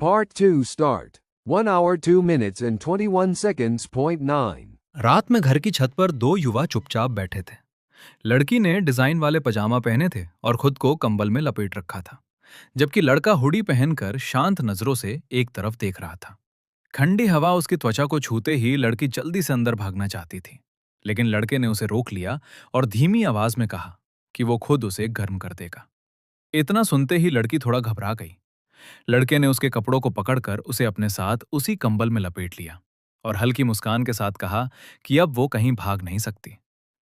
Part 2 start. 1 hour 2 minutes and 21 seconds. Point 9. रात में घर की छत पर दो युवा चुपचाप बैठे थे। लड़की ने डिजाइन वाले पजामा पहने थे और खुद को कंबल में लपेट रखा था, जबकि लड़का हुडी पहनकर शांत नजरों से एक तरफ देख रहा था। ठंडी हवा उसकी त्वचा को छूते ही लड़की जल्दी से अंदर भागना चाहती थी, लेकिन लड़के ने उसे रोक लिया और धीमी आवाज में कहा कि वो खुद उसे गर्म कर देगा। इतना सुनते ही लड़की थोड़ा घबरा गई। लड़के ने उसके कपड़ों को पकड़कर उसे अपने साथ उसी कंबल में लपेट लिया और हल्की मुस्कान के साथ कहा कि अब वो कहीं भाग नहीं सकती।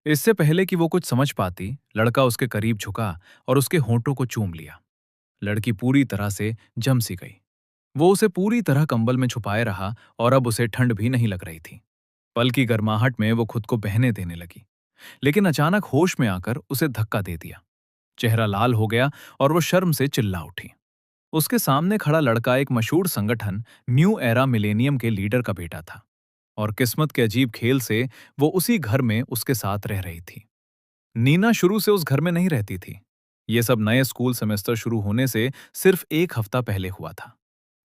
इससे पहले कि वो कुछ समझ पाती, लड़का उसके करीब झुका और उसके होंठों को चूम लिया। लड़की पूरी तरह से जम सी गई। वो उसे पूरी तरह कंबल में छुपाए रहा और अब उसे ठंड भी नहीं लग रही थी। पल की गर्माहट में वो खुद को बहने देने लगी, लेकिन अचानक होश में आकर उसे धक्का दे दिया। चेहरा लाल हो गया और वो शर्म से चिल्ला उठी। उसके सामने खड़ा लड़का एक मशहूर संगठन न्यू एरा मिलेनियम के लीडर का बेटा था और किस्मत के अजीब खेल से वो उसी घर में उसके साथ रह रही थी। नीना शुरू से उस घर में नहीं रहती थी। ये सब नए स्कूल सेमेस्टर शुरू होने से सिर्फ एक हफ्ता पहले हुआ था।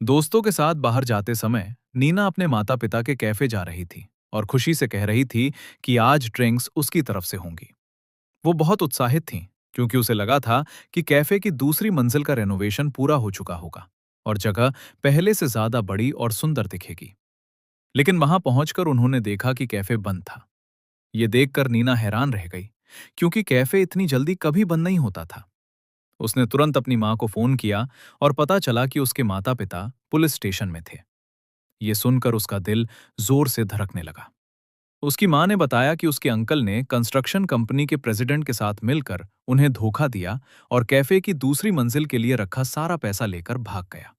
दोस्तों के साथ बाहर जाते समय नीना अपने माता पिता के कैफे जा रही थी और खुशी से कह रही थी कि आज ड्रिंक्स उसकी तरफ से होंगी। वो बहुत उत्साहित थीं, क्योंकि उसे लगा था कि कैफे की दूसरी मंजिल का रेनोवेशन पूरा हो चुका होगा और जगह पहले से ज्यादा बड़ी और सुंदर दिखेगी। लेकिन वहां पहुंचकर उन्होंने देखा कि कैफे बंद था। ये देखकर नीना हैरान रह गई, क्योंकि कैफे इतनी जल्दी कभी बंद नहीं होता था। उसने तुरंत अपनी मां को फोन किया और पता चला कि उसके माता पिता पुलिस स्टेशन में थे। ये सुनकर उसका दिल जोर से धड़कने लगा। उसकी मां ने बताया कि उसके अंकल ने कंस्ट्रक्शन कंपनी के प्रेसिडेंट के साथ मिलकर उन्हें धोखा दिया और कैफे की दूसरी मंजिल के लिए रखा सारा पैसा लेकर भाग गया।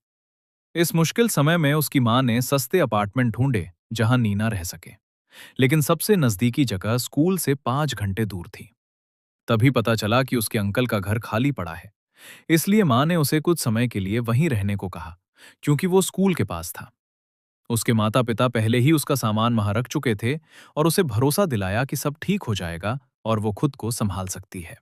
इस मुश्किल समय में उसकी मां ने सस्ते अपार्टमेंट ढूंढे जहां नीना रह सके, लेकिन सबसे नजदीकी जगह स्कूल से 5 घंटे दूर थी। तभी पता चला कि उसके अंकल का घर खाली पड़ा है, इसलिए मां ने उसे कुछ समय के लिए वहीं रहने को कहा, क्योंकि वो स्कूल के पास था। उसके माता पिता पहले ही उसका सामान वहां रख चुके थे और उसे भरोसा दिलाया कि सब ठीक हो जाएगा और वो खुद को संभाल सकती है।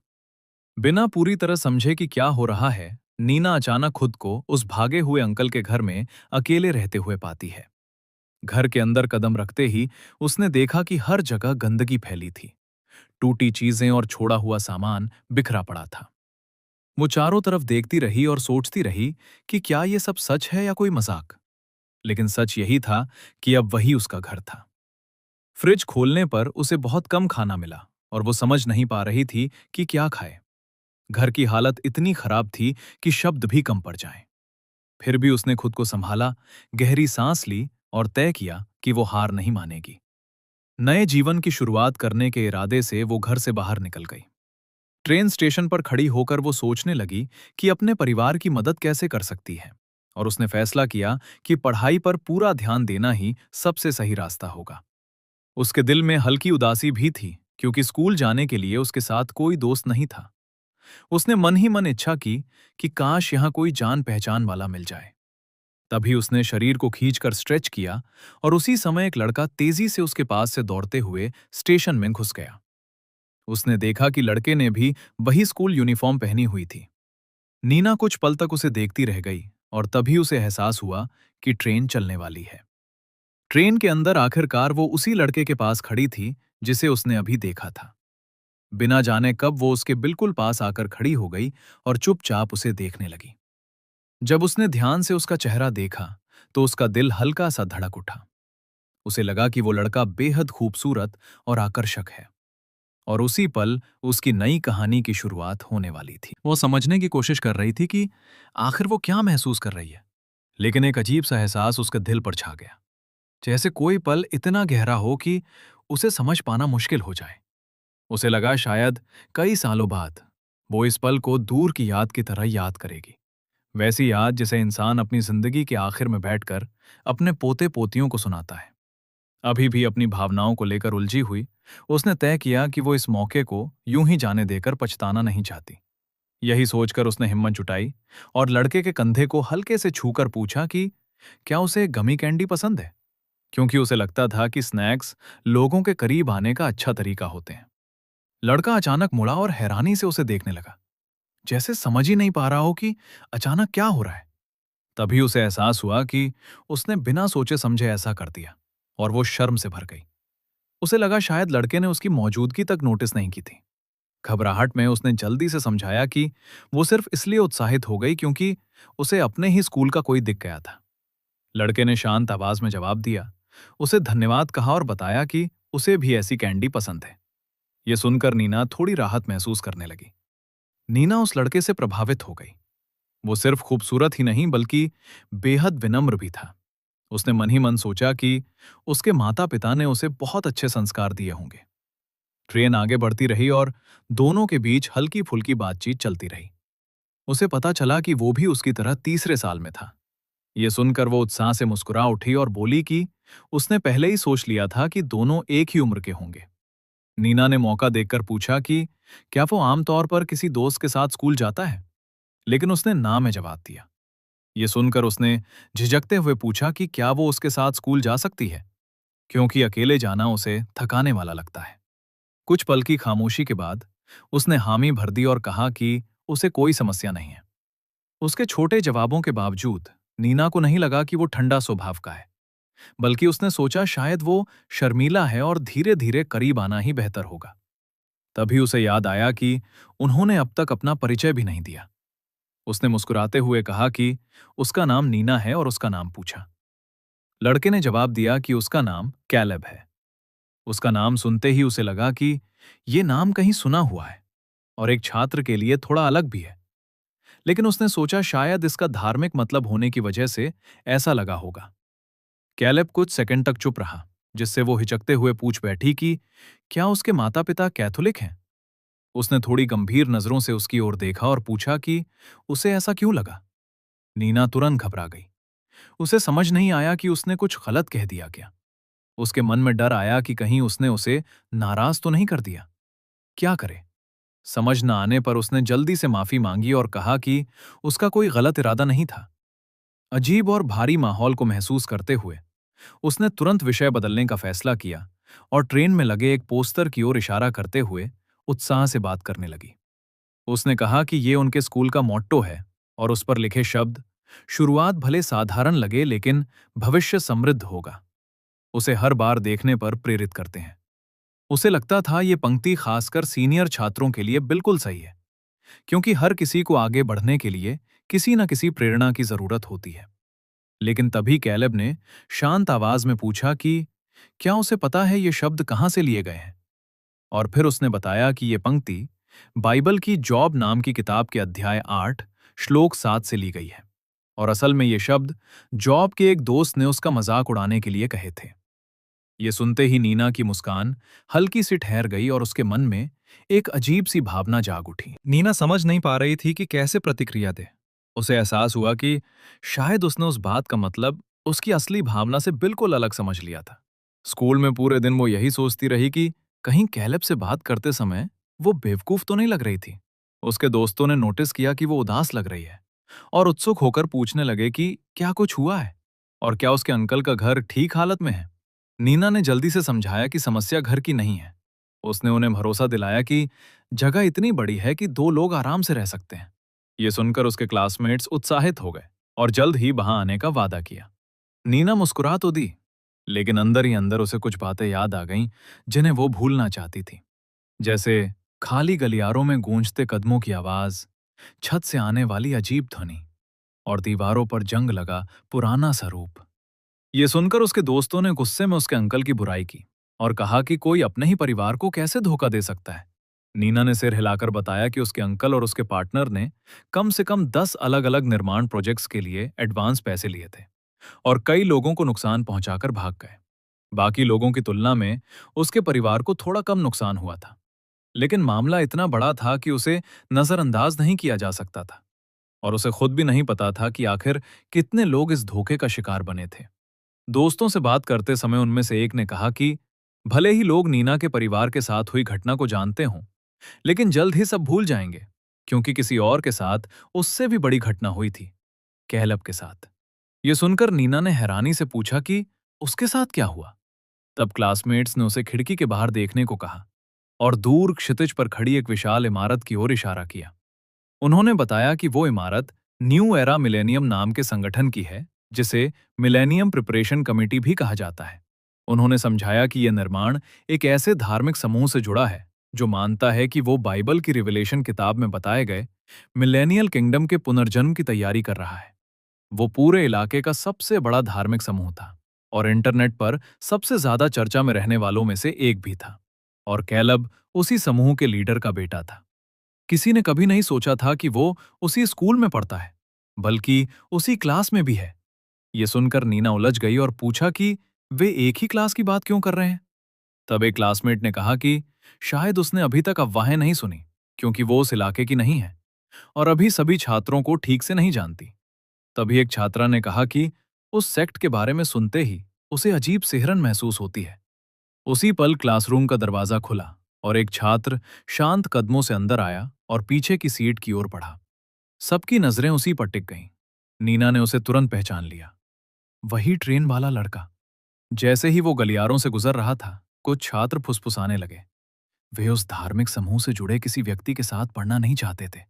बिना पूरी तरह समझे कि क्या हो रहा है, नीना अचानक खुद को उस भागे हुए अंकल के घर में अकेले रहते हुए पाती है। घर के अंदर कदम रखते ही उसने देखा कि हर जगह गंदगी फैली थी। टूटी चीजें और छोड़ा हुआ सामान बिखरा पड़ा था। वो चारों तरफ देखती रही और सोचती रही कि क्या ये सब सच है या कोई मजाक। लेकिन सच यही था कि अब वही उसका घर था। फ्रिज खोलने पर उसे बहुत कम खाना मिला और वो समझ नहीं पा रही थी कि क्या खाए। घर की हालत इतनी खराब थी कि शब्द भी कम पड़ जाएं। फिर भी उसने खुद को संभाला, गहरी सांस ली और तय किया कि वो हार नहीं मानेगी। नए जीवन की शुरुआत करने के इरादे से वो घर से बाहर निकल गई। ट्रेन स्टेशन पर खड़ी होकर वो सोचने लगी कि अपने परिवार की मदद कैसे कर सकती है, और उसने फैसला किया कि पढ़ाई पर पूरा ध्यान देना ही सबसे सही रास्ता होगा। उसके दिल में हल्की उदासी भी थी, क्योंकि स्कूल जाने के लिए उसके साथ कोई दोस्त नहीं था। उसने मन ही मन इच्छा की कि काश यहां कोई जान पहचान वाला मिल जाए। तभी उसने शरीर को खींचकर स्ट्रेच किया और उसी समय एक लड़का तेजी से उसके पास से दौड़ते हुए स्टेशन में घुस गया। उसने देखा कि लड़के ने भी वही स्कूल यूनिफॉर्म पहनी हुई थी। नीना कुछ पल तक उसे देखती रह गई और तभी उसे एहसास हुआ कि ट्रेन चलने वाली है। ट्रेन के अंदर आखिरकार वो उसी लड़के के पास खड़ी थी जिसे उसने अभी देखा था। बिना जाने कब वो उसके बिल्कुल पास आकर खड़ी हो गई और चुपचाप उसे देखने लगी। जब उसने ध्यान से उसका चेहरा देखा तो उसका दिल हल्का सा धड़क उठा। उसे लगा कि वो लड़का बेहद खूबसूरत और आकर्षक है और उसी पल उसकी नई कहानी की शुरुआत होने वाली थी। वो समझने की कोशिश कर रही थी कि आखिर वो क्या महसूस कर रही है, लेकिन एक अजीब सा एहसास उसके दिल पर छा गया, जैसे कोई पल इतना गहरा हो कि उसे समझ पाना मुश्किल हो जाए। उसे लगा शायद कई सालों बाद वो इस पल को दूर की याद की तरह याद करेगी, वैसी याद जिसे इंसान अपनी जिंदगी के आखिर में बैठकर अपने पोते पोतियों को सुनाता है। अभी भी अपनी भावनाओं को लेकर उलझी हुई, उसने तय किया कि वो इस मौके को यूं ही जाने देकर पछताना नहीं चाहती। यही सोचकर उसने हिम्मत जुटाई और लड़के के कंधे को हल्के से छूकर पूछा कि क्या उसे गमी कैंडी पसंद है, क्योंकि उसे लगता था कि स्नैक्स लोगों के करीब आने का अच्छा तरीका होते हैं। लड़का अचानक मुड़ा और हैरानी से उसे देखने लगा, जैसे समझ ही नहीं पा रहा हो कि अचानक क्या हो रहा है। तभी उसे एहसास हुआ कि उसने बिना सोचे समझे ऐसा कर दिया और वो शर्म से भर गई। उसे लगा शायद लड़के ने उसकी मौजूदगी तक नोटिस नहीं की थी। घबराहट में उसने जल्दी से समझाया कि वो सिर्फ इसलिए उत्साहित हो गई क्योंकि उसे अपने ही स्कूल का कोई दिख गया था। लड़के ने शांत आवाज में जवाब दिया, उसे धन्यवाद कहा और बताया कि उसे भी ऐसी कैंडी पसंद है। ये सुनकर नीना थोड़ी राहत महसूस करने लगी। नीना उस लड़के से प्रभावित हो गई। वो सिर्फ खूबसूरत ही नहीं बल्कि बेहद विनम्र भी था। उसने मन ही मन सोचा कि उसके माता पिता ने उसे बहुत अच्छे संस्कार दिए होंगे। ट्रेन आगे बढ़ती रही और दोनों के बीच हल्की फुल्की बातचीत चलती रही। उसे पता चला कि वो भी उसकी तरह तीसरे साल में था। ये सुनकर वो उत्साह से मुस्कुरा उठी और बोली कि उसने पहले ही सोच लिया था कि दोनों एक ही उम्र के होंगे। नीना ने मौका देखकर पूछा कि क्या वो आमतौर पर किसी दोस्त के साथ स्कूल जाता है, लेकिन उसने ना में जवाब दिया। ये सुनकर उसने झिझकते हुए पूछा कि क्या वो उसके साथ स्कूल जा सकती है, क्योंकि अकेले जाना उसे थकाने वाला लगता है। कुछ पल की खामोशी के बाद उसने हामी भर दी और कहा कि उसे कोई समस्या नहीं है। उसके छोटे जवाबों के बावजूद नीना को नहीं लगा कि वो ठंडा स्वभाव का है, बल्कि उसने सोचा शायद वो शर्मीला है और धीरे धीरे करीब आना ही बेहतर होगा। तभी उसे याद आया कि उन्होंने अब तक अपना परिचय भी नहीं दिया। उसने मुस्कुराते हुए कहा कि उसका नाम नीना है और उसका नाम पूछा। लड़के ने जवाब दिया कि उसका नाम कैलेब है। उसका नाम सुनते ही उसे लगा कि ये नाम कहीं सुना हुआ है और एक छात्र के लिए थोड़ा अलग भी है। लेकिन उसने सोचा शायद इसका धार्मिक मतलब होने की वजह से ऐसा लगा होगा। कैलेब कुछ सेकंड तक चुप रहा, जिससे वो हिचकते हुए पूछ बैठी कि क्या उसके माता पिता कैथोलिक हैं। उसने थोड़ी गंभीर नजरों से उसकी ओर देखा और पूछा कि उसे ऐसा क्यों लगा। नीना तुरंत घबरा गई। उसे समझ नहीं आया कि उसने कुछ गलत कह दिया क्या। उसके मन में डर आया कि कहीं उसने उसे नाराज तो नहीं कर दिया। क्या करे? समझ न आने पर उसने जल्दी से माफी मांगी और कहा कि उसका कोई गलत इरादा नहीं था। अजीब और भारी माहौल को महसूस करते हुए उसने तुरंत विषय बदलने का फैसला किया और ट्रेन में लगे एक पोस्टर की ओर इशारा करते हुए उत्साह से बात करने लगी। उसने कहा कि ये उनके स्कूल का मोट्टो है और उस पर लिखे शब्द शुरुआत भले साधारण लगे लेकिन भविष्य समृद्ध होगा, उसे हर बार देखने पर प्रेरित करते हैं। उसे लगता था ये पंक्ति खासकर सीनियर छात्रों के लिए बिल्कुल सही है, क्योंकि हर किसी को आगे बढ़ने के लिए किसी न किसी प्रेरणा की जरूरत होती है। लेकिन तभी कैलेब ने शांत आवाज में पूछा कि क्या उसे पता है ये शब्द कहाँ से लिए गए हैं। और फिर उसने बताया कि ये पंक्ति बाइबल की जॉब नाम की किताब के अध्याय 8 श्लोक 7 से ली गई है और असल में ये शब्द जॉब के एक दोस्त ने उसका मजाक उड़ाने के लिए कहे थे। ये सुनते ही नीना की मुस्कान हल्की सी ठहर गई और उसके मन में एक अजीब सी भावना जाग उठी। नीना समझ नहीं पा रही थी कि कैसे प्रतिक्रिया दे। उसे एहसास हुआ कि शायद उसने उस बात का मतलब उसकी असली भावना से बिल्कुल अलग समझ लिया था। स्कूल में पूरे दिन वो यही सोचती रही कि कहीं कैलेब से बात करते समय वो बेवकूफ तो नहीं लग रही थी। उसके दोस्तों ने नोटिस किया कि वो उदास लग रही है और उत्सुक होकर पूछने लगे कि क्या कुछ हुआ है और क्या उसके अंकल का घर ठीक हालत में है। नीना ने जल्दी से समझाया कि समस्या घर की नहीं है। उसने उन्हें भरोसा दिलाया कि जगह इतनी बड़ी है कि दो लोग आराम से रह सकते हैं। ये सुनकर उसके क्लासमेट्स उत्साहित हो गए और जल्द ही वहां आने का वादा किया। नीना मुस्कुरा तो दी, लेकिन अंदर ही अंदर उसे कुछ बातें याद आ गईं जिन्हें वो भूलना चाहती थी। जैसे खाली गलियारों में गूंजते कदमों की आवाज, छत से आने वाली अजीब ध्वनि और दीवारों पर जंग लगा पुराना सा रूप। ये सुनकर उसके दोस्तों ने गुस्से में उसके अंकल की बुराई की और कहा कि कोई अपने ही परिवार को कैसे धोखा दे सकता है। नीना ने सिर हिलाकर बताया कि उसके अंकल और उसके पार्टनर ने कम से कम 10 अलग अलग निर्माण प्रोजेक्ट्स के लिए एडवांस पैसे लिए थे और कई लोगों को नुकसान पहुंचाकर भाग गए। बाकी लोगों की तुलना में उसके परिवार को थोड़ा कम नुकसान हुआ था, लेकिन मामला इतना बड़ा था कि उसे नजरअंदाज नहीं किया जा सकता था और उसे खुद भी नहीं पता था कि आखिर कितने लोग इस धोखे का शिकार बने थे। दोस्तों से बात करते समय उनमें से एक ने कहा कि भले ही लोग नीना के परिवार के साथ हुई घटना को जानते हों, लेकिन जल्द ही सब भूल जाएंगे, क्योंकि किसी और के साथ उससे भी बड़ी घटना हुई थी, कैलेब के साथ। ये सुनकर नीना ने हैरानी से पूछा कि उसके साथ क्या हुआ। तब क्लासमेट्स ने उसे खिड़की के बाहर देखने को कहा और दूर क्षितिज पर खड़ी एक विशाल इमारत की ओर इशारा किया। उन्होंने बताया कि वो इमारत न्यू एरा मिलेनियम नाम के संगठन की है, जिसे मिलेनियम प्रिपरेशन कमेटी भी कहा जाता है। उन्होंने समझाया कि यह निर्माण एक ऐसे धार्मिक समूह से जुड़ा है जो मानता है कि वो बाइबल की रिविलेशन किताब में बताए गए मिलेनियल किंगडम के पुनर्जन्म की तैयारी कर रहा है। वो पूरे इलाके का सबसे बड़ा धार्मिक समूह था और इंटरनेट पर सबसे ज्यादा चर्चा में रहने वालों में से एक भी था। और कैलब उसी समूह के लीडर का बेटा था। किसी ने कभी नहीं सोचा था कि वो उसी स्कूल में पढ़ता है, बल्कि उसी क्लास में भी है। ये सुनकर नीना उलझ गई और पूछा कि वे एक ही क्लास की बात क्यों कर रहे हैं। तब एक क्लासमेट ने कहा कि शायद उसने अभी तक अफवाहें नहीं सुनी, क्योंकि वो उस इलाके की नहीं है और अभी सभी छात्रों को ठीक से नहीं जानती। तभी एक छात्रा ने कहा कि उस सेक्ट के बारे में सुनते ही उसे अजीब सिहरन महसूस होती है। उसी पल क्लासरूम का दरवाजा खुला और एक छात्र शांत कदमों से अंदर आया और पीछे की सीट की ओर बढ़ा। सबकी नजरें उसी पर टिक गईं। नीना ने उसे तुरंत पहचान लिया। वही ट्रेन वाला लड़का। जैसे ही वो गलियारों से गुजर रहा था, कुछ छात्र फुसफुसाने लगे। वे उस धार्मिक समूह से जुड़े किसी व्यक्ति के साथ पढ़ना नहीं चाहते थे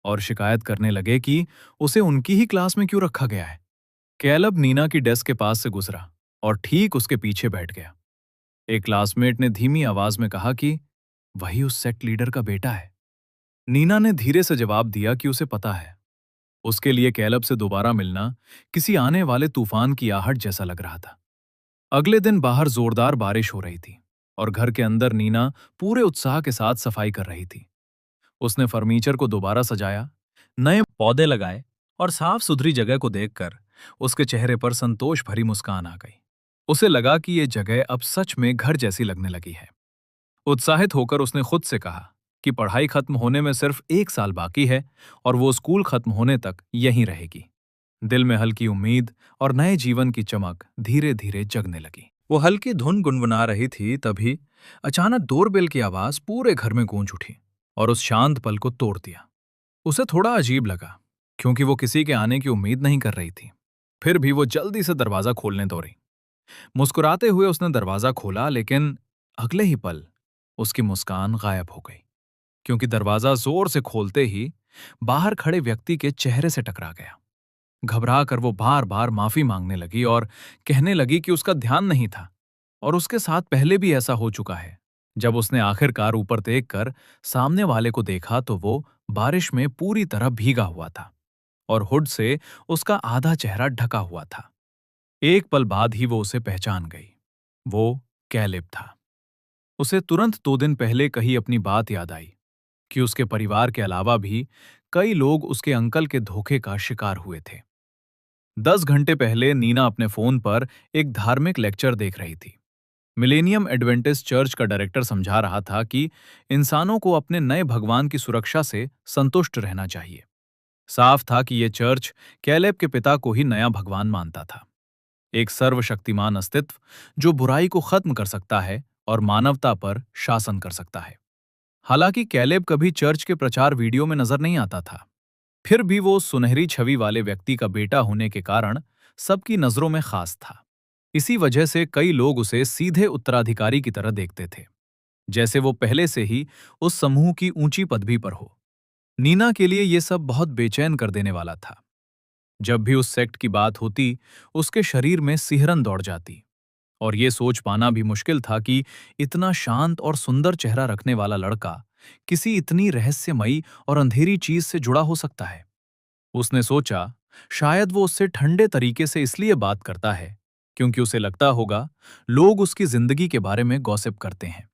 और शिकायत करने लगे कि उसे उनकी ही क्लास में क्यों रखा गया है। कैलब नीना की डेस्क के पास से गुजरा और ठीक उसके पीछे बैठ गया। एक क्लासमेट ने धीमी आवाज में कहा कि वही उस सेक्ट लीडर का बेटा है। नीना ने धीरे से जवाब दिया कि उसे पता है। उसके लिए कैलब से दोबारा मिलना किसी आने वाले तूफान की आहट जैसा लग रहा था। अगले दिन बाहर जोरदार बारिश हो रही थी और घर के अंदर नीना पूरे उत्साह के साथ सफाई कर रही थी। उसने फर्नीचर को दोबारा सजाया, नए पौधे लगाए और साफ सुथरी जगह को देखकर उसके चेहरे पर संतोष भरी मुस्कान आ गई। उसे लगा कि ये जगह अब सच में घर जैसी लगने लगी है। उत्साहित होकर उसने खुद से कहा कि पढ़ाई खत्म होने में सिर्फ 1 साल बाकी है और वो स्कूल खत्म होने तक यहीं रहेगी। दिल में हल्की उम्मीद और नए जीवन की चमक धीरे धीरे जगने लगी। वो हल्की धुन गुनगुना रही थी, तभी अचानक डोरबेल की आवाज पूरे घर में गूंज उठी और उस शांत पल को तोड़ दिया। उसे थोड़ा अजीब लगा, क्योंकि वो किसी के आने की उम्मीद नहीं कर रही थी। फिर भी वो जल्दी से दरवाजा खोलने दौड़ी। मुस्कुराते हुए उसने दरवाजा खोला, लेकिन अगले ही पल उसकी मुस्कान गायब हो गई, क्योंकि दरवाजा जोर से खोलते ही बाहर खड़े व्यक्ति के चेहरे से टकरा गया। घबरा कर वो बार बार माफी मांगने लगी और कहने लगी कि उसका ध्यान नहीं था और उसके साथ पहले भी ऐसा हो चुका है। जब उसने आखिरकार ऊपर देख कर सामने वाले को देखा तो वो बारिश में पूरी तरह भीगा हुआ था और हुड से उसका आधा चेहरा ढका हुआ था। एक पल बाद ही वो उसे पहचान गई। वो कैलेब था। उसे तुरंत 2 दिन पहले कही अपनी बात याद आई कि उसके परिवार के अलावा भी कई लोग उसके अंकल के धोखे का शिकार हुए थे। 10 घंटे पहले नीना अपने फोन पर एक धार्मिक लेक्चर देख रही थी। मिलेनियम एडवेंटिस्ट चर्च का डायरेक्टर समझा रहा था कि इंसानों को अपने नए भगवान की सुरक्षा से संतुष्ट रहना चाहिए। साफ था कि यह चर्च कैलेब के पिता को ही नया भगवान मानता था, एक सर्वशक्तिमान अस्तित्व जो बुराई को खत्म कर सकता है और मानवता पर शासन कर सकता है। हालांकि कैलेब कभी चर्च के प्रचार वीडियो में नजर नहीं आता था, फिर भी वो सुनहरी छवि वाले व्यक्ति का बेटा होने के कारण सबकी नजरों में खास था। इसी वजह से कई लोग उसे सीधे उत्तराधिकारी की तरह देखते थे, जैसे वो पहले से ही उस समूह की ऊंची पदवी पर हो। नीना के लिए ये सब बहुत बेचैन कर देने वाला था। जब भी उस सेक्ट की बात होती, उसके शरीर में सिहरन दौड़ जाती और ये सोच पाना भी मुश्किल था कि इतना शांत और सुंदर चेहरा रखने वाला लड़का किसी इतनी रहस्यमयी और अंधेरी चीज से जुड़ा हो सकता है। उसने सोचा, शायद वो उससे ठंडे तरीके से इसलिए बात करता है क्योंकि उसे लगता होगा लोग उसकी जिंदगी के बारे में गॉसिप करते हैं।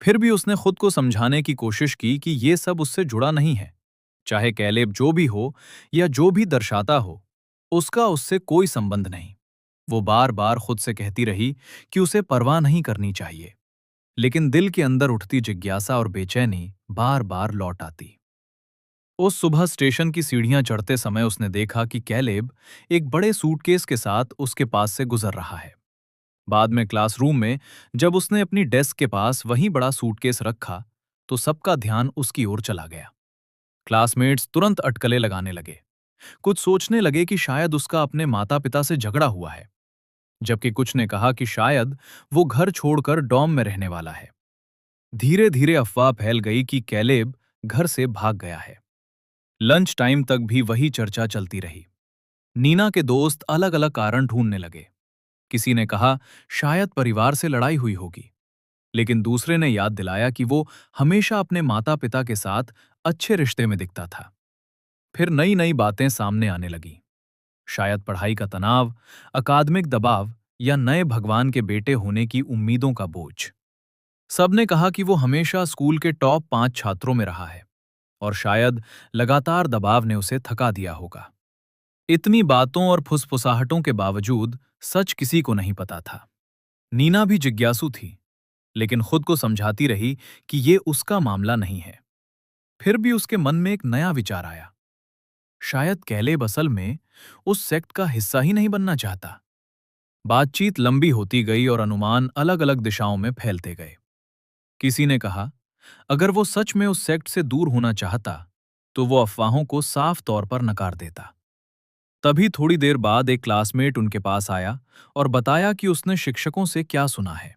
फिर भी उसने खुद को समझाने की कोशिश की कि ये सब उससे जुड़ा नहीं है। चाहे कैलेब जो भी हो या जो भी दर्शाता हो, उसका उससे कोई संबंध नहीं। वो बार बार खुद से कहती रही कि उसे परवाह नहीं करनी चाहिए, लेकिन दिल के अंदर उठती जिज्ञासा और बेचैनी बार बार लौट आती। उस सुबह स्टेशन की सीढ़ियां चढ़ते समय उसने देखा कि कैलेब एक बड़े सूटकेस के साथ उसके पास से गुजर रहा है। बाद में क्लासरूम में जब उसने अपनी डेस्क के पास वही बड़ा सूटकेस रखा, तो सबका ध्यान उसकी ओर चला गया। क्लासमेट्स तुरंत अटकलें लगाने लगे। कुछ सोचने लगे कि शायद उसका अपने माता पिता से झगड़ा हुआ है, जबकि कुछ ने कहा कि शायद वो घर छोड़कर डॉम में रहने वाला है। धीरे धीरे अफवाह फैल गई कि कैलेब घर से भाग गया है। लंच टाइम तक भी वही चर्चा चलती रही। नीना के दोस्त अलग अलग कारण ढूंढने लगे। किसी ने कहा शायद परिवार से लड़ाई हुई होगी, लेकिन दूसरे ने याद दिलाया कि वो हमेशा अपने माता पिता के साथ अच्छे रिश्ते में दिखता था। फिर नई नई बातें सामने आने लगी। शायद पढ़ाई का तनाव, अकादमिक दबाव या नए भगवान के बेटे होने की उम्मीदों का बोझ। सबने कहा कि वो हमेशा स्कूल के टॉप 5 छात्रों में रहा है और शायद लगातार दबाव ने उसे थका दिया होगा। इतनी बातों और फुसफुसाहटों के बावजूद सच किसी को नहीं पता था। नीना भी जिज्ञासु थी, लेकिन खुद को समझाती रही कि ये उसका मामला नहीं है। फिर भी उसके मन में एक नया विचार आया। शायद कैलेब असल में उस सेक्ट का हिस्सा ही नहीं बनना चाहता। बातचीत लंबी होती गई और अनुमान अलग अलग दिशाओं में फैलते गए। किसी ने कहा अगर वो सच में उस सेक्ट से दूर होना चाहता तो वो अफवाहों को साफ तौर पर नकार देता। तभी थोड़ी देर बाद एक क्लासमेट उनके पास आया और बताया कि उसने शिक्षकों से क्या सुना है।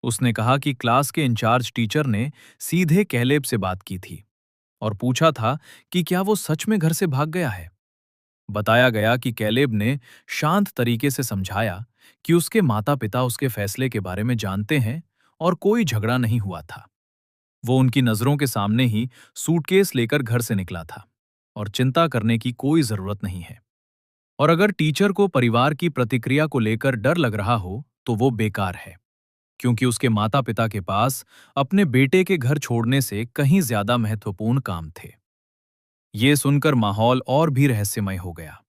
उसने कहा कि क्लास के इंचार्ज टीचर ने सीधे कैलेब से बात की थी और पूछा था कि क्या वो सच में घर से भाग गया है। बताया गया कि कैलेब ने शांत तरीके से समझाया कि उसके माता पिता उसके फैसले के बारे में जानते हैं और कोई झगड़ा नहीं हुआ था। वो उनकी नजरों के सामने ही सूटकेस लेकर घर से निकला था और चिंता करने की कोई जरूरत नहीं है। और अगर टीचर को परिवार की प्रतिक्रिया को लेकर डर लग रहा हो तो वो बेकार है, क्योंकि उसके माता पिता के पास अपने बेटे के घर छोड़ने से कहीं ज्यादा महत्वपूर्ण काम थे। ये सुनकर माहौल और भी रहस्यमय हो गया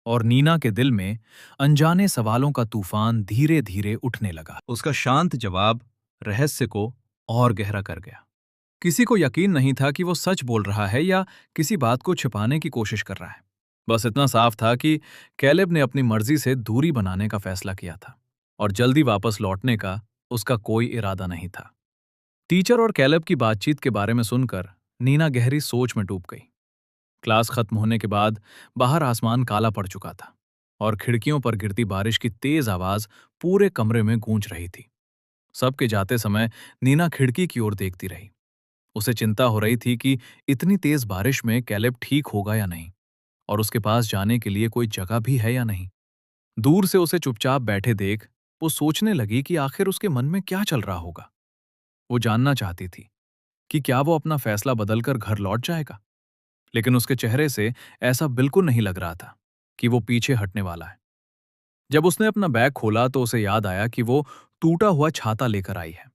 और नीना के दिल में अनजाने सवालों का तूफान धीरे धीरे उठने लगा। उसका शांत जवाब रहस्य को और गहरा कर गया। किसी को यकीन नहीं था कि वो सच बोल रहा है या किसी बात को छिपाने की कोशिश कर रहा है। बस इतना साफ था कि कैलेब ने अपनी मर्जी से दूरी बनाने का फैसला किया था और जल्दी वापस लौटने का उसका कोई इरादा नहीं था। टीचर और कैलेब की बातचीत के बारे में सुनकर नीना गहरी सोच में डूब गई। क्लास खत्म होने के बाद बाहर आसमान काला पड़ चुका था और खिड़कियों पर गिरती बारिश की तेज आवाज पूरे कमरे में गूंज रही थी। सबके जाते समय नीना खिड़की की ओर देखती रही। उसे चिंता हो रही थी कि इतनी तेज बारिश में कैलेब ठीक होगा या नहीं और उसके पास जाने के लिए कोई जगह भी है या नहीं। दूर से उसे चुपचाप बैठे देख वो सोचने लगी कि आखिर उसके मन में क्या चल रहा होगा। वो जानना चाहती थी कि क्या वो अपना फैसला बदलकर घर लौट जाएगा, लेकिन उसके चेहरे से ऐसा बिल्कुल नहीं लग रहा था कि वो पीछे हटने वाला है। जब उसने अपना बैग खोला तो उसे याद आया कि वो टूटा हुआ छाता लेकर आई है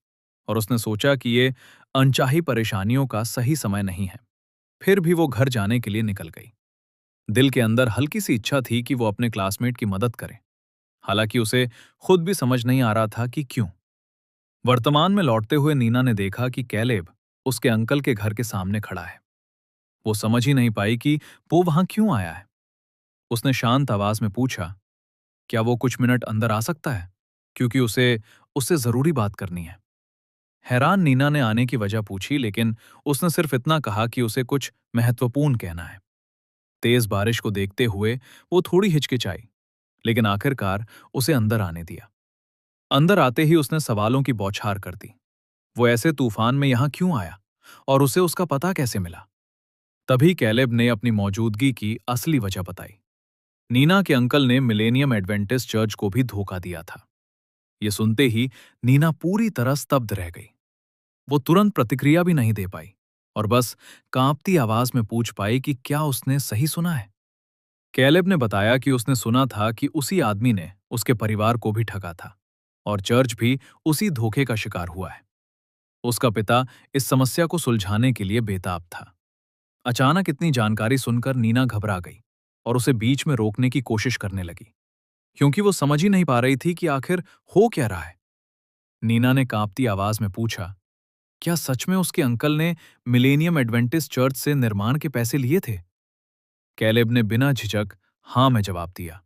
और उसने सोचा कि ये अनचाही परेशानियों का सही समय नहीं है। फिर भी वो घर जाने के लिए निकल गई। दिल के अंदर हल्की सी इच्छा थी कि वो अपने क्लासमेट की मदद करे, हालांकि उसे खुद भी समझ नहीं आ रहा था कि क्यों। वर्तमान में लौटते हुए नीना ने देखा कि कैलेब उसके अंकल के घर के सामने खड़ा है। वो समझ ही नहीं पाई कि वो वहां क्यों आया है। उसने शांत आवाज में पूछा, क्या वो कुछ मिनट अंदर आ सकता है, क्योंकि उसे उससे जरूरी बात करनी है। हैरान नीना ने आने की वजह पूछी, लेकिन उसने सिर्फ इतना कहा कि उसे कुछ महत्वपूर्ण कहना है। तेज बारिश को देखते हुए वो थोड़ी हिचकिचाई, लेकिन आखिरकार उसे अंदर आने दिया। अंदर आते ही उसने सवालों की बौछार कर दी। वो ऐसे तूफान में यहां क्यों आया और उसे उसका पता कैसे मिला। तभी कैलेब ने अपनी मौजूदगी की असली वजह बताई। नीना के अंकल ने मिलेनियम एडवेंटिस्ट चर्च को भी धोखा दिया था। ये सुनते ही नीना पूरी तरह स्तब्ध रह गई। वो तुरंत प्रतिक्रिया भी नहीं दे पाई और बस कांपती आवाज में पूछ पाई कि क्या उसने सही सुना है। कैलेब ने बताया कि उसने सुना था कि उसी आदमी ने उसके परिवार को भी ठगा था और चर्च भी उसी धोखे का शिकार हुआ है। उसका पिता इस समस्या को सुलझाने के लिए बेताब था। अचानक इतनी जानकारी सुनकर नीना घबरा गई और उसे बीच में रोकने की कोशिश करने लगी, क्योंकि वो समझ ही नहीं पा रही थी कि आखिर हो क्या रहा है। नीना ने कांपती आवाज में पूछा, क्या सच में उसके अंकल ने मिलेनियम एडवेंटिस्ट चर्च से निर्माण के पैसे लिए थे? कैलेब ने बिना झिझक हाँ में जवाब दिया।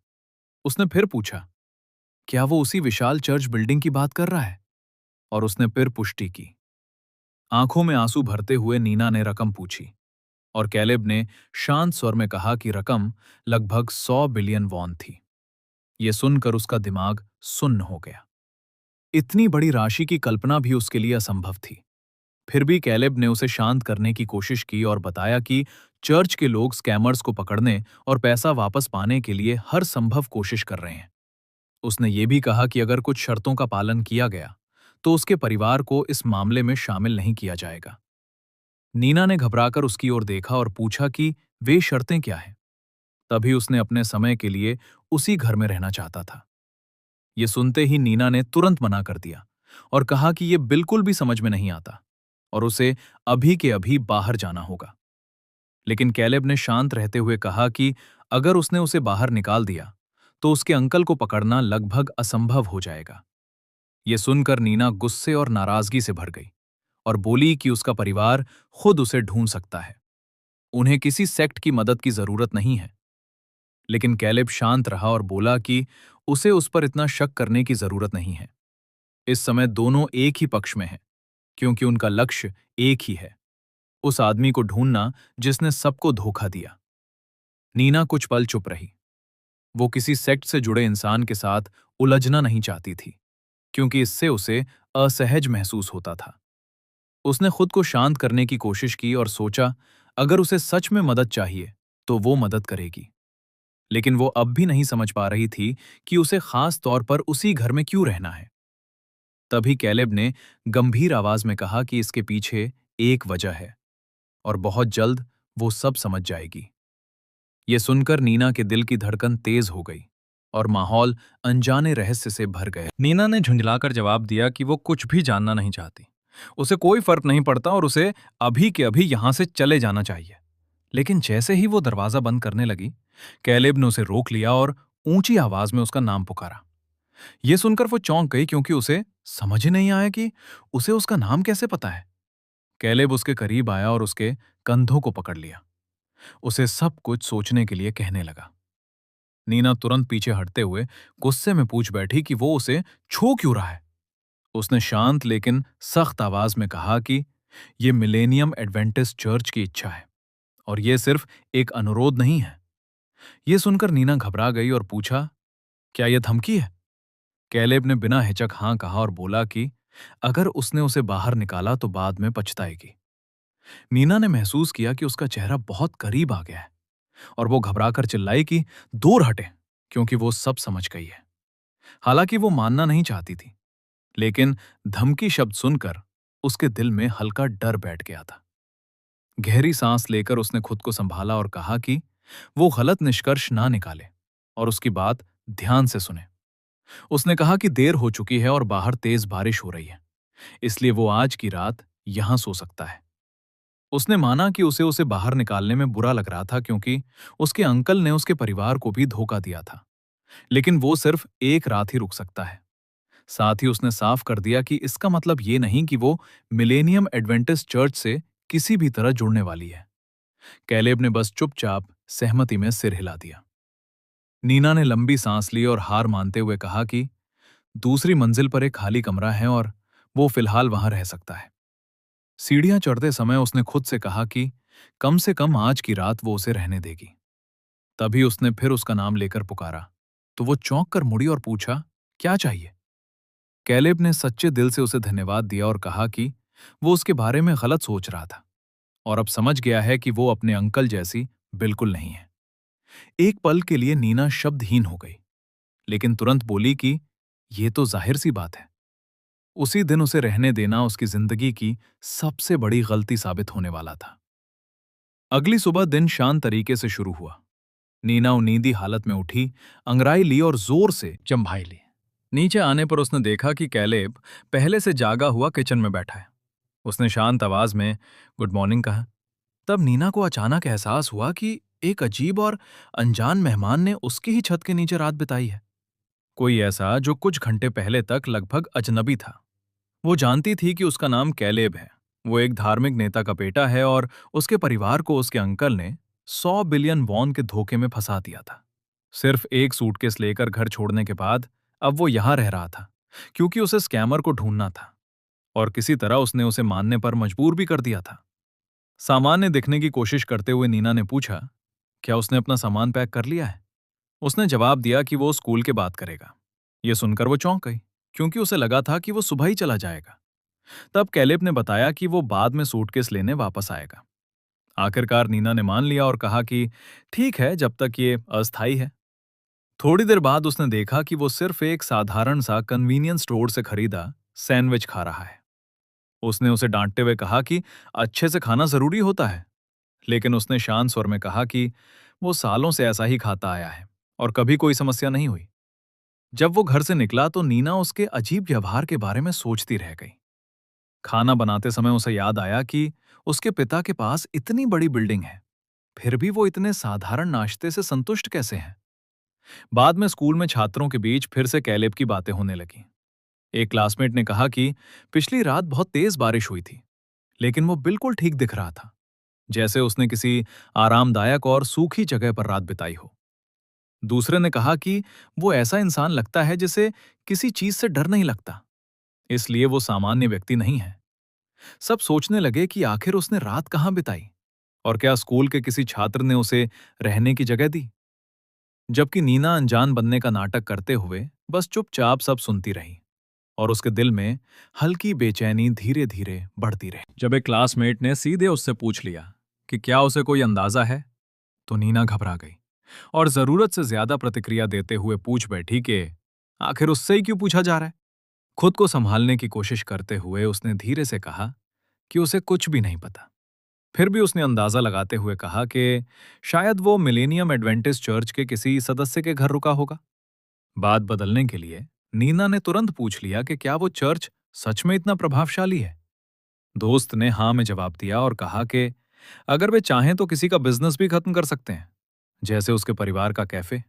उसने फिर पूछा, क्या वो उसी विशाल चर्च बिल्डिंग की बात कर रहा है? और उसने फिर पुष्टि की। आंखों में आंसू भरते हुए नीना ने रकम पूछी और कैलेब ने शांत स्वर में कहा कि रकम लगभग 100 बिलियन वॉन थी। यह सुनकर उसका दिमाग सुन्न हो गया। इतनी बड़ी राशि की कल्पना भी उसके लिए असंभव थी। फिर भी कैलेब ने उसे शांत करने की कोशिश की और बताया कि चर्च के लोग स्कैमर्स को पकड़ने और पैसा वापस पाने के लिए हर संभव कोशिश कर रहे हैं। उसने ये भी कहा कि अगर कुछ शर्तों का पालन किया गया तो उसके परिवार को इस मामले में शामिल नहीं किया जाएगा। नीना ने घबराकर उसकी ओर देखा और पूछा कि वे शर्तें क्या हैं। तभी उसने अपने समय के लिए उसी घर में रहना चाहता था। ये सुनते ही नीना ने तुरंत मना कर दिया और कहा कि ये बिल्कुल भी समझ में नहीं आता और उसे अभी के अभी बाहर जाना होगा। लेकिन कैलेब ने शांत रहते हुए कहा कि अगर उसने उसे बाहर निकाल दिया तो उसके अंकल को पकड़ना लगभग असंभव हो जाएगा। ये सुनकर नीना गुस्से और नाराजगी से भर गई और बोली कि उसका परिवार खुद उसे ढूंढ सकता है, उन्हें किसी सेक्ट की मदद की जरूरत नहीं है। लेकिन कैलेब शांत रहा और बोला कि उसे उस पर इतना शक करने की जरूरत नहीं है। इस समय दोनों एक ही पक्ष में हैं, क्योंकि उनका लक्ष्य एक ही है, उस आदमी को ढूंढना जिसने सबको धोखा दिया। नीना कुछ पल चुप रही। वो किसी सेक्ट से जुड़े इंसान के साथ उलझना नहीं चाहती थी, क्योंकि इससे उसे असहज महसूस होता था। उसने खुद को शांत करने की कोशिश की और सोचा, अगर उसे सच में मदद चाहिए तो वो मदद करेगी। लेकिन वो अब भी नहीं समझ पा रही थी कि उसे खास तौर पर उसी घर में क्यों रहना है। तभी कैलेब ने गंभीर आवाज में कहा कि इसके पीछे एक वजह है और बहुत जल्द वो सब समझ जाएगी। ये सुनकर नीना के दिल की धड़कन तेज हो गई और माहौल अनजाने रहस्य से भर गया। नीना ने झुंझलाकर जवाब दिया कि वो कुछ भी जानना नहीं चाहती। उसे कोई फर्क नहीं पड़ता और उसे अभी के अभी यहां से चले जाना चाहिए। लेकिन जैसे ही वो दरवाजा बंद करने लगी, कैलेब ने उसे रोक लिया और ऊंची आवाज में उसका नाम पुकारा। यह सुनकर वो चौंक गई, क्योंकि उसे समझ ही नहीं आया कि उसे उसका नाम कैसे पता है। कैलेब उसके करीब आया और उसके कंधों को पकड़ लिया, उसे सब कुछ सोचने के लिए कहने लगा। नीना तुरंत पीछे हटते हुए गुस्से में पूछ बैठी कि वो उसे छू क्यों रहा है। उसने शांत लेकिन सख्त आवाज में कहा कि यह मिलेनियम एडवेंटिस्ट चर्च की इच्छा है और यह सिर्फ एक अनुरोध नहीं है। यह सुनकर नीना घबरा गई और पूछा, क्या यह धमकी है? कैलेब ने बिना हिचक हां कहा और बोला कि अगर उसने उसे बाहर निकाला तो बाद में पछताएगी। नीना ने महसूस किया कि उसका चेहरा बहुत करीब आ गया है और वो घबराकर चिल्लाई कि दूर हटे, क्योंकि वो सब समझ गई है। हालांकि वो मानना नहीं चाहती थी, लेकिन धमकी शब्द सुनकर उसके दिल में हल्का डर बैठ गया था। गहरी सांस लेकर उसने खुद को संभाला और कहा कि वो गलत निष्कर्ष ना निकाले और उसकी बात ध्यान से सुने। उसने कहा कि देर हो चुकी है और बाहर तेज बारिश हो रही है, इसलिए वो आज की रात यहां सो सकता है। उसने माना कि उसे बाहर निकालने में बुरा लग रहा था, क्योंकि उसके अंकल ने उसके परिवार को भी धोखा दिया था, लेकिन वो सिर्फ एक रात ही रुक सकता है। साथ ही उसने साफ कर दिया कि इसका मतलब ये नहीं कि वो मिलेनियम एडवेंटिस्ट चर्च से किसी भी तरह जुड़ने वाली है। कैलेब ने बस चुपचाप सहमति में सिर हिला दिया। नीना ने लंबी सांस ली और हार मानते हुए कहा कि दूसरी मंजिल पर एक खाली कमरा है और वो फिलहाल वहां रह सकता है। सीढ़ियां चढ़ते समय उसने खुद से कहा कि कम से कम आज की रात वो उसे रहने देगी। तभी उसने फिर उसका नाम लेकर पुकारा तो वो चौंक कर मुड़ी और पूछा, क्या चाहिए? कैलेब ने सच्चे दिल से उसे धन्यवाद दिया और कहा कि वो उसके बारे में गलत सोच रहा था और अब समझ गया है कि वो अपने अंकल जैसी बिल्कुल नहीं है। एक पल के लिए नीना शब्दहीन हो गई, लेकिन तुरंत बोली कि ये तो जाहिर सी बात है। उसी दिन उसे रहने देना उसकी जिंदगी की सबसे बड़ी गलती साबित होने वाला था। अगली सुबह दिन शांत तरीके से शुरू हुआ। नीना उन्नीदी हालत में उठी, अंगड़ाई ली और जोर से चंभाई ली। नीचे आने पर उसने देखा कि कैलेब पहले से जागा हुआ किचन में बैठा है। उसने शांत आवाज में गुड मॉर्निंग कहा। तब नीना को अचानक एहसास हुआ कि एक अजीब और अनजान मेहमान ने उसकी ही छत के नीचे रात बिताई है। कोई ऐसा जो कुछ घंटे पहले तक लगभग अजनबी था। वो जानती थी कि उसका नाम कैलेब है, वो एक धार्मिक नेता का बेटा है और उसके परिवार को उसके अंकल ने 100 बिलियन वॉन के धोखे में फंसा दिया था। सिर्फ एक सूटकेस लेकर घर छोड़ने के बाद अब वो यहां रह रहा था, क्योंकि उसे स्कैमर को ढूंढना था और किसी तरह उसने उसे मानने पर मजबूर भी कर दिया था। सामान्य दिखने की कोशिश करते हुए नीना ने पूछा, क्या उसने अपना सामान पैक कर लिया है? उसने जवाब दिया कि वो स्कूल के बात करेगा। यह सुनकर वो चौंक गई, क्योंकि उसे लगा था कि वो सुबह ही चला जाएगा। तब कैलेब ने बताया कि वो बाद में सूटकेस लेने वापस आएगा। आखिरकार नीना ने मान लिया और कहा कि ठीक है, जब तक ये अस्थायी है। थोड़ी देर बाद उसने देखा कि वो सिर्फ एक साधारण सा कन्वीनियंस स्टोर से खरीदा सैंडविच खा रहा है। उसने उसे डांटते हुए कहा कि अच्छे से खाना जरूरी होता है, लेकिन उसने शांत स्वर में कहा कि वो सालों से ऐसा ही खाता आया है और कभी कोई समस्या नहीं हुई। जब वो घर से निकला तो नीना उसके अजीब व्यवहार के बारे में सोचती रह गई। खाना बनाते समय उसे याद आया कि उसके पिता के पास इतनी बड़ी बिल्डिंग है, फिर भी वो इतने साधारण नाश्ते से संतुष्ट कैसे हैं। बाद में स्कूल में छात्रों के बीच फिर से कैलेब की बातें होने लगी। एक क्लासमेट ने कहा कि पिछली रात बहुत तेज बारिश हुई थी, लेकिन वो बिल्कुल ठीक दिख रहा था, जैसे उसने किसी आरामदायक और सूखी जगह पर रात बिताई हो। दूसरे ने कहा कि वो ऐसा इंसान लगता है जिसे किसी चीज से डर नहीं लगता, इसलिए वो सामान्य व्यक्ति नहीं है। सब सोचने लगे कि आखिर उसने रात कहाँ बिताई और क्या स्कूल के किसी छात्र ने उसे रहने की जगह दी। जबकि नीना अनजान बनने का नाटक करते हुए बस चुपचाप सब सुनती रही और उसके दिल में हल्की बेचैनी धीरे धीरे बढ़ती रही। जब एक क्लासमेट ने सीधे उससे पूछ लिया कि क्या उसे कोई अंदाजा है, तो नीना घबरा गई और जरूरत से ज्यादा प्रतिक्रिया देते हुए पूछ बैठी कि आखिर उससे ही क्यों पूछा जा रहा है। खुद को संभालने की कोशिश करते हुए उसने धीरे से कहा कि उसे कुछ भी नहीं पता। फिर भी उसने अंदाजा लगाते हुए कहा कि शायद वो मिलेनियम एडवेंटिस्ट चर्च के किसी सदस्य के घर रुका होगा। बात बदलने के लिए नीना ने तुरंत पूछ लिया कि क्या वो चर्च सच में इतना प्रभावशाली है। दोस्त ने हाँ में जवाब दिया और कहा कि अगर वे चाहें तो किसी का बिजनेस भी खत्म कर सकते हैं, जैसे उसके परिवार का कैफे।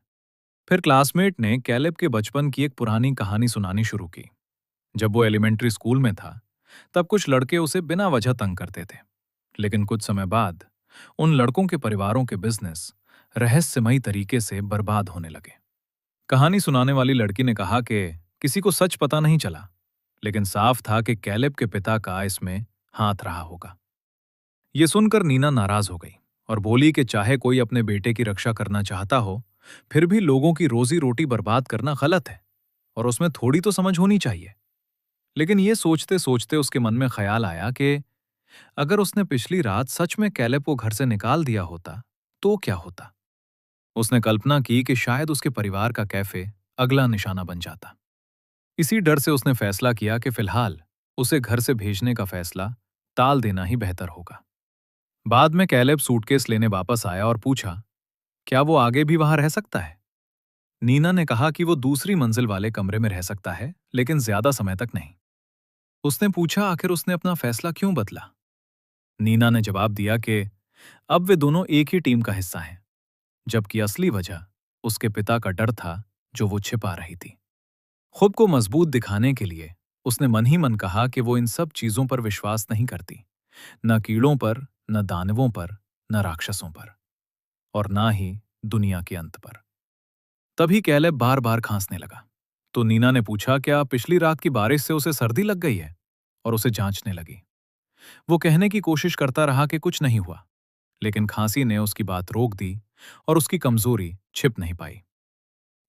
फिर क्लासमेट ने कैलेब के बचपन की एक पुरानी कहानी सुनानी शुरू की। जब वो एलिमेंट्री स्कूल में था, तब कुछ लड़के उसे बिना वजह तंग करते थे, लेकिन कुछ समय बाद उन लड़कों के परिवारों के बिजनेस रहस्यमयी तरीके से बर्बाद होने लगे। कहानी सुनाने वाली लड़की ने कहा कि किसी को सच पता नहीं चला, लेकिन साफ था कि कैलेब के पिता का इसमें हाथ रहा होगा। ये सुनकर नीना नाराज हो गई और बोली कि चाहे कोई अपने बेटे की रक्षा करना चाहता हो, फिर भी लोगों की रोजी रोटी बर्बाद करना गलत है और उसमें थोड़ी तो समझ होनी चाहिए। लेकिन ये सोचते सोचते उसके मन में ख्याल आया कि अगर उसने पिछली रात सच में कैलेब को घर से निकाल दिया होता तो क्या होता। उसने कल्पना की कि शायद उसके परिवार का कैफे अगला निशाना बन जाता। इसी डर से उसने फैसला किया कि फिलहाल उसे घर से भेजने का फैसला टाल देना ही बेहतर होगा। बाद में कैलेब सूटकेस लेने वापस आया और पूछा, क्या वो आगे भी वहां रह सकता है। नीना ने कहा कि वो दूसरी मंजिल वाले कमरे में रह सकता है, लेकिन ज्यादा समय तक नहीं। उसने पूछा आखिर उसने अपना फैसला क्यों बदला। नीना ने जवाब दिया कि अब वे दोनों एक ही टीम का हिस्सा हैं, जबकि असली वजह उसके पिता का डर था जो वो छिपा रही थी। खुद को मजबूत दिखाने के लिए उसने मन ही मन कहा कि वो इन सब चीजों पर विश्वास नहीं करती, न कीड़ों पर, न दानवों पर, न राक्षसों पर, और ना ही दुनिया के अंत पर। तभी कैलेब बार बार खांसने लगा, तो नीना ने पूछा क्या पिछली रात की बारिश से उसे सर्दी लग गई है, और उसे जांचने लगी। वो कहने की कोशिश करता रहा कि कुछ नहीं हुआ, लेकिन खांसी ने उसकी बात रोक दी और उसकी कमजोरी छिप नहीं पाई।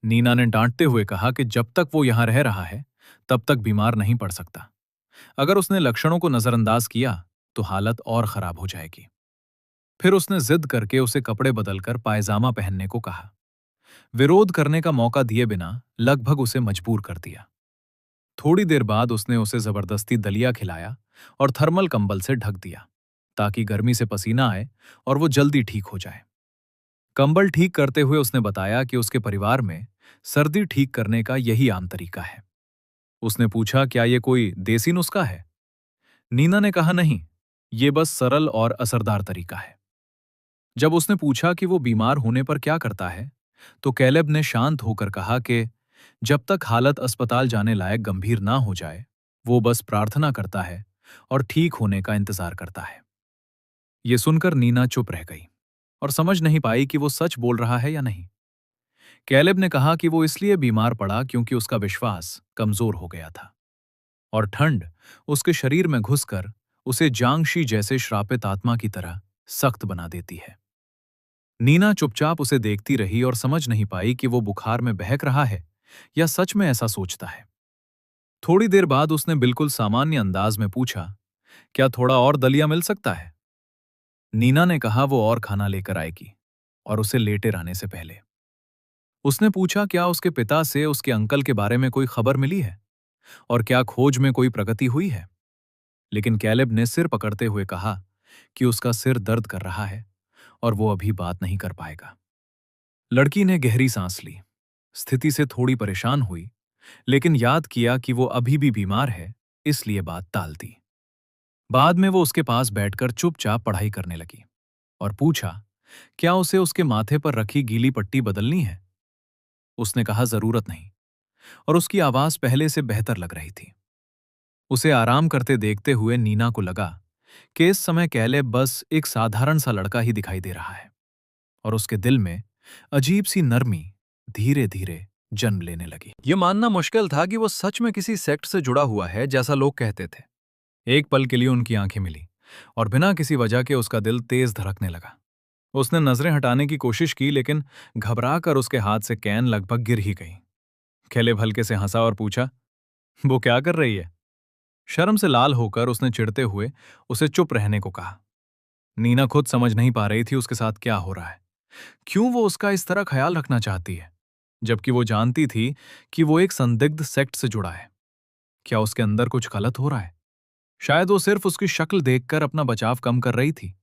नीना ने डांटते हुए कहा कि जब तक वो यहां रह रहा है तब तक बीमार नहीं पड़ सकता। अगर उसने लक्षणों को नजरअंदाज किया तो हालत और खराब हो जाएगी। फिर उसने जिद करके उसे कपड़े बदलकर पायजामा पहनने को कहा। विरोध करने का मौका दिए बिना लगभग उसे मजबूर कर दिया। थोड़ी देर बाद उसने उसे जबरदस्ती दलिया खिलाया और थर्मल कंबल से ढक दिया, ताकि गर्मी से पसीना आए और वो जल्दी ठीक हो जाए। कंबल ठीक करते हुए उसने बताया कि उसके परिवार में सर्दी ठीक करने का यही आम तरीका है। उसने पूछा क्या ये कोई देसी नुस्खा है। नीना ने कहा नहीं, ये बस सरल और असरदार तरीका है। जब उसने पूछा कि वो बीमार होने पर क्या करता है, तो कैलेब ने शांत होकर कहा कि जब तक हालत अस्पताल जाने लायक गंभीर ना हो जाए, वो बस प्रार्थना करता है और ठीक होने का इंतजार करता है। ये सुनकर नीना चुप रह गई और समझ नहीं पाई कि वो सच बोल रहा है या नहीं। कैलेब ने कहा कि वो इसलिए बीमार पड़ा क्योंकि उसका विश्वास कमजोर हो गया था और ठंड उसके शरीर में घुसकर उसे जांगशी जैसे श्रापित आत्मा की तरह सख्त बना देती है। नीना चुपचाप उसे देखती रही और समझ नहीं पाई कि वो बुखार में बहक रहा है या सच में ऐसा सोचता है। थोड़ी देर बाद उसने बिल्कुल सामान्य अंदाज में पूछा, क्या थोड़ा और दलिया मिल सकता है? नीना ने कहा वो और खाना लेकर आएगी, और उसे लेटे रहने से पहले उसने पूछा क्या उसके पिता से उसके अंकल के बारे में कोई खबर मिली है और क्या खोज में कोई प्रगति हुई है। लेकिन कैलेब ने सिर पकड़ते हुए कहा कि उसका सिर दर्द कर रहा है और वो अभी बात नहीं कर पाएगा। लड़की ने गहरी सांस ली, स्थिति से थोड़ी परेशान हुई, लेकिन याद किया कि वो अभी भी बीमार है, इसलिए बात टाल दी। बाद में वो उसके पास बैठकर चुपचाप पढ़ाई करने लगी और पूछा क्या उसे उसके माथे पर रखी गीली पट्टी बदलनी है। उसने कहा जरूरत नहीं, और उसकी आवाज पहले से बेहतर लग रही थी। उसे आराम करते देखते हुए नीना को लगा कि इस समय कैलेब बस एक साधारण सा लड़का ही दिखाई दे रहा है, और उसके दिल में अजीब सी नरमी धीरे धीरे जन्म लेने लगी। यह मानना मुश्किल था कि वो सच में किसी सेक्ट से जुड़ा हुआ है जैसा लोग कहते थे। एक पल के लिए उनकी आंखें मिली और बिना किसी वजह के उसका दिल तेज धड़कने लगा। उसने नजरें हटाने की कोशिश की, लेकिन घबराकर उसके हाथ से कैन लगभग गिर ही गई। कैलेब हल्के से हंसा और पूछा, वो क्या कर रही है? शर्म से लाल होकर उसने चिढ़ते हुए उसे चुप रहने को कहा। नीना खुद समझ नहीं पा रही थी उसके साथ क्या हो रहा है, क्यों वो उसका इस तरह ख्याल रखना चाहती है, जबकि वो जानती थी कि वो एक संदिग्ध सेक्ट से जुड़ा है। क्या उसके अंदर कुछ गलत हो रहा है? शायद वो सिर्फ उसकी शक्ल देखकर अपना बचाव कम कर रही थी,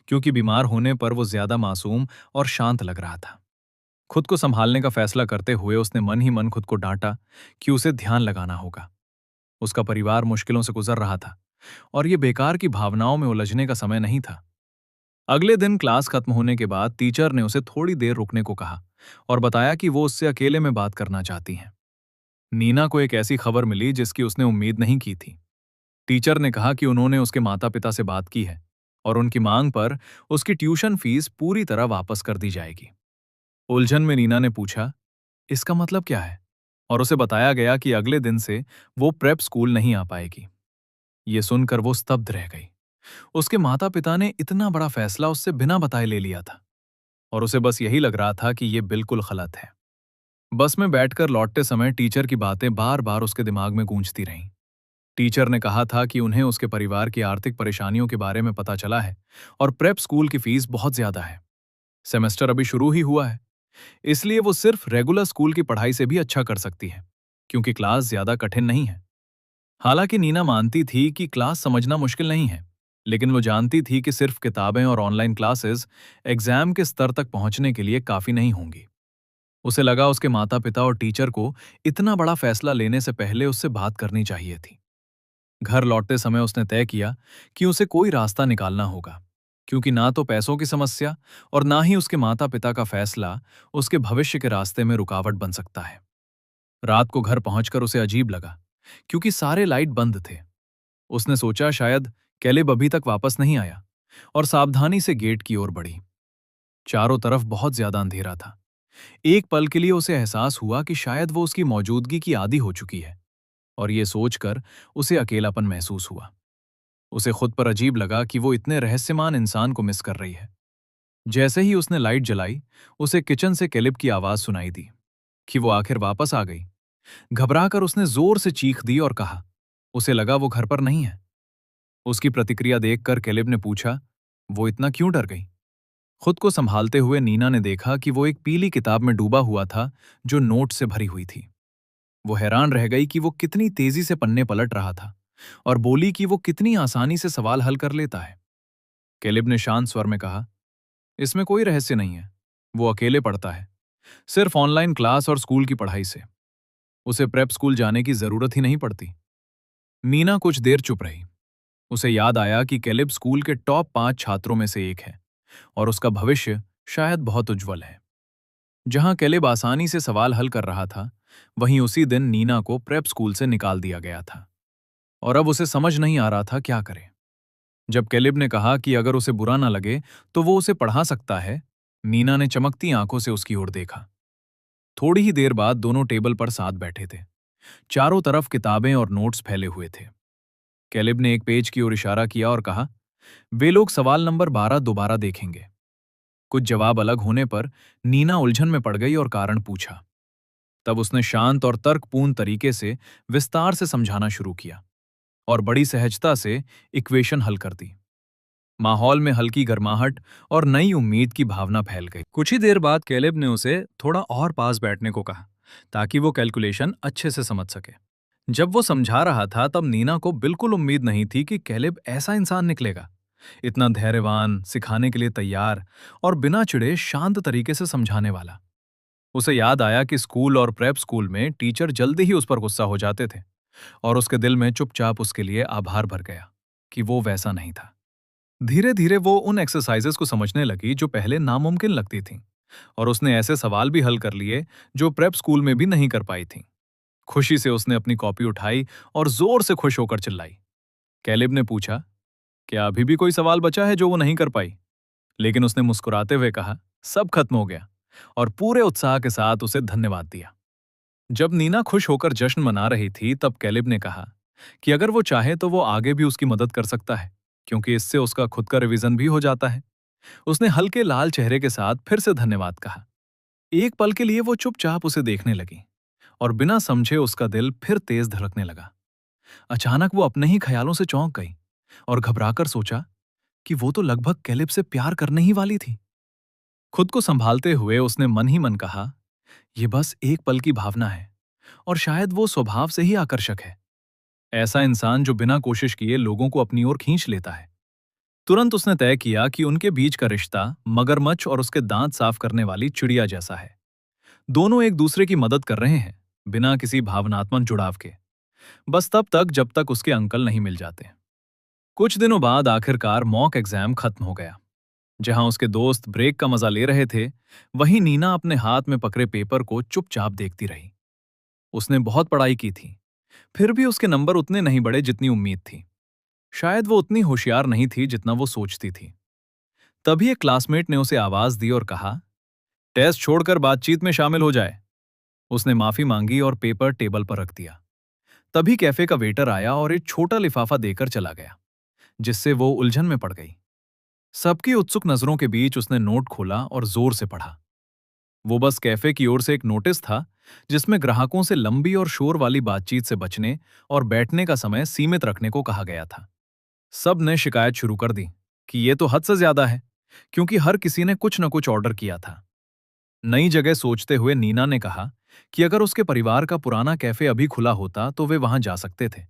क्योंकि बीमार होने पर वो ज्यादा मासूम और शांत लग रहा था। खुद को संभालने का फैसला करते हुए उसने मन ही मन खुद को डांटा कि उसे ध्यान लगाना होगा। उसका परिवार मुश्किलों से गुजर रहा था, और ये बेकार की भावनाओं में उलझने का समय नहीं था। अगले दिन क्लास खत्म होने के बाद टीचर ने उसे थोड़ी देर रुकने को कहा और बताया कि वो उससे अकेले में बात करना चाहती हैं। नीना को एक ऐसी खबर मिली जिसकी उसने उम्मीद नहीं की थी। टीचर ने कहा कि उन्होंने उसके माता पिता से बात की है और उनकी मांग पर उसकी ट्यूशन फीस पूरी तरह वापस कर दी जाएगी। उलझन में नीना ने पूछा, इसका मतलब क्या है? और उसे बताया गया कि अगले दिन से वो प्रेप स्कूल नहीं आ पाएगी। ये सुनकर वो स्तब्ध रह गई। उसके माता पिता ने इतना बड़ा फैसला उससे बिना बताए ले लिया था, और उसे बस यही लग रहा था कि ये बिल्कुल गलत है। बस में बैठकर लौटते समय टीचर की बातें बार बार उसके दिमाग में गूंजती रहीं। टीचर ने कहा था कि उन्हें उसके परिवार की आर्थिक परेशानियों के बारे में पता चला है और प्रेप स्कूल की फीस बहुत ज्यादा है। सेमेस्टर अभी शुरू ही हुआ है, इसलिए वो सिर्फ रेगुलर स्कूल की पढ़ाई से भी अच्छा कर सकती है, क्योंकि क्लास ज्यादा कठिन नहीं है। हालांकि नीना मानती थी कि क्लास समझना मुश्किल नहीं है, लेकिन वो जानती थी कि सिर्फ किताबें और ऑनलाइन क्लासेस एग्जाम के स्तर तक पहुंचने के लिए काफी नहीं होंगी। उसे लगा उसके माता पिता और टीचर को इतना बड़ा फैसला लेने से पहले उससे बात करनी चाहिए थी। घर लौटते समय उसने तय किया कि उसे कोई रास्ता निकालना होगा, क्योंकि ना तो पैसों की समस्या और ना ही उसके माता पिता का फैसला उसके भविष्य के रास्ते में रुकावट बन सकता है। रात को घर पहुंचकर उसे अजीब लगा, क्योंकि सारे लाइट बंद थे। उसने सोचा शायद कैलेब अभी तक वापस नहीं आया, और सावधानी से गेट की ओर बढ़ी। चारों तरफ बहुत ज्यादा अंधेरा था। एक पल के लिए उसे एहसास हुआ कि शायद वो उसकी मौजूदगी की आदी हो चुकी है, और ये सोचकर उसे अकेलापन महसूस हुआ। उसे खुद पर अजीब लगा कि वो इतने रहस्यमान इंसान को मिस कर रही है। जैसे ही उसने लाइट जलाई, उसे किचन से कैलेब की आवाज सुनाई दी कि वो आखिर वापस आ गई। घबराकर उसने जोर से चीख दी और कहा, उसे लगा वो घर पर नहीं है। उसकी प्रतिक्रिया देखकर कैलेब ने पूछा, वो इतना क्यों डर गई? खुद को संभालते हुए नीना ने देखा कि वो एक पीली किताब में डूबा हुआ था जो नोट से भरी हुई थी। वो हैरान रह गई कि वो कितनी तेजी से पन्ने पलट रहा था, और बोली कि वो कितनी आसानी से सवाल हल कर लेता है। कैलेब ने शांत स्वर में कहा, इसमें कोई रहस्य नहीं है। वो अकेले पढ़ता है, सिर्फ ऑनलाइन क्लास और स्कूल की पढ़ाई से। उसे प्रेप स्कूल जाने की जरूरत ही नहीं पड़ती। नीना कुछ देर चुप रही। उसे याद आया कि कैलेब स्कूल के टॉप 5 छात्रों में से एक है, और उसका भविष्य शायद बहुत उज्जवल है। जहां कैलेब आसानी से सवाल हल कर रहा था, वहीं उसी दिन नीना को प्रेप स्कूल से निकाल दिया गया था, और अब उसे समझ नहीं आ रहा था क्या करे। जब कैलेब ने कहा कि अगर उसे बुरा ना लगे तो वो उसे पढ़ा सकता है, नीना ने चमकती आंखों से उसकी ओर देखा। थोड़ी ही देर बाद दोनों टेबल पर साथ बैठे थे। चारों तरफ किताबें और नोट्स फैले हुए थे। कैलेब ने एक पेज की ओर इशारा किया और कहा, वे लोग सवाल नंबर 12 दोबारा देखेंगे। कुछ जवाब अलग होने पर नीना उलझन में पड़ गई और कारण पूछा। तब उसने शांत और तर्कपूर्ण तरीके से विस्तार से समझाना शुरू किया और बड़ी सहजता से इक्वेशन हल कर दी। माहौल में हल्की गर्माहट और नई उम्मीद की भावना फैल गई। कुछ ही देर बाद कैलेब ने उसे थोड़ा और पास बैठने को कहा ताकि वो कैलकुलेशन अच्छे से समझ सके। जब वो समझा रहा था तब नीना को बिल्कुल उम्मीद नहीं थी कि कैलेब ऐसा इंसान निकलेगा, इतना धैर्यवान, सिखाने के लिए तैयार और बिना चिढ़े शांत तरीके से समझाने वाला। उसे याद आया कि स्कूल और प्रेप स्कूल में टीचर जल्दी ही उस पर गुस्सा हो जाते थे और उसके दिल में चुपचाप उसके लिए आभार भर गया कि वो वैसा नहीं था। धीरे धीरे वो उन एक्सरसाइजेस को समझने लगी जो पहले नामुमकिन लगती थीं, और उसने ऐसे सवाल भी हल कर लिए जो प्रेप स्कूल में भी नहीं कर पाई थीं। खुशी से उसने अपनी कॉपी उठाई और जोर से खुश होकर चिल्लाई। कैलिब ने पूछा, क्या अभी भी कोई सवाल बचा है जो वो नहीं कर पाई? लेकिन उसने मुस्कुराते हुए कहा, सब खत्म हो गया, और पूरे उत्साह के साथ उसे धन्यवाद दिया। जब नीना खुश होकर जश्न मना रही थी तब कैलिब ने कहा कि अगर वो चाहे तो वो आगे भी उसकी मदद कर सकता है, क्योंकि इससे उसका खुद का रिवीजन भी हो जाता है। उसने हल्के लाल चेहरे के साथ फिर से धन्यवाद कहा। एक पल के लिए वो चुपचाप उसे देखने लगी और बिना समझे उसका दिल फिर तेज धड़कने लगा। अचानक वो अपने ही ख्यालों से चौंक गई और घबराकर सोचा कि वो तो लगभग कैलिब से प्यार करने ही वाली थी। खुद को संभालते हुए उसने मन ही मन कहा, यह बस एक पल की भावना है और शायद वो स्वभाव से ही आकर्षक है। ऐसा इंसान जो बिना कोशिश किए लोगों को अपनी ओर खींच लेता है। तुरंत उसने तय किया कि उनके बीच का रिश्ता मगरमच्छ और उसके दांत साफ करने वाली चिड़िया जैसा है। दोनों एक दूसरे की मदद कर रहे हैं, बिना किसी भावनात्मक जुड़ाव के, बस तब तक जब तक उसके अंकल नहीं मिल जाते। कुछ दिनों बाद आखिरकार मॉक एग्जाम खत्म हो गया। जहां उसके दोस्त ब्रेक का मजा ले रहे थे, वहीं नीना अपने हाथ में पकड़े पेपर को चुपचाप देखती रही। उसने बहुत पढ़ाई की थी, फिर भी उसके नंबर उतने नहीं बढ़े जितनी उम्मीद थी। शायद वो उतनी होशियार नहीं थी जितना वो सोचती थी। तभी एक क्लासमेट ने उसे आवाज दी और कहा, टेस्ट छोड़कर बातचीत में शामिल हो जाए। उसने माफी मांगी और पेपर टेबल पर रख दिया। तभी कैफे का वेटर आया और एक छोटा लिफाफा देकर चला गया, जिससे वो उलझन में पड़ गई। सबकी उत्सुक नजरों के बीच उसने नोट खोला और जोर से पढ़ा। वो बस कैफे की ओर से एक नोटिस था जिसमें ग्राहकों से लंबी और शोर वाली बातचीत से बचने और बैठने का समय सीमित रखने को कहा गया था। सब ने शिकायत शुरू कर दी कि ये तो हद से ज्यादा है, क्योंकि हर किसी ने कुछ न कुछ ऑर्डर किया था। नई जगह सोचते हुए नीना ने कहा कि अगर उसके परिवार का पुराना कैफे अभी खुला होता तो वे वहां जा सकते थे।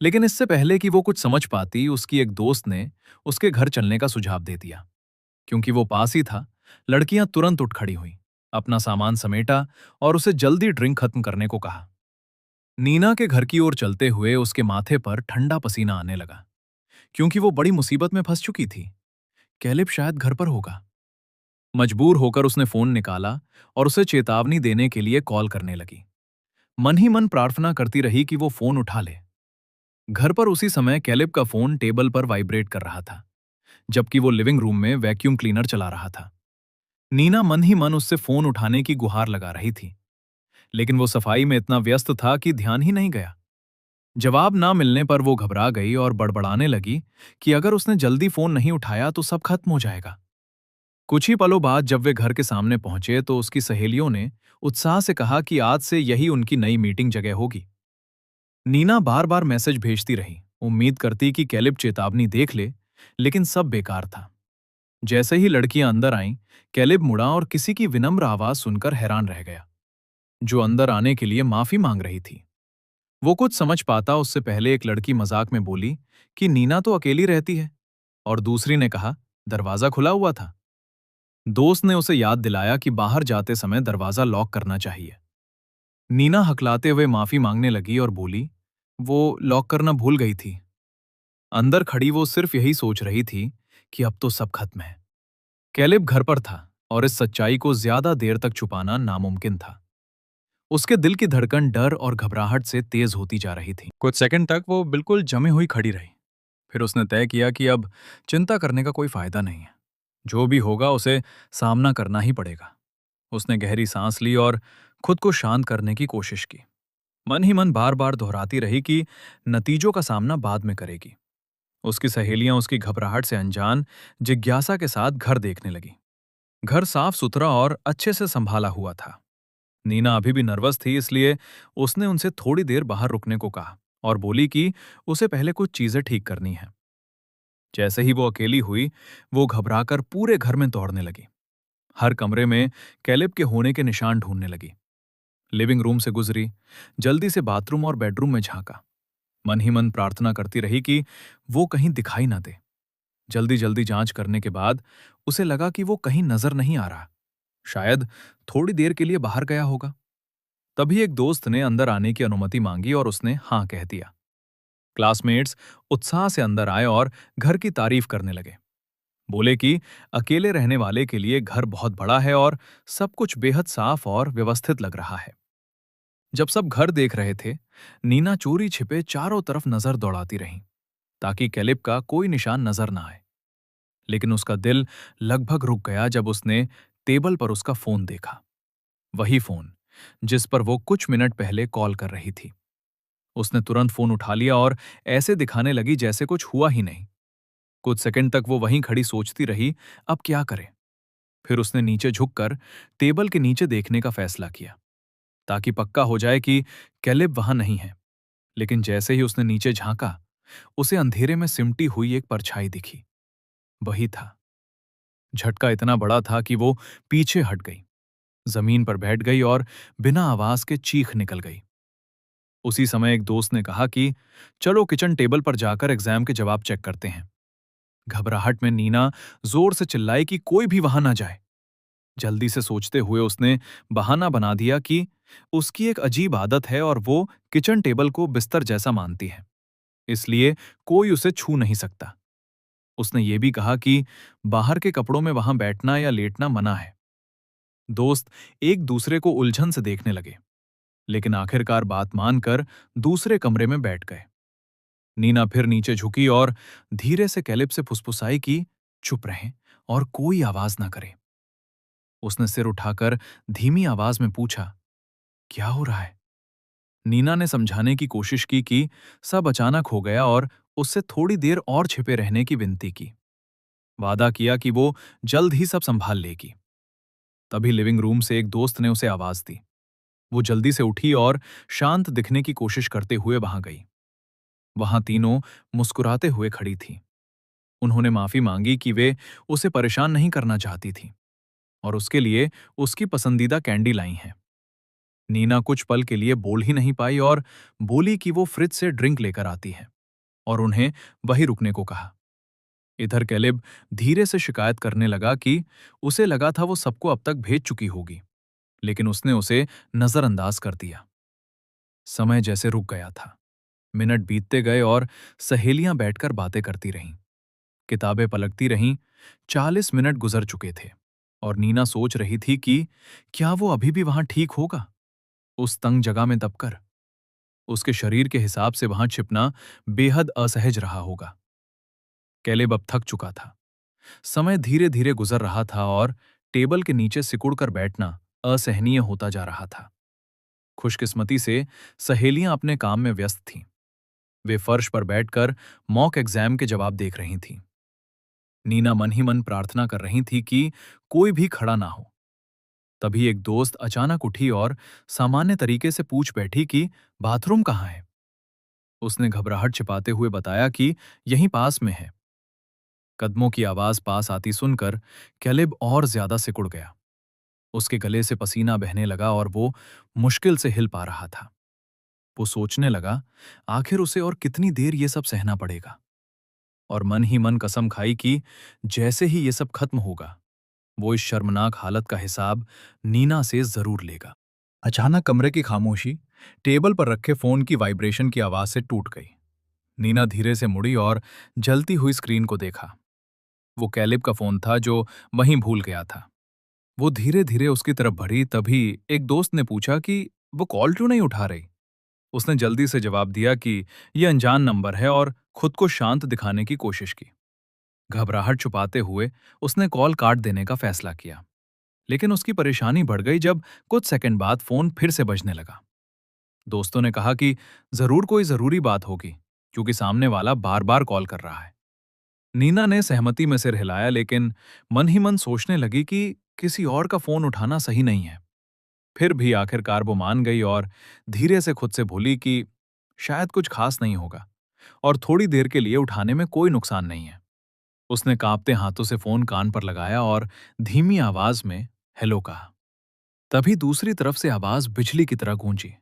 लेकिन इससे पहले कि वो कुछ समझ पाती, उसकी एक दोस्त ने उसके घर चलने का सुझाव दे दिया। क्योंकि वो पास ही था, लड़कियां तुरंत उठ खड़ी हुईं, अपना सामान समेटा और उसे जल्दी ड्रिंक खत्म करने को कहा। नीना के घर की ओर चलते हुए उसके माथे पर ठंडा पसीना आने लगा, क्योंकि वो बड़ी मुसीबत में फंस चुकी थी। कैलिब शायद घर पर होगा। मजबूर होकर उसने फोन निकाला और उसे चेतावनी देने के लिए कॉल करने लगी। मन ही मन प्रार्थना करती रही कि वो फोन उठा ले। घर पर उसी समय कैलिब का फोन टेबल पर वाइब्रेट कर रहा था, जबकि वो लिविंग रूम में वैक्यूम क्लीनर चला रहा था। नीना मन ही मन उससे फोन उठाने की गुहार लगा रही थी, लेकिन वो सफाई में इतना व्यस्त था कि ध्यान ही नहीं गया। जवाब ना मिलने पर वो घबरा गई और बड़बड़ाने लगी कि अगर उसने जल्दी फोन नहीं उठाया तो सब खत्म हो जाएगा। कुछ ही पलों बाद जब वे घर के सामने पहुंचे तो उसकी सहेलियों ने उत्साह से कहा कि आज से यही उनकी नई मीटिंग जगह होगी। नीना बार बार मैसेज भेजती रही, उम्मीद करती कि कैलिब चेतावनी देख ले, लेकिन सब बेकार था। जैसे ही लड़कियां अंदर आईं, कैलिब मुड़ा और किसी की विनम्र आवाज सुनकर हैरान रह गया, जो अंदर आने के लिए माफी मांग रही थी। वो कुछ समझ पाता उससे पहले एक लड़की मजाक में बोली कि नीना तो अकेली रहती है, और दूसरी ने कहा, दरवाजा खुला हुआ था। दोस्त ने उसे याद दिलाया कि बाहर जाते समय दरवाजा लॉक करना चाहिए। नीना हकलाते हुए माफी मांगने लगी और बोली, वो लॉक करना भूल गई थी। अंदर खड़ी वो सिर्फ यही सोच रही थी कि अब तो सब खत्म है। कैलिब घर पर था और इस सच्चाई को ज्यादा देर तक छुपाना नामुमकिन था। उसके दिल की धड़कन डर और घबराहट से तेज होती जा रही थी। कुछ सेकंड तक वो बिल्कुल जमी हुई खड़ी रही। फिर उसने तय किया कि अब चिंता करने का कोई फायदा नहीं है। जो भी होगा उसे सामना करना ही पड़ेगा। उसने गहरी सांस ली और खुद को शांत करने की कोशिश की। मन ही मन बार बार दोहराती रही कि नतीजों का सामना बाद में करेगी। उसकी सहेलियां उसकी घबराहट से अनजान जिज्ञासा के साथ घर देखने लगी। घर साफ सुथरा और अच्छे से संभाला हुआ था। नीना अभी भी नर्वस थी, इसलिए उसने उनसे थोड़ी देर बाहर रुकने को कहा और बोली कि उसे पहले कुछ चीजें ठीक करनी है। जैसे ही वो अकेली हुई, वो घबराकर पूरे घर में दौड़ने लगी। हर कमरे में कैलेब के होने के निशान ढूंढने लगी। लिविंग रूम से गुजरी, जल्दी से बाथरूम और बेडरूम में झांका। मन ही मन प्रार्थना करती रही कि वो कहीं दिखाई ना दे। जल्दी जल्दी जांच करने के बाद उसे लगा कि वो कहीं नजर नहीं आ रहा। शायद थोड़ी देर के लिए बाहर गया होगा। तभी एक दोस्त ने अंदर आने की अनुमति मांगी और उसने हाँ कह दिया। क्लासमेट्स उत्साह से अंदर आए और घर की तारीफ करने लगे। बोले कि अकेले रहने वाले के लिए घर बहुत बड़ा है और सब कुछ बेहद साफ और व्यवस्थित लग रहा है। जब सब घर देख रहे थे, नीना चोरी छिपे चारों तरफ नजर दौड़ाती रही ताकि कैलिब का कोई निशान नजर ना आए। लेकिन उसका दिल लगभग रुक गया जब उसने टेबल पर उसका फोन देखा। वही फोन जिस पर वो कुछ मिनट पहले कॉल कर रही थी। उसने तुरंत फोन उठा लिया और ऐसे दिखाने लगी जैसे कुछ हुआ ही नहीं। कुछ सेकंड तक वो वहीं खड़ी सोचती रही, अब क्या करे। फिर उसने नीचे झुककर टेबल के नीचे देखने का फैसला किया ताकि पक्का हो जाए कि कैलिब वहां नहीं है। लेकिन जैसे ही उसने नीचे झांका, उसे अंधेरे में सिमटी हुई एक परछाई दिखी। वही था। झटका इतना बड़ा था कि वो पीछे हट गई, जमीन पर बैठ गई और बिना आवाज के चीख निकल गई। उसी समय एक दोस्त ने कहा कि चलो किचन टेबल पर जाकर एग्जाम के जवाब चेक करते हैं। घबराहट में नीना जोर से चिल्लाई कि कोई भी वहां ना जाए। जल्दी से सोचते हुए उसने बहाना बना दिया कि उसकी एक अजीब आदत है और वो किचन टेबल को बिस्तर जैसा मानती है, इसलिए कोई उसे छू नहीं सकता। उसने ये भी कहा कि बाहर के कपड़ों में वहां बैठना या लेटना मना है। दोस्त एक दूसरे को उलझन से देखने लगे, लेकिन आखिरकार बात मानकर दूसरे कमरे में बैठ गए। नीना फिर नीचे झुकी और धीरे से कैलिब से फुसफुसाई कि चुप रहें और कोई आवाज ना करे। उसने सिर उठाकर धीमी आवाज में पूछा, क्या हो रहा है? नीना ने समझाने की कोशिश की कि सब अचानक हो गया और उससे थोड़ी देर और छिपे रहने की विनती की। वादा किया कि वो जल्द ही सब संभाल लेगी। तभी लिविंग रूम से एक दोस्त ने उसे आवाज दी। वो जल्दी से उठी और शांत दिखने की कोशिश करते हुए वहां गई। वहां तीनों मुस्कुराते हुए खड़ी थीं। उन्होंने माफी मांगी कि वे उसे परेशान नहीं करना चाहती थीं और उसके लिए उसकी पसंदीदा कैंडी लाई हैं। नीना कुछ पल के लिए बोल ही नहीं पाई और बोली कि वो फ्रिज से ड्रिंक लेकर आती है और उन्हें वहीं रुकने को कहा। इधर कैलिब धीरे से शिकायत करने लगा कि उसे लगा था वो सबको अब तक भेज चुकी होगी, लेकिन उसने उसे नजरअंदाज कर दिया। समय जैसे रुक गया था। मिनट बीतते गए और सहेलियां बैठकर बातें करती रहीं, किताबें पलटती रहीं। 40 मिनट गुजर चुके थे और नीना सोच रही थी कि क्या वो अभी भी वहां ठीक होगा, उस तंग जगह में दबकर। उसके शरीर के हिसाब से वहां छिपना बेहद असहज रहा होगा। कैलेब अब थक चुका था। समय धीरे धीरे गुजर रहा था और टेबल के नीचे सिकुड़कर बैठना असहनीय होता जा रहा था। खुशकिस्मती से सहेलियां अपने काम में व्यस्त थीं। वे फर्श पर बैठकर मॉक एग्जाम के जवाब देख रही थीं। नीना मन ही मन प्रार्थना कर रही थी कि कोई भी खड़ा ना हो। तभी एक दोस्त अचानक उठी और सामान्य तरीके से पूछ बैठी कि बाथरूम कहाँ है। उसने घबराहट छिपाते हुए बताया कि यहीं पास में है। कदमों की आवाज पास आती सुनकर कैलिब और ज्यादा सिकुड़ गया। उसके गले से पसीना बहने लगा और वो मुश्किल से हिल पा रहा था। वो सोचने लगा, आखिर उसे और कितनी देर ये सब सहना पड़ेगा, और मन ही मन कसम खाई कि जैसे ही ये सब खत्म होगा, वो इस शर्मनाक हालत का हिसाब नीना से जरूर लेगा। अचानक कमरे की खामोशी टेबल पर रखे फोन की वाइब्रेशन की आवाज से टूट गई। नीना धीरे से मुड़ी और जलती हुई स्क्रीन को देखा। वो कैलिब का फोन था जो वहीं भूल गया था। वो धीरे धीरे उसकी तरफ बढ़ी, तभी एक दोस्त ने पूछा कि वो कॉल क्यों नहीं उठा रही। उसने जल्दी से जवाब दिया कि यह अनजान नंबर है और खुद को शांत दिखाने की कोशिश की। घबराहट छुपाते हुए उसने कॉल काट देने का फैसला किया, लेकिन उसकी परेशानी बढ़ गई जब कुछ सेकंड बाद फोन फिर से बजने लगा। दोस्तों ने कहा कि जरूर कोई जरूरी बात होगी, क्योंकि सामने वाला बार बार कॉल कर रहा है। नीना ने सहमति में सिर हिलाया, लेकिन मन ही मन सोचने लगी कि किसी और का फोन उठाना सही नहीं है। फिर भी आखिरकार वो मान गई और धीरे से खुद से बोली कि शायद कुछ खास नहीं होगा और थोड़ी देर के लिए उठाने में कोई नुकसान नहीं है। उसने कांपते हाथों से फोन कान पर लगाया और धीमी आवाज में हेलो कहा। तभी दूसरी तरफ से आवाज बिजली की तरह गूंजी।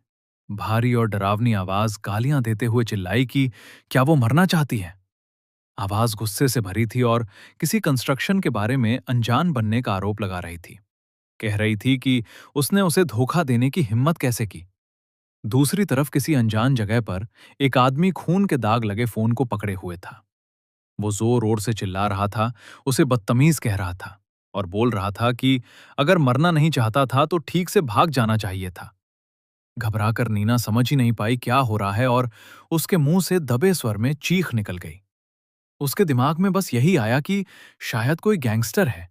भारी और डरावनी आवाज गालियां देते हुए चिल्लाई कि क्या वो मरना चाहती है। आवाज गुस्से से भरी थी और किसी कंस्ट्रक्शन के बारे में अनजान बनने का आरोप लगा रही थी। कह रही थी कि उसने उसे धोखा देने की हिम्मत कैसे की। दूसरी तरफ किसी अनजान जगह पर एक आदमी खून के दाग लगे फोन को पकड़े हुए था। वो जोर ओर से चिल्ला रहा था, उसे बदतमीज कह रहा था और बोल रहा था कि अगर मरना नहीं चाहता था तो ठीक से भाग जाना चाहिए था। घबराकर नीना समझ ही नहीं पाई क्या हो रहा है और उसके मुंह से दबे स्वर में चीख निकल गई। उसके दिमाग में बस यही आया कि शायद कोई गैंगस्टर है।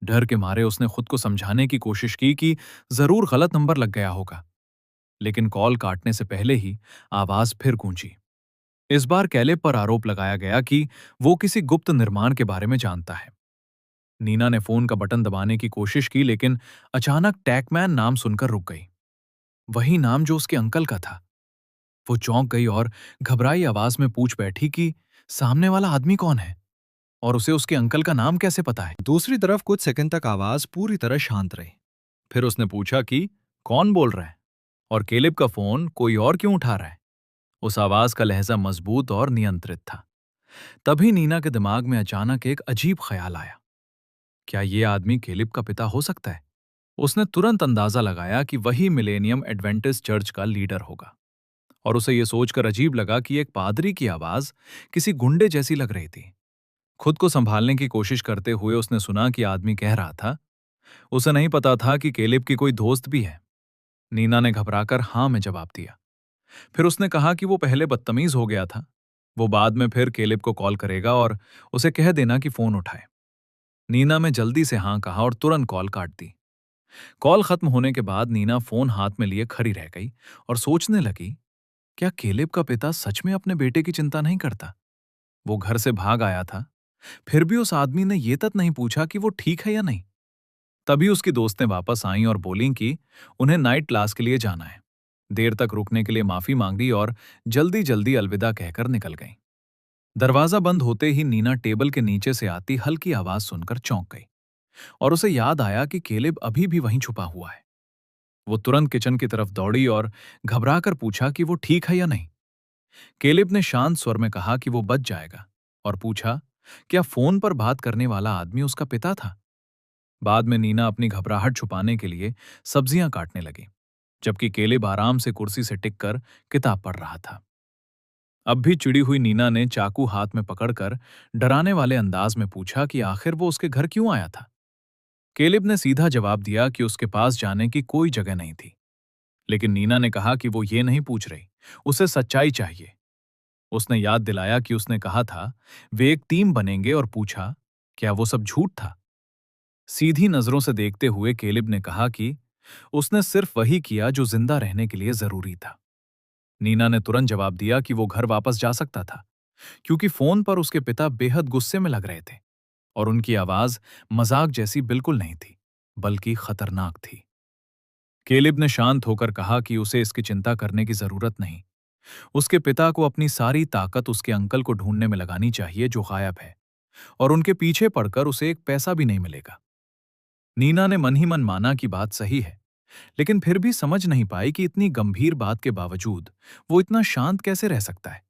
डर के मारे उसने खुद को समझाने की कोशिश की कि जरूर गलत नंबर लग गया होगा, लेकिन कॉल काटने से पहले ही आवाज फिर गूंजी। इस बार कैलेब पर आरोप लगाया गया कि वो किसी गुप्त निर्माण के बारे में जानता है। नीना ने फोन का बटन दबाने की कोशिश की, लेकिन अचानक टैकमैन नाम सुनकर रुक गई। वही नाम जो उसके अंकल का था। वो चौंक गई और घबराई आवाज में पूछ बैठी कि सामने वाला आदमी कौन है और उसे उसके अंकल का नाम कैसे पता है। दूसरी तरफ कुछ सेकंड तक आवाज पूरी तरह शांत रही। फिर उसने पूछा कि कौन बोल रहा है और केलेब का फोन कोई और क्यों उठा रहा है। उस आवाज का लहजा मजबूत और नियंत्रित था। तभी नीना के दिमाग में अचानक एक अजीब ख्याल आया। क्या ये आदमी केलिब का पिता हो सकता है। उसने तुरंत अंदाजा लगाया कि वही मिलेनियम एडवेंटिस्ट चर्च का लीडर होगा और उसे यह सोचकर अजीब लगा कि एक पादरी की आवाज किसी गुंडे जैसी लग रही थी। खुद को संभालने की कोशिश करते हुए उसने सुना कि आदमी कह रहा था, उसे नहीं पता था कि केलिब की कोई दोस्त भी है। नीना ने घबराकर हाँ में जवाब दिया। फिर उसने कहा कि वो पहले बदतमीज हो गया था, वो बाद में फिर केलिब को कॉल करेगा और उसे कह देना कि फोन उठाए। नीना में जल्दी से हाँ कहा और तुरंत कॉल काट दी। कॉल खत्म होने के बाद नीना फोन हाथ में लिए खड़ी रह गई और सोचने लगी, क्या केलेब का पिता सच में अपने बेटे की चिंता नहीं करता। वो घर से भाग आया था, फिर भी उस आदमी ने ये तक नहीं पूछा कि वो ठीक है या नहीं। तभी उसकी दोस्तें वापस आईं और बोलीं कि उन्हें नाइट क्लास के लिए जाना है। देर तक रुकने के लिए माफी मांगी और जल्दी जल्दी अलविदा कहकर निकल गईं। दरवाजा बंद होते ही नीना टेबल के नीचे से आती हल्की आवाज सुनकर चौंक गई और उसे याद आया कि केलेब अभी भी वहीं छुपा हुआ है। वो तुरंत किचन की तरफ दौड़ी और घबराकर पूछा कि वो ठीक है या नहीं। केलेब ने शांत स्वर में कहा कि वो बच जाएगा और पूछा, क्या फोन पर बात करने वाला आदमी उसका पिता था। बाद में नीना अपनी घबराहट छुपाने के लिए सब्जियां काटने लगी, जबकि केलेब आराम से कुर्सी से टिककर किताब पढ़ रहा था। अब भी चिड़ी हुई नीना ने चाकू हाथ में पकड़कर डराने वाले अंदाज में पूछा कि आखिर वो उसके घर क्यों आया था। केलेब ने सीधा जवाब दिया कि उसके पास जाने की कोई जगह नहीं थी, लेकिन नीना ने कहा कि वो ये नहीं पूछ रही, उसे सच्चाई चाहिए। उसने याद दिलाया कि उसने कहा था वे एक टीम बनेंगे और पूछा, क्या वो सब झूठ था। सीधी नजरों से देखते हुए केलेब ने कहा कि उसने सिर्फ वही किया जो जिंदा रहने के लिए जरूरी था। नीना ने तुरंत जवाब दिया कि वो घर वापस जा सकता था, क्योंकि फोन पर उसके पिता बेहद गुस्से में लग रहे थे और उनकी आवाज मजाक जैसी बिल्कुल नहीं थी, बल्कि खतरनाक थी। केलिब ने शांत होकर कहा कि उसे इसकी चिंता करने की जरूरत नहीं। उसके पिता को अपनी सारी ताकत उसके अंकल को ढूंढने में लगानी चाहिए जो गायब है, और उनके पीछे पड़कर उसे एक पैसा भी नहीं मिलेगा। नीना ने मन ही मन माना कि बात सही है, लेकिन फिर भी समझ नहीं पाई कि इतनी गंभीर बात के बावजूद वो इतना शांत कैसे रह सकता है।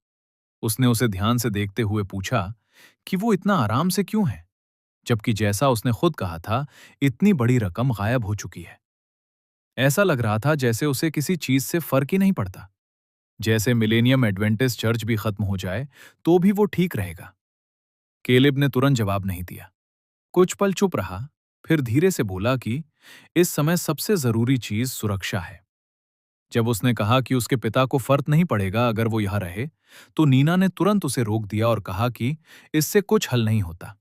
उसने उसे ध्यान से देखते हुए पूछा कि वो इतना आराम से क्यों है, जबकि जैसा उसने खुद कहा था इतनी बड़ी रकम गायब हो चुकी है। ऐसा लग रहा था जैसे उसे किसी चीज से फर्क ही नहीं पड़ता, जैसे मिलेनियम एडवेंटिस्ट चर्च भी खत्म हो जाए तो भी वो ठीक रहेगा। केलिब ने तुरंत जवाब नहीं दिया, कुछ पल चुप रहा, फिर धीरे से बोला कि इस समय सबसे जरूरी चीज सुरक्षा है। जब उसने कहा कि उसके पिता को फर्क नहीं पड़ेगा अगर वो यहां रहे, तो नीना ने तुरंत उसे रोक दिया और कहा कि इससे कुछ हल नहीं होता।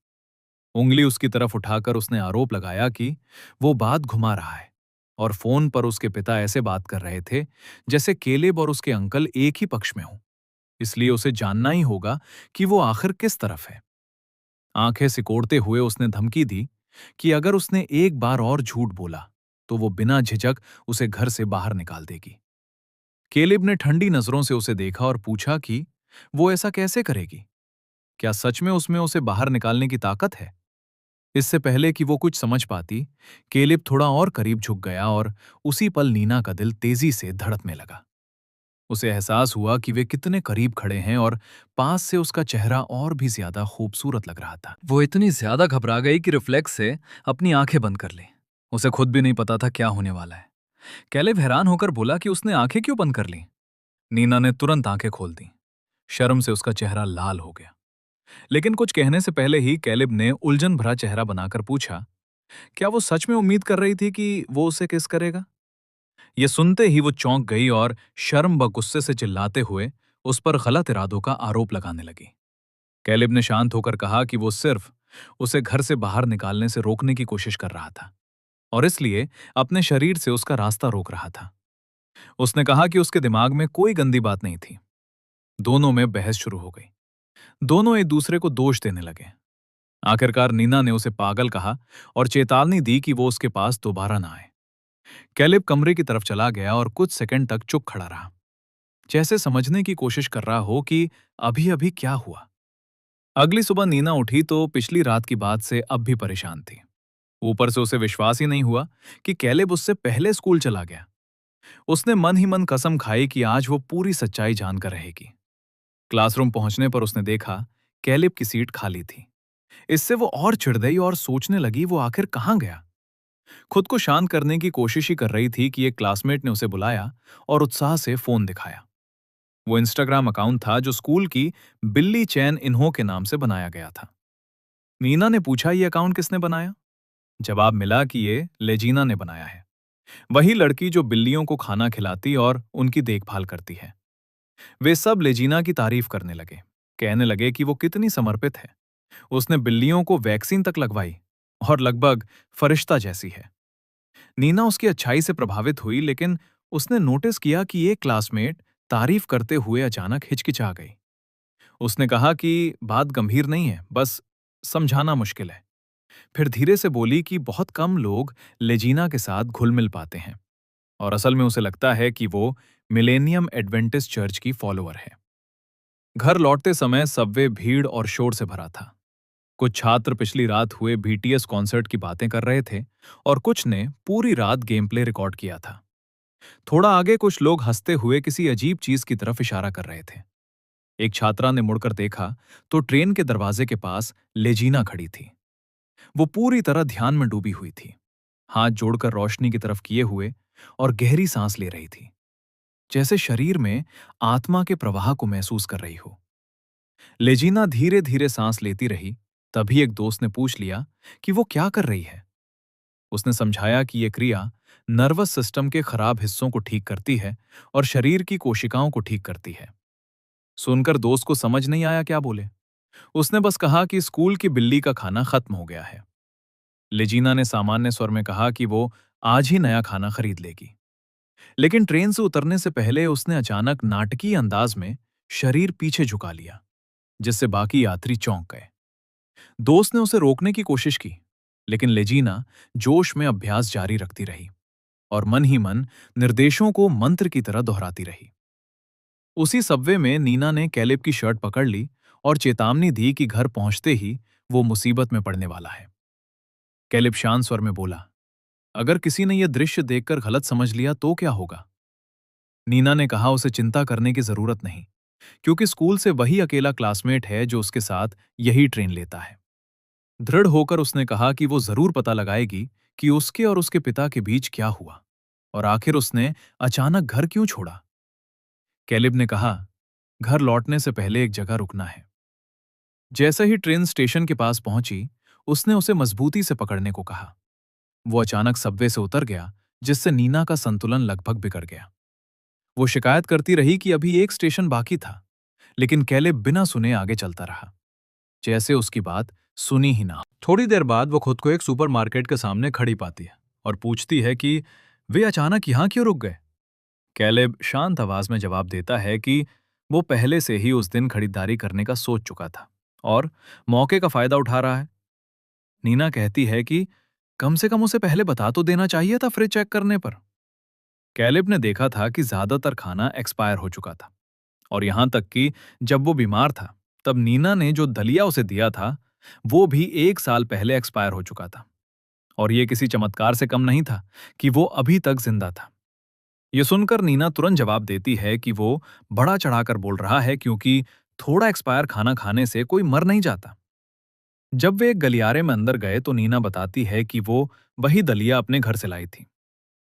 उंगली उसकी तरफ उठाकर उसने आरोप लगाया कि वो बात घुमा रहा है और फोन पर उसके पिता ऐसे बात कर रहे थे जैसे केलेब और उसके अंकल एक ही पक्ष में हों। इसलिए उसे जानना ही होगा कि वो आखिर किस तरफ है। आंखें सिकोड़ते हुए उसने धमकी दी कि अगर उसने एक बार और झूठ बोला तो वो बिना झिझक उसे घर से बाहर निकाल देगी। केलेब ने ठंडी नजरों से उसे देखा और पूछा कि वो ऐसा कैसे करेगी? क्या सच में उसमें उसे बाहर निकालने की ताकत है? इससे पहले कि वो कुछ समझ पाती, केलेब थोड़ा और करीब झुक गया और उसी पल नीना का दिल तेजी से धड़कने लगा। उसे एहसास हुआ कि वे कितने करीब खड़े हैं और पास से उसका चेहरा और भी ज्यादा खूबसूरत लग रहा था। वो इतनी ज्यादा घबरा गई कि रिफ्लेक्स से अपनी आंखें बंद कर ली। उसे खुद भी नहीं पता था क्या होने वाला है। कैलेब हैरान होकर बोला कि उसने आंखें क्यों बंद कर ली। नीना ने तुरंत आंखें खोल दी। शर्म से उसका चेहरा लाल हो गया। लेकिन कुछ कहने से पहले ही कैलेब ने उलझन भरा चेहरा बनाकर पूछा, क्या वो सच में उम्मीद कर रही थी कि वो उसे किस करेगा? ये सुनते ही वो चौंक गई और शर्म व गुस्से से चिल्लाते हुए उस पर गलत इरादों का आरोप लगाने लगी। कैलेब ने शांत होकर कहा कि वो सिर्फ उसे घर से बाहर निकालने से रोकने की कोशिश कर रहा था और इसलिए अपने शरीर से उसका रास्ता रोक रहा था। उसने कहा कि उसके दिमाग में कोई गंदी बात नहीं थी। दोनों में बहस शुरू हो गई। दोनों एक दूसरे को दोष देने लगे। आखिरकार नीना ने उसे पागल कहा और चेतावनी दी कि वो उसके पास दोबारा ना आए। कैलेब कमरे की तरफ चला गया और कुछ सेकंड तक चुप खड़ा रहा, जैसे समझने की कोशिश कर रहा हो कि अभी अभी क्या हुआ। अगली सुबह नीना उठी तो पिछली रात की बात से अब भी परेशान थी। ऊपर से उसे विश्वास ही नहीं हुआ कि कैलेब उससे पहले स्कूल चला गया। उसने मन ही मन कसम खाई कि आज वो पूरी सच्चाई जानकर रहेगी। क्लासरूम पहुंचने पर उसने देखा कैलेब की सीट खाली थी। इससे वो और चिढ़ गई और सोचने लगी वो आखिर कहाँ गया। खुद को शांत करने की कोशिश ही कर रही थी कि एक क्लासमेट ने उसे बुलाया और उत्साह से फोन दिखाया। वो इंस्टाग्राम अकाउंट था जो स्कूल की बिल्ली चैन इन्हो के नाम से बनाया गया था। नीना ने पूछा, ये अकाउंट किसने बनाया? जवाब मिला कि ये लेजीना ने बनाया है, वही लड़की जो बिल्लियों को खाना खिलाती और उनकी देखभाल करती है। वे सब लेजीना की तारीफ करने लगे, कहने लगे कि वो कितनी समर्पित है। उसने बिल्लियों को वैक्सीन तक लगवाई और लगभग फरिश्ता जैसी है। नीना उसकी अच्छाई से प्रभावित हुई, लेकिन उसने नोटिस किया कि एक क्लासमेट तारीफ करते हुए अचानक हिचकिचा गई। उसने कहा कि बात गंभीर नहीं है, बस समझाना मुश्किल है। फिर धीरे से बोली कि बहुत कम लोग लेजीना के साथ घुल मिल पाते हैं और असल में उसे लगता है कि वो मिलेनियम एडवेंटिस्ट चर्च की फॉलोअर है। घर लौटते समय सबवे भीड़ और शोर से भरा था। कुछ छात्र पिछली रात हुए बीटीएस कॉन्सर्ट की बातें कर रहे थे और कुछ ने पूरी रात गेम प्ले रिकॉर्ड किया था। थोड़ा आगे कुछ लोग हंसते हुए किसी अजीब चीज की तरफ इशारा कर रहे थे। एक छात्रा ने मुड़कर देखा तो ट्रेन के दरवाजे के पास लेजीना खड़ी थी। वो पूरी तरह ध्यान में डूबी हुई थी, हाथ जोड़कर रोशनी की तरफ किए हुए और गहरी सांस ले रही थी, जैसे शरीर में आत्मा के प्रवाह को महसूस कर रही हो। लेजीना धीरे धीरे सांस लेती रही। तभी एक दोस्त ने पूछ लिया कि वो क्या कर रही है। उसने समझाया कि यह क्रिया नर्वस सिस्टम के खराब हिस्सों को ठीक करती है और शरीर की कोशिकाओं को ठीक करती है। सुनकर दोस्त को समझ नहीं आया क्या बोले। उसने बस कहा कि स्कूल की बिल्ली का खाना खत्म हो गया है। लेजीना ने सामान्य स्वर में कहा कि वो आज ही नया खाना खरीद लेगी। लेकिन ट्रेन से उतरने से पहले उसने अचानक नाटकीय अंदाज में शरीर पीछे झुका लिया, जिससे बाकी यात्री चौंक गए। दोस्त ने उसे रोकने की कोशिश की, लेकिन लेजीना जोश में अभ्यास जारी रखती रही और मन ही मन निर्देशों को मंत्र की तरह दोहराती रही। उसी सबवे में नीना ने कैलेब की शर्ट पकड़ ली और चेतावनी दी कि घर पहुंचते ही वो मुसीबत में पड़ने वाला है। कैलेब शांत स्वर में बोला, अगर किसी ने यह दृश्य देखकर गलत समझ लिया तो क्या होगा? नीना ने कहा, उसे चिंता करने की जरूरत नहीं, क्योंकि स्कूल से वही अकेला क्लासमेट है जो उसके साथ यही ट्रेन लेता है। दृढ़ होकर उसने कहा कि वो जरूर पता लगाएगी कि उसके और उसके पिता के बीच क्या हुआ और आखिर उसने अचानक घर क्यों छोड़ा। कैलेब ने कहा, घर लौटने से पहले एक जगह रुकना है। जैसे ही ट्रेन स्टेशन के पास पहुंची, उसने उसे मजबूती से पकड़ने को कहा। वो अचानक सबवे से उतर गया, जिससे नीना का संतुलन लगभग बिगड़ गया। वो शिकायत करती रही कि अभी एक स्टेशन बाकी था, लेकिन कैलेब बिना सुने आगे चलता रहा, जैसे उसकी बात सुनी ही ना हो। थोड़ी देर बाद वो खुद को एक सुपरमार्केट के सामने खड़ी पाती है और पूछती है कि वे अचानक यहां क्यों रुक गए। कैलेब शांत आवाज में जवाब देता है कि वो पहले से ही उस दिन खरीदारी करने का सोच चुका था और मौके का फायदा उठा रहा है। नीना कहती है कि कम से कम उसे पहले बता तो देना चाहिए था फ्रिज चेक करने पर। कैलिब ने देखा था कि ज्यादातर खाना एक्सपायर हो चुका था, और यहां तक कि जब वो बीमार था तब नीना ने जो दलिया उसे दिया था वो भी 1 साल पहले एक्सपायर हो चुका था। और ये किसी चमत्कार से कम नहीं था कि वो अभी तक जिंदा था। ये सुनकर नीना तुरंत जवाब देती है कि वो बड़ा चढ़ाकर बोल रहा है, क्योंकि थोड़ा एक्सपायर खाना खाने से कोई मर नहीं जाता। जब वे एक गलियारे में अंदर गए तो नीना बताती है कि वो वही दलिया अपने घर से लाई थी।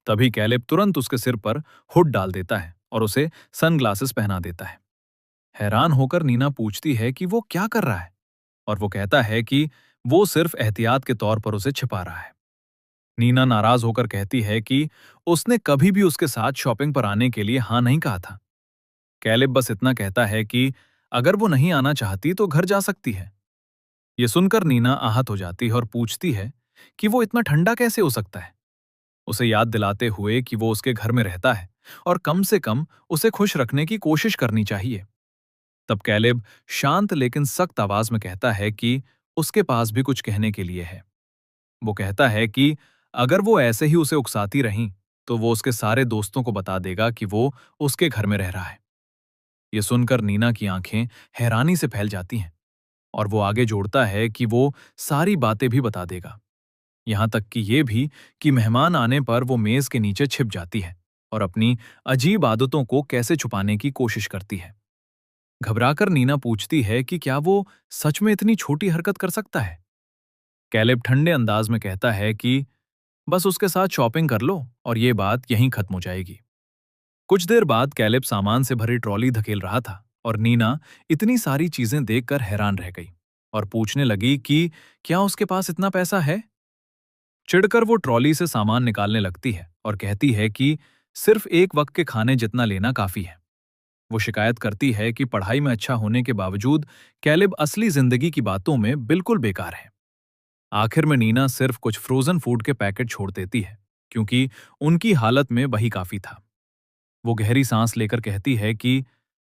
तभी कैलेब तुरंत उसके सिर पर हुड डाल देता है और उसे सनग्लासेस पहना देता है। हैरान होकर नीना पूछती है कि वो क्या कर रहा है, और वो कहता है कि वो सिर्फ एहतियात के तौर पर उसे छिपा रहा है। नीना नाराज होकर कहती है कि उसने कभी भी उसके साथ शॉपिंग पर आने के लिए हाँ नहीं कहा था। कैलेब बस इतना कहता है कि अगर वो नहीं आना चाहती तो घर जा सकती है। ये सुनकर नीना आहत हो जाती है और पूछती है कि वो इतना ठंडा कैसे हो सकता है, उसे याद दिलाते हुए कि वो उसके घर में रहता है और कम से कम उसे खुश रखने की कोशिश करनी चाहिए। तब कैलेब शांत लेकिन सख्त आवाज में कहता है कि उसके पास भी कुछ कहने के लिए है। वो कहता है कि अगर वो ऐसे ही उसे उकसाती रहीं तो वो उसके सारे दोस्तों को बता देगा कि वो उसके घर में रह रहा है। ये सुनकर नीना की आंखें हैरानी से फैल जाती हैं, और वो आगे जोड़ता है कि वो सारी बातें भी बता देगा, यहां तक कि ये भी कि मेहमान आने पर वो मेज के नीचे छिप जाती है और अपनी अजीब आदतों को कैसे छुपाने की कोशिश करती है। घबराकर नीना पूछती है कि क्या वो सच में इतनी छोटी हरकत कर सकता है। कैलेब ठंडे अंदाज में कहता है कि बस उसके साथ शॉपिंग कर लो और ये बात यहीं खत्म हो जाएगी। कुछ देर बाद कैलेब सामान से भरी ट्रॉली धकेल रहा था और नीना इतनी सारी चीजें देखकर हैरान रह गई और पूछने लगी कि क्या उसके पास इतना पैसा है। चिढ़कर वो ट्रॉली से सामान निकालने लगती है और कहती है कि सिर्फ एक वक्त के खाने जितना लेना काफी है। वो शिकायत करती है कि पढ़ाई में अच्छा होने के बावजूद कैलेब असली जिंदगी की बातों में बिल्कुल बेकार है। आखिर में नीना सिर्फ कुछ फ्रोजन फूड के पैकेट छोड़ देती है, क्योंकि उनकी हालत में वही काफी था। वो गहरी सांस लेकर कहती है कि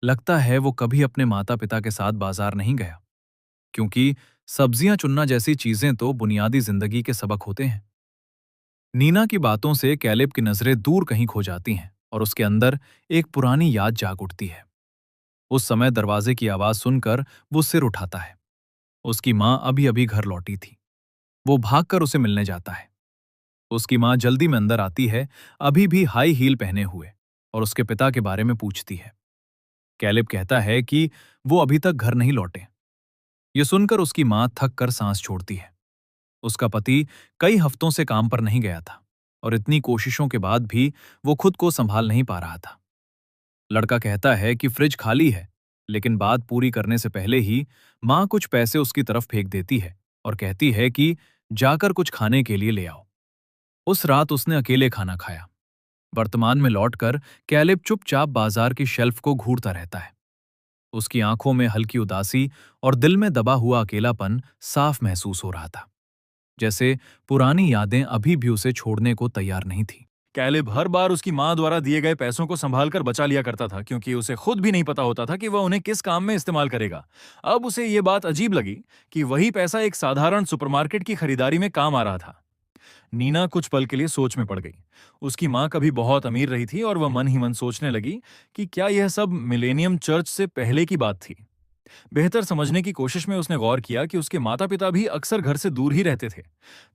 लगता है वो कभी अपने माता पिता के साथ बाजार नहीं गया, क्योंकि सब्जियां चुनना जैसी चीजें तो बुनियादी जिंदगी के सबक होते हैं। नीना की बातों से कैलेब की नजरें दूर कहीं खो जाती हैं और उसके अंदर एक पुरानी याद जाग उठती है। उस समय दरवाजे की आवाज सुनकर वो सिर उठाता है। उसकी मां अभी अभी घर लौटी थी। वो भागकर उसे मिलने जाता है। उसकी मां जल्दी में अंदर आती है, अभी भी हाई हील पहने हुए, और उसके पिता के बारे में पूछती है। कैलेब कहता है कि वो अभी तक घर नहीं लौटे। ये सुनकर उसकी मां थक कर सांस छोड़ती है। उसका पति कई हफ्तों से काम पर नहीं गया था और इतनी कोशिशों के बाद भी वो खुद को संभाल नहीं पा रहा था। लड़का कहता है कि फ्रिज खाली है, लेकिन बात पूरी करने से पहले ही मां कुछ पैसे उसकी तरफ फेंक देती है और कहती है कि जाकर कुछ खाने के लिए ले आओ। उस रात उसने अकेले खाना खाया। वर्तमान में लौटकर कैलेब चुपचाप बाजार की शेल्फ को घूरता रहता है। उसकी आंखों में हल्की उदासी और दिल में दबा हुआ अकेलापन साफ महसूस हो रहा था, जैसे पुरानी यादें अभी भी उसे छोड़ने को तैयार नहीं थी। कैलिब हर बार उसकी मां द्वारा दिए गए पैसों को संभाल कर बचा लिया करता था, क्योंकि उसे खुद भी नहीं पता होता था कि वह उन्हें किस काम में इस्तेमाल करेगा। अब उसे ये बात अजीब लगी कि वही पैसा एक साधारण सुपरमार्केट की खरीदारी में काम आ रहा था। नीना कुछ पल के लिए सोच में पड़ गई। उसकी मां कभी बहुत अमीर रही थी और वह मन ही मन सोचने लगी कि क्या यह सब मिलेनियम चर्च से पहले की बात थी। बेहतर समझने की कोशिश में उसने गौर किया कि उसके माता पिता भी अक्सर घर से दूर ही रहते थे।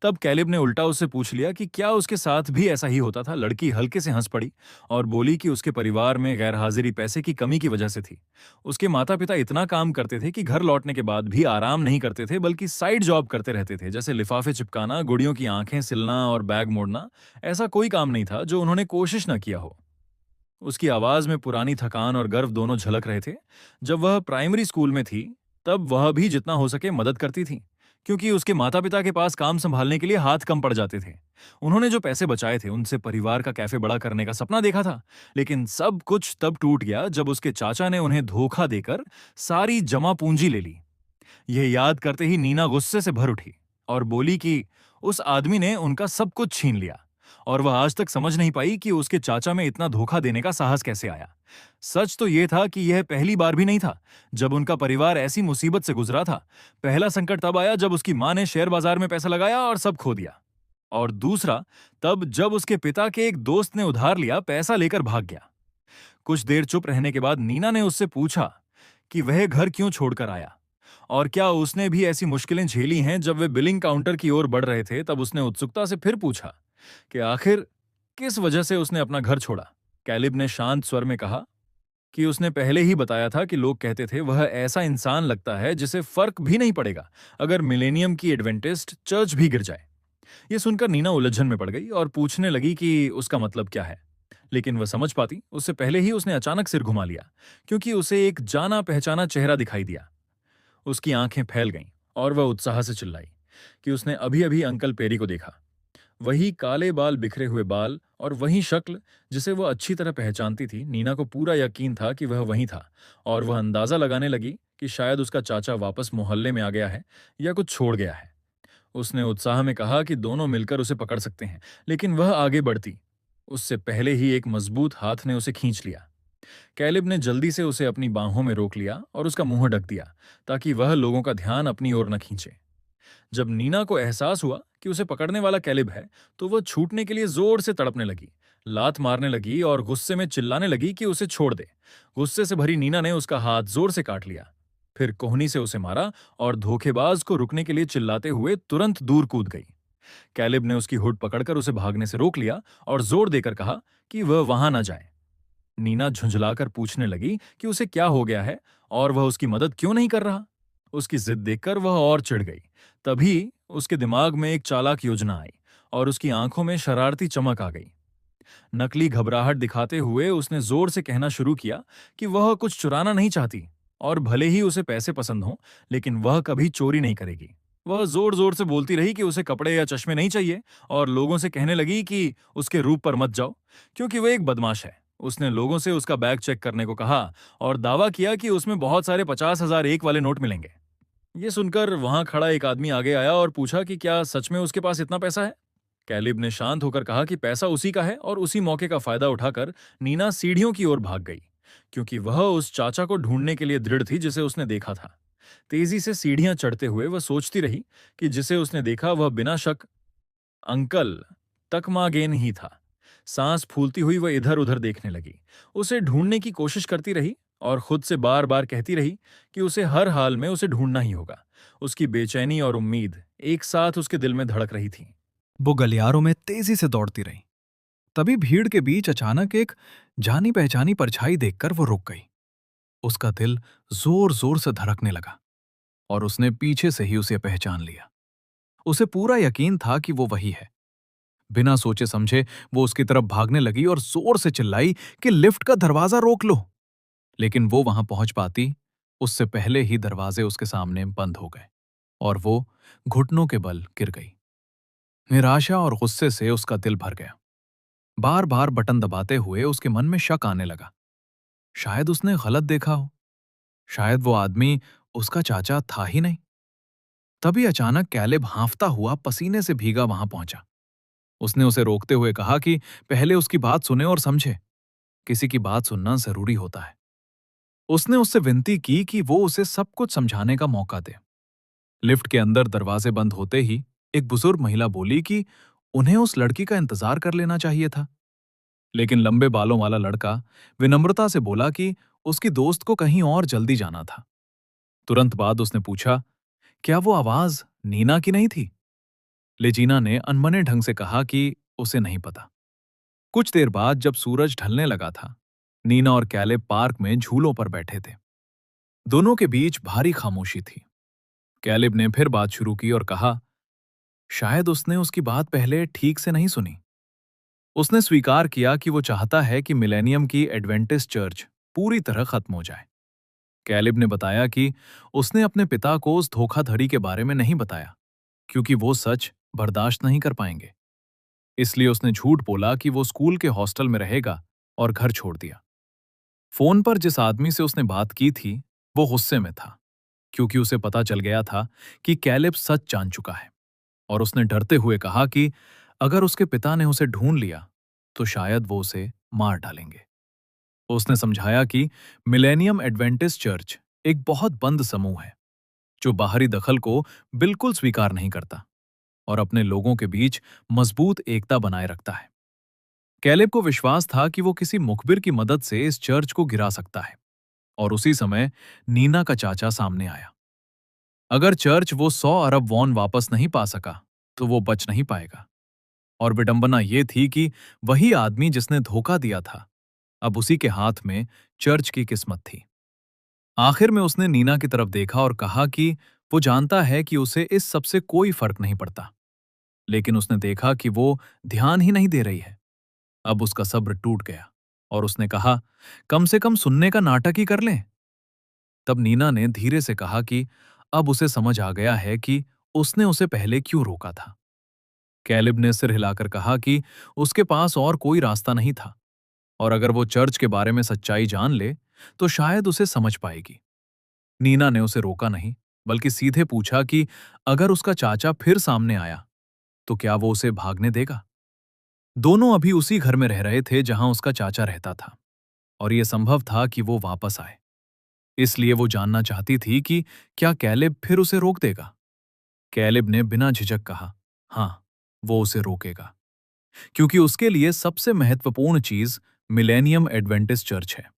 तब कैलिब ने उल्टा उससे पूछ लिया कि क्या उसके साथ भी ऐसा ही होता था। लड़की हल्के से हंस पड़ी और बोली कि उसके परिवार में गैरहाजिरी पैसे की कमी की वजह से थी। उसके माता पिता इतना काम करते थे कि घर लौटने के बाद भी आराम नहीं करते थे, बल्कि साइड जॉब करते रहते थे, जैसे लिफाफे चिपकाना, गुड़ियों की आंखें सिलना और बैग मोड़ना। ऐसा कोई काम नहीं था जो उन्होंने कोशिश न किया हो। उसकी आवाज में पुरानी थकान और गर्व दोनों झलक रहे थे। जब वह प्राइमरी स्कूल में थी तब वह भी जितना हो सके मदद करती थी, क्योंकि उसके माता पिता के पास काम संभालने के लिए हाथ कम पड़ जाते थे। उन्होंने जो पैसे बचाए थे उनसे परिवार का कैफे बड़ा करने का सपना देखा था, लेकिन सब कुछ तब टूट गया जब उसके चाचा ने उन्हें धोखा देकर सारी जमा पूंजी ले ली। यह याद करते ही नीना गुस्से से भर उठी और बोली कि उस आदमी ने उनका सब कुछ छीन लिया और वह आज तक समझ नहीं पाई कि उसके चाचा में इतना धोखा देने का साहस कैसे आया। सच तो यह था कि यह पहली बार भी नहीं था जब उनका परिवार ऐसी मुसीबत से गुजरा था। पहला संकट तब आया जब उसकी मां ने शेयर बाजार में पैसा लगाया और सब खो दिया। और दूसरा तब जब उसके पिता के एक दोस्त ने उधार लिया पैसा लेकर भाग गया। कुछ देर चुप रहने के बाद नीना ने उससे पूछा कि वह घर क्यों छोड़कर आया और क्या उसने भी ऐसी मुश्किलें झेली हैं। जब वे बिलिंग काउंटर की ओर बढ़ रहे थे तब उसने उत्सुकता से फिर पूछा कि आखिर किस वजह से उसने अपना घर छोड़ा। कैलिब ने शांत स्वर में कहा कि उसने पहले ही बताया था कि लोग कहते थे वह ऐसा इंसान लगता है जिसे फर्क भी नहीं पड़ेगा अगर मिलेनियम की एडवेंटिस्ट चर्च भी गिर जाए। यह सुनकर नीना उलझन में पड़ गई और पूछने लगी कि उसका मतलब क्या है, लेकिन वह समझ पाती उससे पहले ही उसने अचानक सिर घुमा लिया क्योंकि उसे एक जाना पहचाना चेहरा दिखाई दिया। उसकी आंखें फैल गईं और वह उत्साह से चिल्लाई कि उसने अभी अभी अंकल पेरी को देखा। वही काले बाल, बिखरे हुए बाल और वही शक्ल जिसे वह अच्छी तरह पहचानती थी। नीना को पूरा यकीन था कि वह वही था और वह अंदाजा लगाने लगी कि शायद उसका चाचा वापस मोहल्ले में आ गया है या कुछ छोड़ गया है। उसने उत्साह में कहा कि दोनों मिलकर उसे पकड़ सकते हैं, लेकिन वह आगे बढ़ती उससे पहले ही एक मजबूत हाथ ने उसे खींच लिया। कैलिब ने जल्दी से उसे अपनी बाहों में रोक लिया और उसका मुंह ढक दिया ताकि वह लोगों का ध्यान अपनी ओर न खींचे। जब नीना को एहसास हुआ कि उसे पकड़ने वाला कैलिब है तो वह छूटने के लिए जोर से तड़पने लगी, लात मारने लगी और गुस्से में चिल्लाने लगी कि उसे छोड़ दे। गुस्से से भरी नीना ने उसका हाथ जोर से काट लिया, फिर कोहनी से उसे मारा और धोखेबाज को रुकने के लिए चिल्लाते हुए तुरंत दूर कूद गई। कैलिब ने उसकी हुड पकड़कर उसे भागने से रोक लिया और जोर देकर कहा कि वह वहां न जाए। नीना झुंझलाकर पूछने लगी कि उसे क्या हो गया है और वह उसकी मदद क्यों नहीं कर रहा। उसकी जिद देखकर वह और चिढ़ गई। तभी उसके दिमाग में एक चालाक योजना आई और उसकी आंखों में शरारती चमक आ गई। नकली घबराहट दिखाते हुए उसने जोर से कहना शुरू किया कि वह कुछ चुराना नहीं चाहती और भले ही उसे पैसे पसंद हों, लेकिन वह कभी चोरी नहीं करेगी। वह जोर जोर से बोलती रही कि उसे कपड़े या चश्मे नहीं चाहिए और लोगों से कहने लगी कि उसके रूप पर मत जाओ क्योंकि वह एक बदमाश है। उसने लोगों से उसका बैग चेक करने को कहा और दावा किया कि उसमें बहुत सारे 50,000 एक वाले नोट मिलेंगे। ये सुनकर वहां खड़ा एक आदमी आगे आया और पूछा कि क्या सच में उसके पास इतना पैसा है। कैलिब ने शांत होकर कहा कि पैसा उसी का है और उसी मौके का फायदा उठाकर नीना सीढ़ियों की ओर भाग गई क्योंकि वह उस चाचा को ढूंढने के लिए दृढ़ थी जिसे उसने देखा था। तेजी से सीढ़ियां चढ़ते हुए वह सोचती रही कि जिसे उसने देखा वह बिना शक अंकल तकमागेन ही था। सांस फूलती हुई वह इधर उधर देखने लगी, उसे ढूंढने की कोशिश करती रही और खुद से बार बार कहती रही कि उसे हर हाल में उसे ढूंढना ही होगा। उसकी बेचैनी और उम्मीद एक साथ उसके दिल में धड़क रही थी। वो गलियारों में तेजी से दौड़ती रही। तभी भीड़ के बीच अचानक एक जानी पहचानी परछाई देखकर वो रुक गई। उसका दिल जोर जोर से धड़कने लगा और उसने पीछे से ही उसे पहचान लिया। उसे पूरा यकीन था कि वो वही है। बिना सोचे समझे वो उसकी तरफ भागने लगी और जोर से चिल्लाई कि लिफ्ट का दरवाजा रोक लो। लेकिन वो वहां पहुंच पाती उससे पहले ही दरवाजे उसके सामने बंद हो गए और वो घुटनों के बल गिर गई। निराशा और गुस्से से उसका दिल भर गया। बार बार बटन दबाते हुए उसके मन में शक आने लगा। शायद उसने गलत देखा हो, शायद वो आदमी उसका चाचा था ही नहीं। तभी अचानक कैलिब हांफता हुआ पसीने से भीगा वहां पहुंचा। उसने उसे रोकते हुए कहा कि पहले उसकी बात सुने और समझे। किसी की बात सुनना जरूरी होता है। उसने उससे विनती की कि वो उसे सब कुछ समझाने का मौका दे। लिफ्ट के अंदर दरवाजे बंद होते ही एक बुजुर्ग महिला बोली कि उन्हें उस लड़की का इंतजार कर लेना चाहिए था। लेकिन लंबे बालों वाला लड़का विनम्रता से बोला कि उसकी दोस्त को कहीं और जल्दी जाना था। तुरंत बाद उसने पूछा, क्या वो आवाज नीना की नहीं थी? लेजीना ने अनमने ढंग से कहा कि उसे नहीं पता। कुछ देर बाद जब सूरज ढलने लगा था, नीना और कैलेब पार्क में झूलों पर बैठे थे। दोनों के बीच भारी खामोशी थी। कैलेब ने फिर बात शुरू की और कहा, शायद उसने उसकी बात पहले ठीक से नहीं सुनी। उसने स्वीकार किया कि वो चाहता है कि मिलेनियम की एडवेंटिस्ट चर्च पूरी तरह खत्म हो जाए। कैलिब ने बताया कि उसने अपने पिता को उस धोखाधड़ी के बारे में नहीं बताया क्योंकि वो सच बर्दाश्त नहीं कर पाएंगे। इसलिए उसने झूठ बोला कि वो स्कूल के हॉस्टल में रहेगा और घर छोड़ दिया। फोन पर जिस आदमी से उसने बात की थी वो गुस्से में था क्योंकि उसे पता चल गया था कि कैलिब सच जान चुका है और उसने डरते हुए कहा कि अगर उसके पिता ने उसे ढूंढ लिया तो शायद वो उसे मार डालेंगे। उसने समझाया कि मिलेनियम एडवेंटिस्ट चर्च एक बहुत बंद समूह है जो बाहरी दखल को बिल्कुल स्वीकार नहीं करता। और अपने लोगों के बीच मजबूत एकता बनाए रखता है। कैलेब को विश्वास था कि वो किसी मुखबिर की मदद से इस चर्च को गिरा सकता है, और उसी समय नीना का चाचा सामने आया। अगर चर्च वो 100 अरब वॉन वापस नहीं पा सका तो वो बच नहीं पाएगा। और विडंबना ये थी कि वही आदमी जिसने धोखा दिया था, अब उसी के हाथ में चर्च की किस्मत थी। आखिर में उसने नीना की तरफ देखा और कहा कि वो जानता है कि उसे इस सबसे कोई फर्क नहीं पड़ता, लेकिन उसने देखा कि वो ध्यान ही नहीं दे रही है। अब उसका सब्र टूट गया और उसने कहा, कम से कम सुनने का नाटक ही कर लें। तब नीना ने धीरे से कहा कि अब उसे समझ आ गया है कि उसने उसे पहले क्यों रोका था। कैलिब ने सिर हिलाकर कहा कि उसके पास और कोई रास्ता नहीं था, और अगर वो चर्च के बारे में सच्चाई जान ले तो शायद उसे समझ पाएगी। नीना ने उसे रोका नहीं, बल्कि सीधे पूछा कि अगर उसका चाचा फिर सामने आया तो क्या वो उसे भागने देगा। दोनों अभी उसी घर में रह रहे थे जहां उसका चाचा रहता था, और यह संभव था कि वो वापस आए। इसलिए वो जानना चाहती थी कि क्या कैलिब फिर उसे रोक देगा। कैलिब ने बिना झिझक कहा, हाँ, वो उसे रोकेगा, क्योंकि उसके लिए सबसे महत्वपूर्ण चीज मिलेनियम एडवेंटिस्ट चर्च है।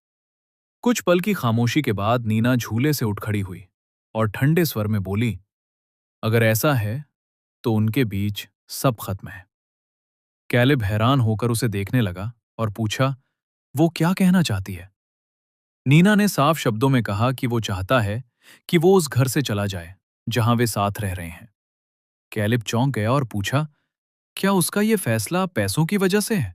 कुछ पल की खामोशी के बाद नीना झूले से उठ खड़ी हुई और ठंडे स्वर में बोली, अगर ऐसा है तो उनके बीच सब खत्म है। कैलिब हैरान होकर उसे देखने लगा और पूछा, वो क्या कहना चाहती है। नीना ने साफ शब्दों में कहा कि वो चाहता है कि वो उस घर से चला जाए जहां वे साथ रह रहे हैं। कैलिब चौंक गया और पूछा, क्या उसका ये फैसला पैसों की वजह से है।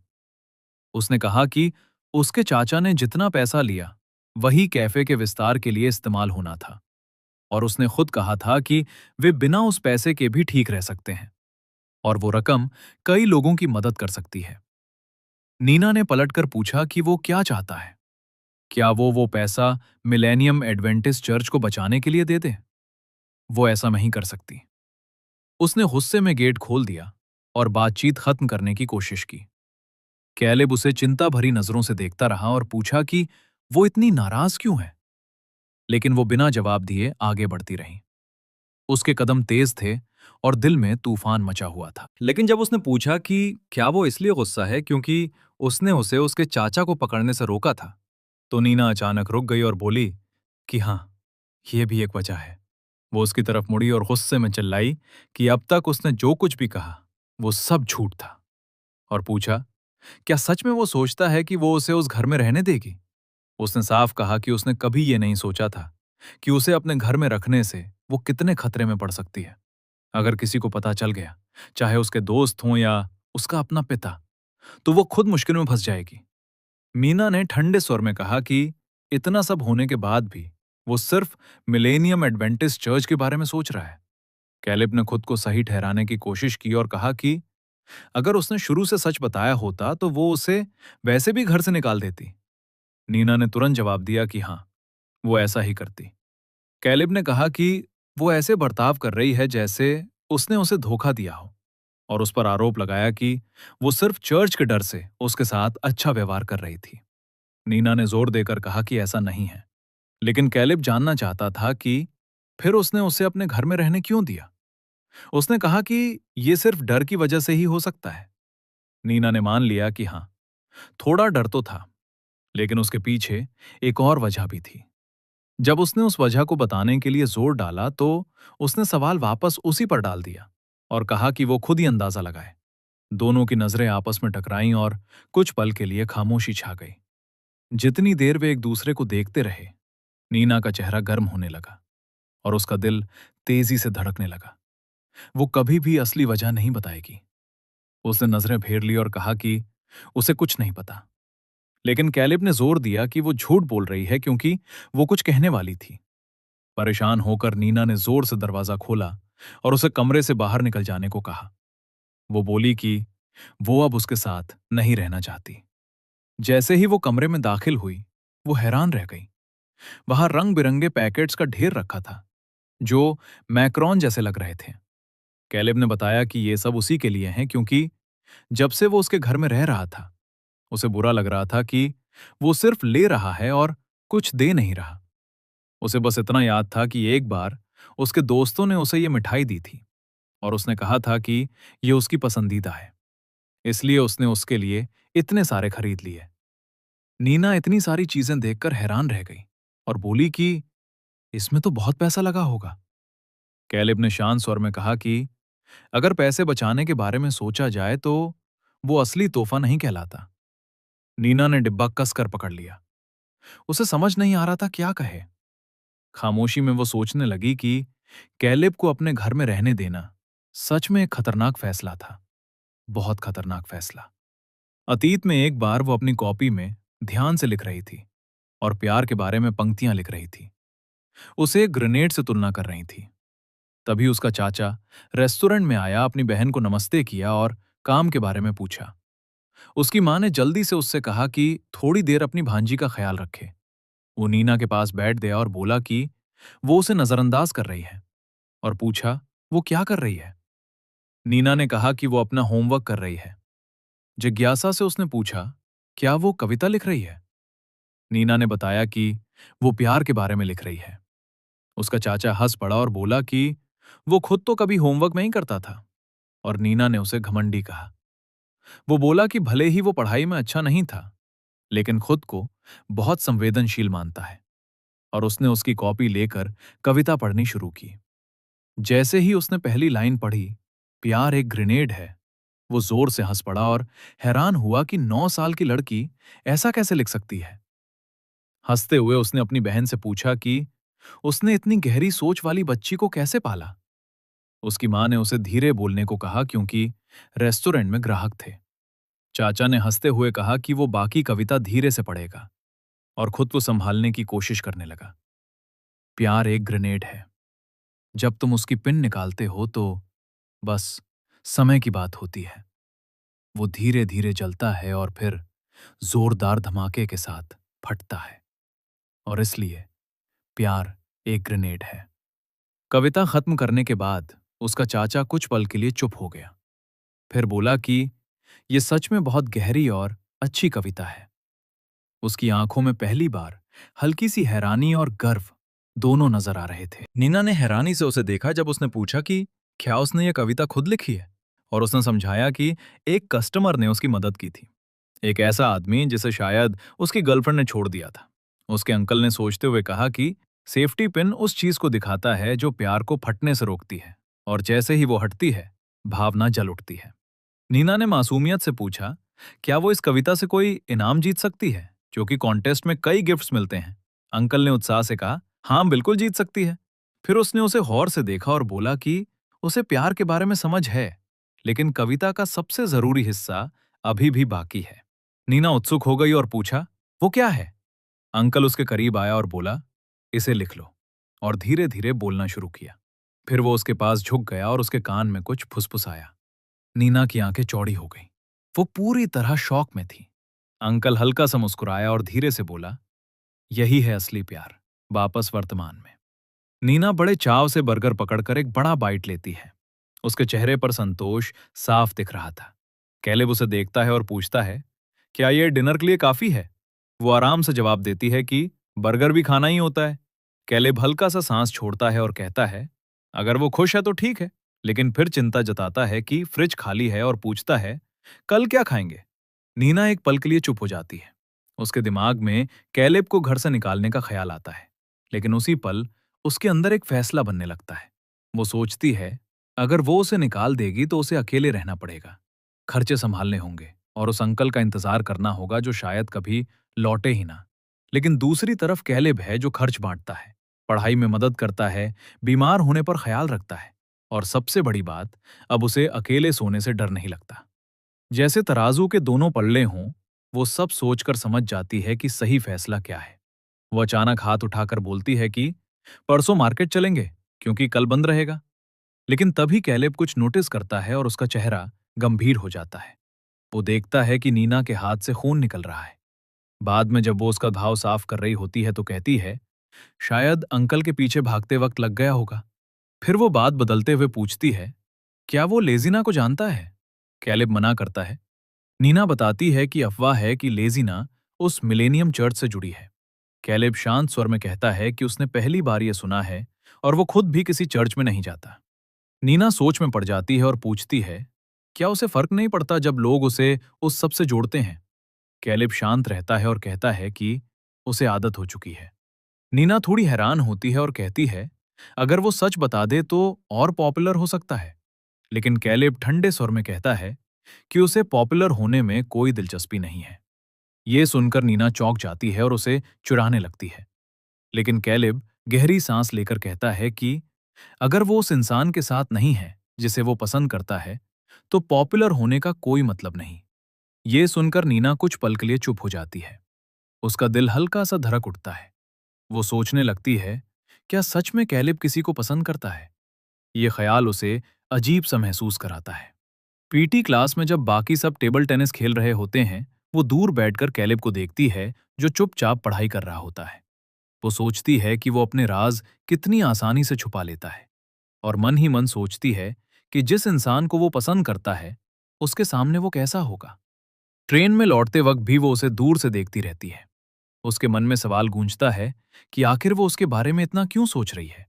उसने कहा कि उसके चाचा ने जितना पैसा लिया वही कैफे के विस्तार के लिए इस्तेमाल होना था, और उसने खुद कहा था कि वे बिना उस पैसे के भी ठीक रह सकते हैं, और वो रकम कई लोगों की मदद कर सकती है। नीना ने पलटकर पूछा कि वो क्या चाहता है। क्या वो पैसा मिलेनियम एडवेंटिस्ट चर्च को बचाने के लिए दे दे? वो ऐसा नहीं कर सकती। उसने गुस्से में गेट खोल दिया और बातचीत खत्म करने की कोशिश की। कैलेब उसे चिंता भरी नजरों से देखता रहा और पूछा कि वो इतनी नाराज क्यों है, लेकिन वो बिना जवाब दिए आगे बढ़ती रही। उसके कदम तेज थे और दिल में तूफान मचा हुआ था। लेकिन जब उसने पूछा कि क्या वो इसलिए गुस्सा है क्योंकि उसने उसे उसके चाचा को पकड़ने से रोका था, तो नीना अचानक रुक गई और बोली कि हाँ, ये भी एक वजह है। वो उसकी तरफ मुड़ी और गुस्से में चिल्लाई कि अब तक उसने जो कुछ भी कहा वो सब झूठ था, और पूछा, क्या सच में वो सोचता है कि वो उसे उस घर में रहने देगी। उसने साफ कहा कि उसने कभी ये नहीं सोचा था कि उसे अपने घर में रखने से वो कितने खतरे में पड़ सकती है। अगर किसी को पता चल गया, चाहे उसके दोस्त हों या उसका अपना पिता, तो वो खुद मुश्किल में फंस जाएगी। मीना ने ठंडे स्वर में कहा कि इतना सब होने के बाद भी वो सिर्फ मिलेनियम एडवेंटिस्ट चर्च के बारे में सोच रहा है। कैलिब ने खुद को सही ठहराने की कोशिश की और कहा कि अगर उसने शुरू से सच बताया होता तो वो उसे वैसे भी घर से निकाल देती। नीना ने तुरंत जवाब दिया कि हाँ, वो ऐसा ही करती। कैलिब ने कहा कि वो ऐसे बर्ताव कर रही है जैसे उसने उसे धोखा दिया हो, और उस पर आरोप लगाया कि वो सिर्फ चर्च के डर से उसके साथ अच्छा व्यवहार कर रही थी। नीना ने जोर देकर कहा कि ऐसा नहीं है, लेकिन कैलिब जानना चाहता था कि फिर उसने उसे अपने घर में रहने क्यों दिया। उसने कहा कि ये सिर्फ डर की वजह से ही हो सकता है। नीना ने मान लिया कि हाँ, थोड़ा डर तो था, लेकिन उसके पीछे एक और वजह भी थी। जब उसने उस वजह को बताने के लिए जोर डाला तो उसने सवाल वापस उसी पर डाल दिया और कहा कि वो खुद ही अंदाजा लगाए। दोनों की नजरें आपस में टकराईं और कुछ पल के लिए खामोशी छा गई। जितनी देर वे एक दूसरे को देखते रहे, नीना का चेहरा गर्म होने लगा और उसका दिल तेजी से धड़कने लगा। वो कभी भी असली वजह नहीं बताएगी। उसने नजरें फेर ली और कहा कि उसे कुछ नहीं पता। लेकिन कैलिब ने जोर दिया कि वो झूठ बोल रही है क्योंकि वो कुछ कहने वाली थी। परेशान होकर नीना ने जोर से दरवाजा खोला और उसे कमरे से बाहर निकल जाने को कहा। वो बोली कि वो अब उसके साथ नहीं रहना चाहती। जैसे ही वो कमरे में दाखिल हुई, वो हैरान रह गई। वहां रंग बिरंगे पैकेट्स का ढेर रखा था जो मैक्रोन जैसे लग रहे थे। कैलिब ने बताया कि ये सब उसी के लिए हैं क्योंकि जब से वो उसके घर में रह रहा था, उसे बुरा लग रहा था कि वो सिर्फ ले रहा है और कुछ दे नहीं रहा। उसे बस इतना याद था कि एक बार उसके दोस्तों ने उसे ये मिठाई दी थी और उसने कहा था कि ये उसकी पसंदीदा है, इसलिए उसने उसके लिए इतने सारे खरीद लिए। नीना इतनी सारी चीजें देखकर हैरान रह गई और बोली कि इसमें तो बहुत पैसा लगा होगा। कैलेब ने शांत स्वर में कहा कि अगर पैसे बचाने के बारे में सोचा जाए तो वो असली तोहफा नहीं कहलाता। नीना ने डिब्बा कसकर पकड़ लिया। उसे समझ नहीं आ रहा था क्या कहे। खामोशी में वो सोचने लगी कि कैलेब को अपने घर में रहने देना सच में एक खतरनाक फैसला था, बहुत खतरनाक फैसला। अतीत में एक बार वो अपनी कॉपी में ध्यान से लिख रही थी और प्यार के बारे में पंक्तियां लिख रही थी। उसे एक ग्रेनेड से तुलना कर रही थी। तभी उसका चाचा रेस्टोरेंट में आया, अपनी बहन को नमस्ते किया और काम के बारे में पूछा। उसकी मां ने जल्दी से उससे कहा कि थोड़ी देर अपनी भांजी का ख्याल रखे। वो नीना के पास बैठ गया और बोला कि वो उसे नजरअंदाज कर रही है और पूछा वो क्या कर रही है। नीना ने कहा कि वो अपना होमवर्क कर रही है। जिज्ञासा से उसने पूछा, क्या वो कविता लिख रही है? नीना ने बताया कि वो प्यार के बारे में लिख रही है। उसका चाचा हंस पड़ा और बोला कि वो खुद तो कभी होमवर्क नहीं करता था, और नीना ने उसे घमंडी कहा। वो बोला कि भले ही वो पढ़ाई में अच्छा नहीं था, लेकिन खुद को बहुत संवेदनशील मानता है, और उसने उसकी कॉपी लेकर कविता पढ़नी शुरू की। जैसे ही उसने पहली लाइन पढ़ी, प्यार एक ग्रेनेड है, वो जोर से हंस पड़ा और हैरान हुआ कि 9 साल की लड़की ऐसा कैसे लिख सकती है। हंसते हुए उसने अपनी बहन से पूछा कि उसने इतनी गहरी सोच वाली बच्ची को कैसे पाला। उसकी मां ने उसे धीरे बोलने को कहा क्योंकि रेस्टोरेंट में ग्राहक थे। चाचा ने हंसते हुए कहा कि वो बाकी कविता धीरे से पढ़ेगा, और खुद को संभालने की कोशिश करने लगा। प्यार एक ग्रेनेड है, जब तुम उसकी पिन निकालते हो तो बस समय की बात होती है। वो धीरे धीरे जलता है और फिर जोरदार धमाके के साथ फटता है, और इसलिए प्यार एक ग्रेनेड है। कविता खत्म करने के बाद उसका चाचा कुछ पल के लिए चुप हो गया, फिर बोला कि ये सच में बहुत गहरी और अच्छी कविता है। उसकी आंखों में पहली बार हल्की सी हैरानी और गर्व दोनों नजर आ रहे थे। नीना ने हैरानी से उसे देखा जब उसने पूछा कि क्या उसने ये कविता खुद लिखी है, और उसने समझाया कि एक कस्टमर ने उसकी मदद की थी, एक ऐसा आदमी जिसे शायद उसकी गर्लफ्रेंड ने छोड़ दिया था। उसके अंकल ने सोचते हुए कहा कि सेफ्टी पिन उस चीज को दिखाता है जो प्यार को फटने से रोकती है, और जैसे ही वो हटती है, भावना जल उठती है। नीना ने मासूमियत से पूछा, क्या वो इस कविता से कोई इनाम जीत सकती है, क्योंकि कॉन्टेस्ट में कई गिफ्ट्स मिलते हैं। अंकल ने उत्साह से कहा, हाँ बिल्कुल जीत सकती है। फिर उसने उसे गौर से देखा और बोला कि उसे प्यार के बारे में समझ है, लेकिन कविता का सबसे जरूरी हिस्सा अभी भी बाकी है। नीना उत्सुक हो गई और पूछा, वो क्या है? अंकल उसके करीब आया और बोला, इसे लिख लो, और धीरे धीरे बोलना शुरू किया। फिर वो उसके पास झुक गया और उसके कान में कुछ फुसफुसाया। नीना की आंखें चौड़ी हो गईं। वो पूरी तरह शॉक में थी। अंकल हल्का सा मुस्कुराया और धीरे से बोला, यही है असली प्यार, वापस वर्तमान में। नीना बड़े चाव से बर्गर पकड़कर एक बड़ा बाइट लेती है। उसके चेहरे पर संतोष साफ दिख रहा था। कैलेब उसे देखता है और पूछता है, क्या यह डिनर के लिए काफी है? वो आराम से जवाब देती है कि बर्गर भी खाना ही होता है। कैलेब हल्का सा सांस छोड़ता है और कहता है, अगर वो खुश है तो ठीक है, लेकिन फिर चिंता जताता है कि फ्रिज खाली है और पूछता है, कल क्या खाएंगे? नीना एक पल के लिए चुप हो जाती है। उसके दिमाग में कैलेब को घर से निकालने का ख्याल आता है, लेकिन उसी पल उसके अंदर एक फैसला बनने लगता है। वो सोचती है, अगर वो उसे निकाल देगी तो उसे अकेले रहना पड़ेगा, खर्चे संभालने होंगे और उस अंकल का इंतजार करना होगा जो शायद कभी लौटे ही ना। लेकिन दूसरी तरफ कैलेब है जो खर्च बांटता है, पढ़ाई में मदद करता है, बीमार होने पर ख्याल रखता है, और सबसे बड़ी बात, अब उसे अकेले सोने से डर नहीं लगता। जैसे तराजू के दोनों पल्ले हों, वो सब सोचकर समझ जाती है कि सही फैसला क्या है। वो अचानक हाथ उठाकर बोलती है कि परसों मार्केट चलेंगे, क्योंकि कल बंद रहेगा। लेकिन तभी कैलेब कुछ नोटिस करता है और उसका चेहरा गंभीर हो जाता है। वो देखता है कि नीना के हाथ से खून निकल रहा है। बाद में जब वो उसका घाव साफ कर रही होती है तो कहती है, शायद अंकल के पीछे भागते वक्त लग गया होगा। फिर वो बात बदलते हुए पूछती है, क्या वो लेजिना को जानता है? कैलेब मना करता है। नीना बताती है कि अफवाह है कि लेजिना उस मिलेनियम चर्च से जुड़ी है। कैलेब शांत स्वर में कहता है कि उसने पहली बार यह सुना है और वो खुद भी किसी चर्च में नहीं जाता। नीना सोच में पड़ जाती है और पूछती है, क्या उसे फर्क नहीं पड़ता जब लोग उसे उस सब से जोड़ते हैं? कैलिब शांत रहता है और कहता है कि उसे आदत हो चुकी है। नीना थोड़ी हैरान होती है और कहती है, अगर वो सच बता दे तो और पॉपुलर हो सकता है। लेकिन कैलिब ठंडे स्वर में कहता है कि उसे पॉपुलर होने में कोई दिलचस्पी नहीं है। ये सुनकर नीना चौंक जाती है और उसे चुराने लगती है। लेकिन कैलिब गहरी सांस लेकर कहता है कि अगर वो उस इंसान के साथ नहीं है जिसे वो पसंद करता है, तो पॉपुलर होने का कोई मतलब नहीं। ये सुनकर नीना कुछ पल के लिए चुप हो जाती है। उसका दिल हल्का सा धड़क उठता है। वो सोचने लगती है, क्या सच में कैलिब किसी को पसंद करता है? ये ख्याल उसे अजीब सा महसूस कराता है। पीटी क्लास में जब बाकी सब टेबल टेनिस खेल रहे होते हैं, वो दूर बैठकर कैलिब को देखती है, जो चुपचाप पढ़ाई कर रहा होता है। वो सोचती है कि वो अपने राज कितनी आसानी से छुपा लेता है, और मन ही मन सोचती है कि जिस इंसान को वो पसंद करता है, उसके सामने वो कैसा होगा। ट्रेन में लौटते वक्त भी वो उसे दूर से देखती रहती है। उसके मन में सवाल गूंजता है कि आखिर वो उसके बारे में इतना क्यों सोच रही है।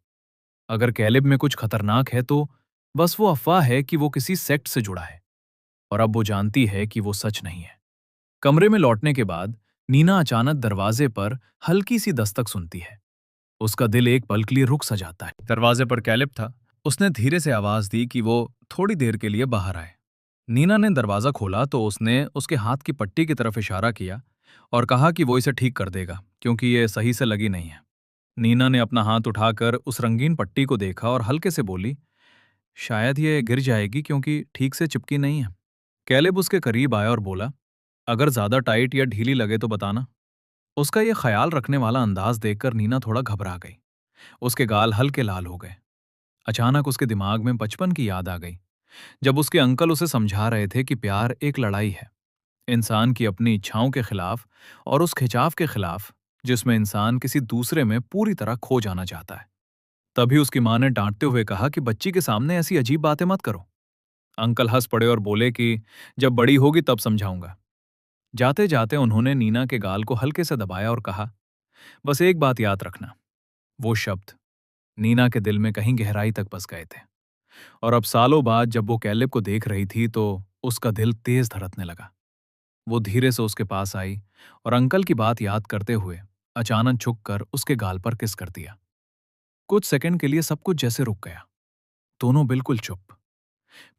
अगर कैलिब में कुछ खतरनाक है तो बस वो अफवाह है कि वो किसी सेक्ट से जुड़ा है, और अब वो जानती है कि वो सच नहीं है। कमरे में लौटने के बाद नीना अचानक दरवाजे पर हल्की सी दस्तक सुनती है। उसका दिल एक पल के लिए रुक सा जाता है। दरवाजे पर कैलिब था। उसने धीरे से आवाज दी कि वो थोड़ी देर के लिए बाहर आए। नीना ने दरवाजा खोला तो उसने उसके हाथ की पट्टी की तरफ इशारा किया और कहा कि वो इसे ठीक कर देगा, क्योंकि ये सही से लगी नहीं है। नीना ने अपना हाथ उठाकर उस रंगीन पट्टी को देखा और हल्के से बोली, शायद ये गिर जाएगी क्योंकि ठीक से चिपकी नहीं है। कैलिब उसके करीब आया और बोला, अगर ज्यादा टाइट या ढीली लगे तो बताना। उसका ये ख्याल रखने वाला अंदाज देखकर नीना थोड़ा घबरा गई। उसके गाल हल्के लाल हो गए। अचानक उसके दिमाग में बचपन की याद आ गई, जब उसके अंकल उसे समझा रहे थे कि प्यार एक लड़ाई है, इंसान की अपनी इच्छाओं के खिलाफ और उस खिंचाव के खिलाफ जिसमें इंसान किसी दूसरे में पूरी तरह खो जाना चाहता है। तभी उसकी मां ने डांटते हुए कहा कि बच्ची के सामने ऐसी अजीब बातें मत करो। अंकल हंस पड़े और बोले कि जब बड़ी होगी तब समझाऊंगा। जाते जाते उन्होंने नीना के गाल को हल्के से दबाया और कहा, बस एक बात याद रखना। वो शब्द नीना के दिल में कहीं गहराई तक बस गए थे, और अब सालों बाद जब वो कैलिब को देख रही थी तो उसका दिल तेज धड़कने लगा। वो धीरे से उसके पास आई और अंकल की बात याद करते हुए अचानक झुककर उसके गाल पर किस कर दिया। कुछ सेकंड के लिए सब कुछ जैसे रुक गया, दोनों बिल्कुल चुप।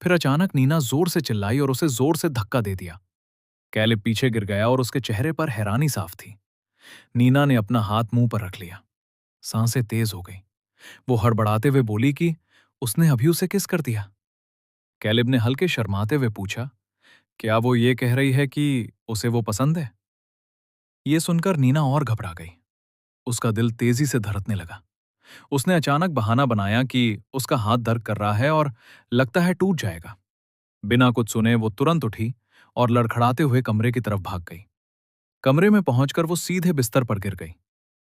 फिर अचानक नीना जोर से चिल्लाई और उसे जोर से धक्का दे दिया। कैलिब पीछे गिर गया और उसके चेहरे पर हैरानी साफ थी। नीना ने अपना हाथ मुंह पर रख लिया। सांसें तेज हो गई। वो हड़बड़ाते हुए बोली कि उसने अभी उसे किस कर दिया। कैलिब ने हल्के शर्माते हुए पूछा, क्या वो ये कह रही है कि उसे वो पसंद है? ये सुनकर नीना और घबरा गई। उसका दिल तेजी से धड़कने लगा। उसने अचानक बहाना बनाया कि उसका हाथ दर्द कर रहा है और लगता है टूट जाएगा। बिना कुछ सुने वो तुरंत उठी और लड़खड़ाते हुए कमरे की तरफ भाग गई। कमरे में पहुंचकर वो सीधे बिस्तर पर गिर गई,